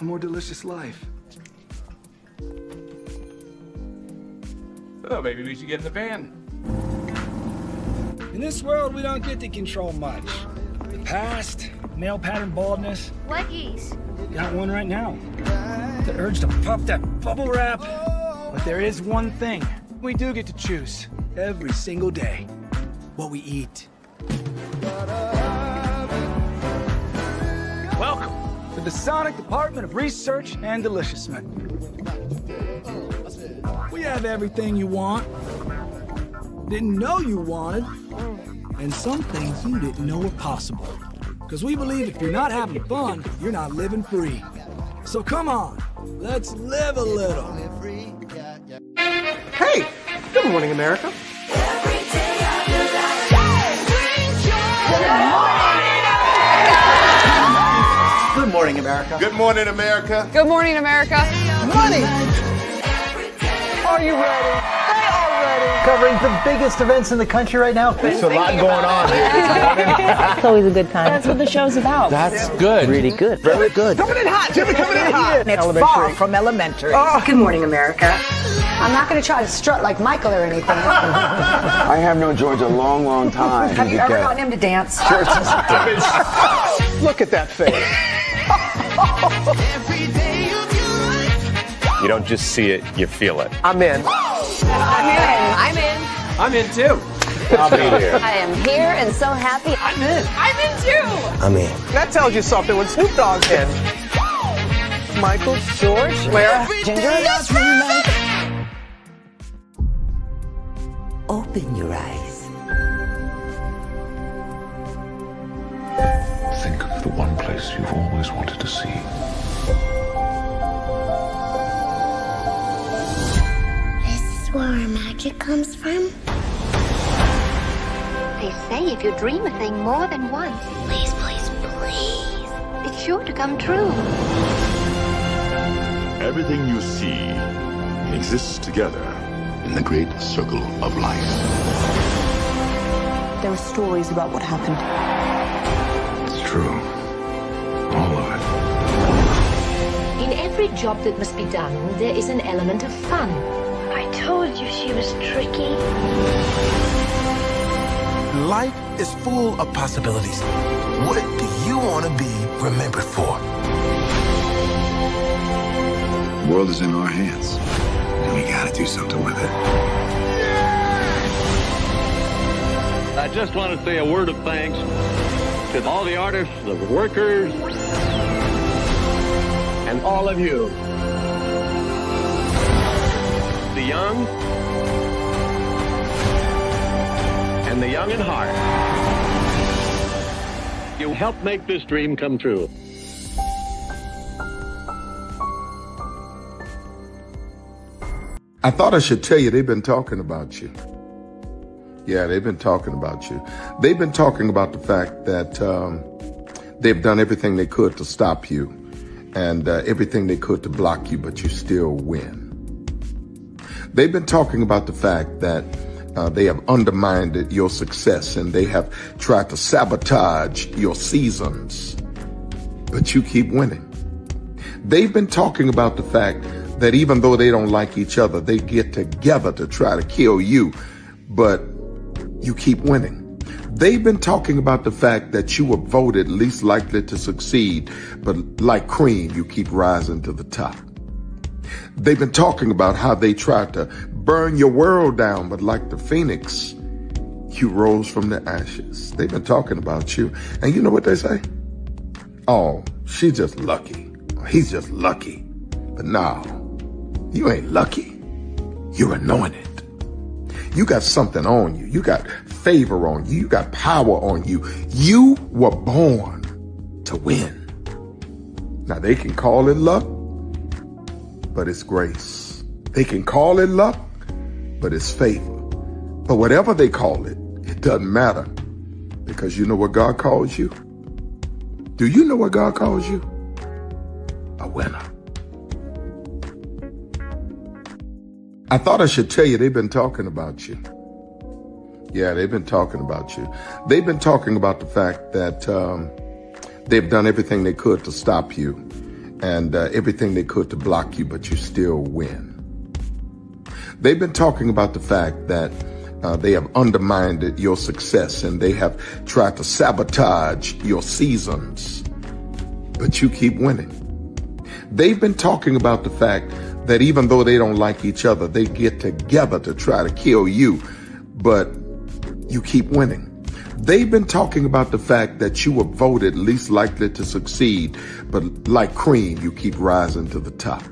a more delicious life. Oh, maybe we should get in the van. In this world, we don't get to control much. The past, male pattern baldness. Leggies. Got one right now. The urge to puff that bubble wrap. But there is one thing we do get to choose every single day: what we eat. Welcome to the Sonic Department of Research and Deliciousment. We have everything you want, didn't know you wanted, and some things you didn't know were possible. Because we believe if you're not having fun, you're not living free. So come on, let's live a little. Hey, good morning, America. Good morning, America. Good morning, America. Good morning, America. Money! Are you ready? They are ready. Covering the biggest events in the country right now. There's a lot going on here. It's always a good time. That's what the show's about. That's good. Really good. Very good. Coming in hot, Jimmy, coming in hot. It's far from elementary. Good morning, America. I'm not going to try to strut like Michael or anything. I have known George a long, long time. Have you ever gotten him to dance? Look at that face. You don't just see it, you feel it. I'm in. I'm in. I'm in too. I'll be here. I am here and so happy. I'm in. I'm in too. I'm in. That tells you something when Snoop Dogg's in. Michael, George, Lara, Ginger. Open your eyes. Think of the one place you've always wanted to see. This is where our magic comes from. They say if you dream a thing more than once, Please, please, please. it's sure to come true. Everything you see exists together in the great circle of life. There are stories about what happened. It's true. All of it. In every job that must be done, there is an element of fun. I told you she was tricky. Life is full of possibilities. What do you want to be remembered for? The world is in our hands, and we gotta do something with it. I just want to say a word of thanks to all the artists, the workers, and all of you. The young and the young in heart. You helped make this dream come true. I thought I should tell you they've been talking about you. Yeah, they've been talking about you. They've been talking about the fact that they've done everything they could to stop you and everything they could to block you, but you still win. They've been talking about the fact that they have undermined your success and they have tried to sabotage your seasons, but you keep winning. They've been talking about the fact that even though they don't like each other, they get together to try to kill you, but you keep winning. They've been talking about the fact that you were voted least likely to succeed, but like cream, you keep rising to the top. They've been talking about how they tried to burn your world down, but like the phoenix, you rose from the ashes. They've been talking about you. And you know what they say? Oh, she's just lucky. He's just lucky. But no, you ain't lucky. You're anointed. You got something on you. You got favor on you. You got power on you. You were born to win. Now they can call it luck, but it's grace. They can call it luck, but it's favor. But whatever they call it, it doesn't matter, because you know what God calls you? Do you know what God calls you? A winner. I thought I should tell you they've been talking about you. Yeah, they've been talking about you. They've been talking about the fact that They've done everything they could to stop you and everything they could to block you, but you still win. They've been talking about the fact that they have undermined your success and they have tried to sabotage your seasons, but you keep winning. They've been talking about the fact that even though they don't like each other, they get together to try to kill you, but you keep winning. They've been talking about the fact that you were voted least likely to succeed, but like cream, you keep rising to the top.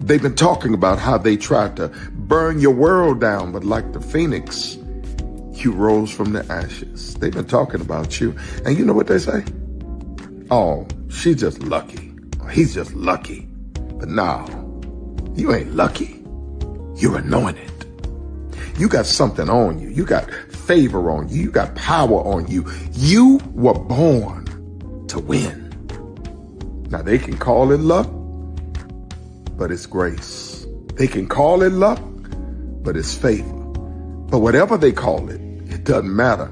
They've been talking about how they tried to burn your world down, but like the phoenix, you rose from the ashes. They've been talking about you. And you know what they say? Oh, she's just lucky. He's just lucky. But no, you ain't lucky. You're anointed. You got something on you. You got favor on you. You got power on you. You were born to win. Now they can call it luck, but it's grace. They can call it luck, but it's favor. But whatever they call it, it doesn't matter,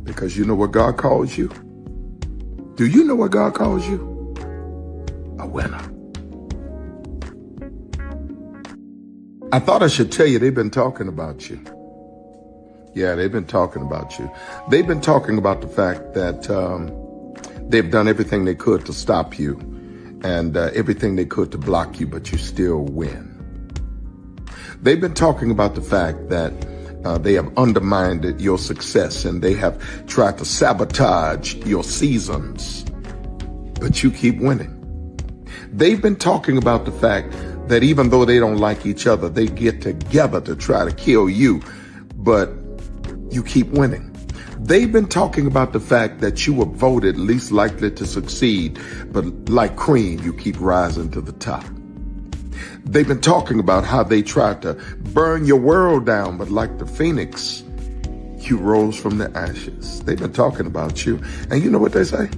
because you know what God calls you? Do you know what God calls you? A winner. I thought I should tell you they've been talking about you. Yeah, they've been talking about you. They've been talking about the fact that they've done everything they could to stop you and everything they could to block you, but you still win. They've been talking about the fact that they have undermined your success and they have tried to sabotage your seasons, but you keep winning. They've been talking about the fact that even though they don't like each other, they get together to try to kill you, but you keep winning. They've been talking about the fact that you were voted least likely to succeed, but like cream, you keep rising to the top. They've been talking about how they tried to burn your world down, but like the phoenix, you rose from the ashes. They've been talking about you. And you know what they say?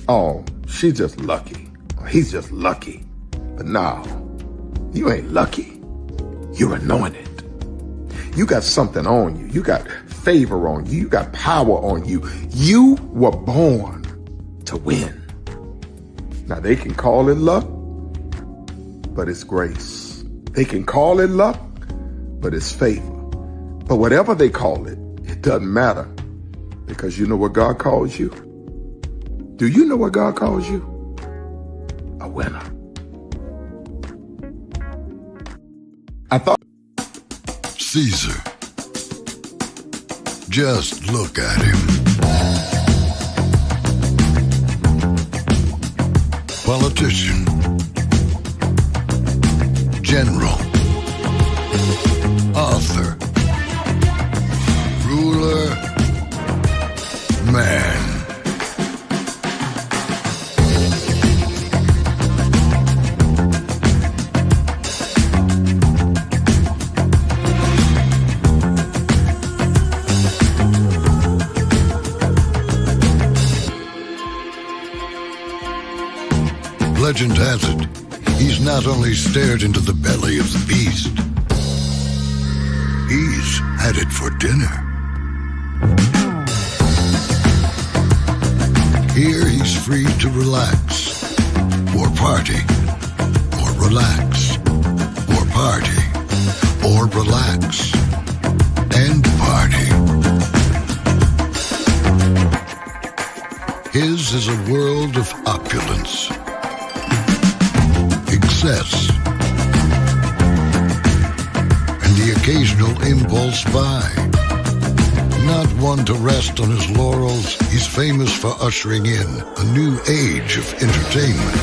Oh, she's just lucky. He's just lucky. But no, you ain't lucky. You're anointed. You got something on you. You got favor on you. You got power on you. You were born to win. Now they can call it luck, but it's grace. They can call it luck, but it's favor. But whatever they call it, it doesn't matter, because you know what God calls you? Do you know what God calls you? A winner. I thought Caesar. Just look at him. Politician. General. Author. Ruler. Man. Legend has it, he's not only stared into the belly of the beast, he's had it for dinner. Here he's free to relax, or party, or relax, or party, or relax, and party. His is a world of opulence, excess, and the occasional impulse buy. Not one to rest on his laurels, he's famous for ushering in a new age of entertainment.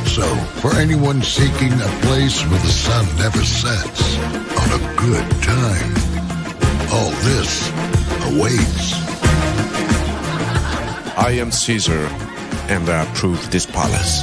So, for anyone seeking a place where the sun never sets on a good time, all this awaits. I am Caesar, and I approve this palace.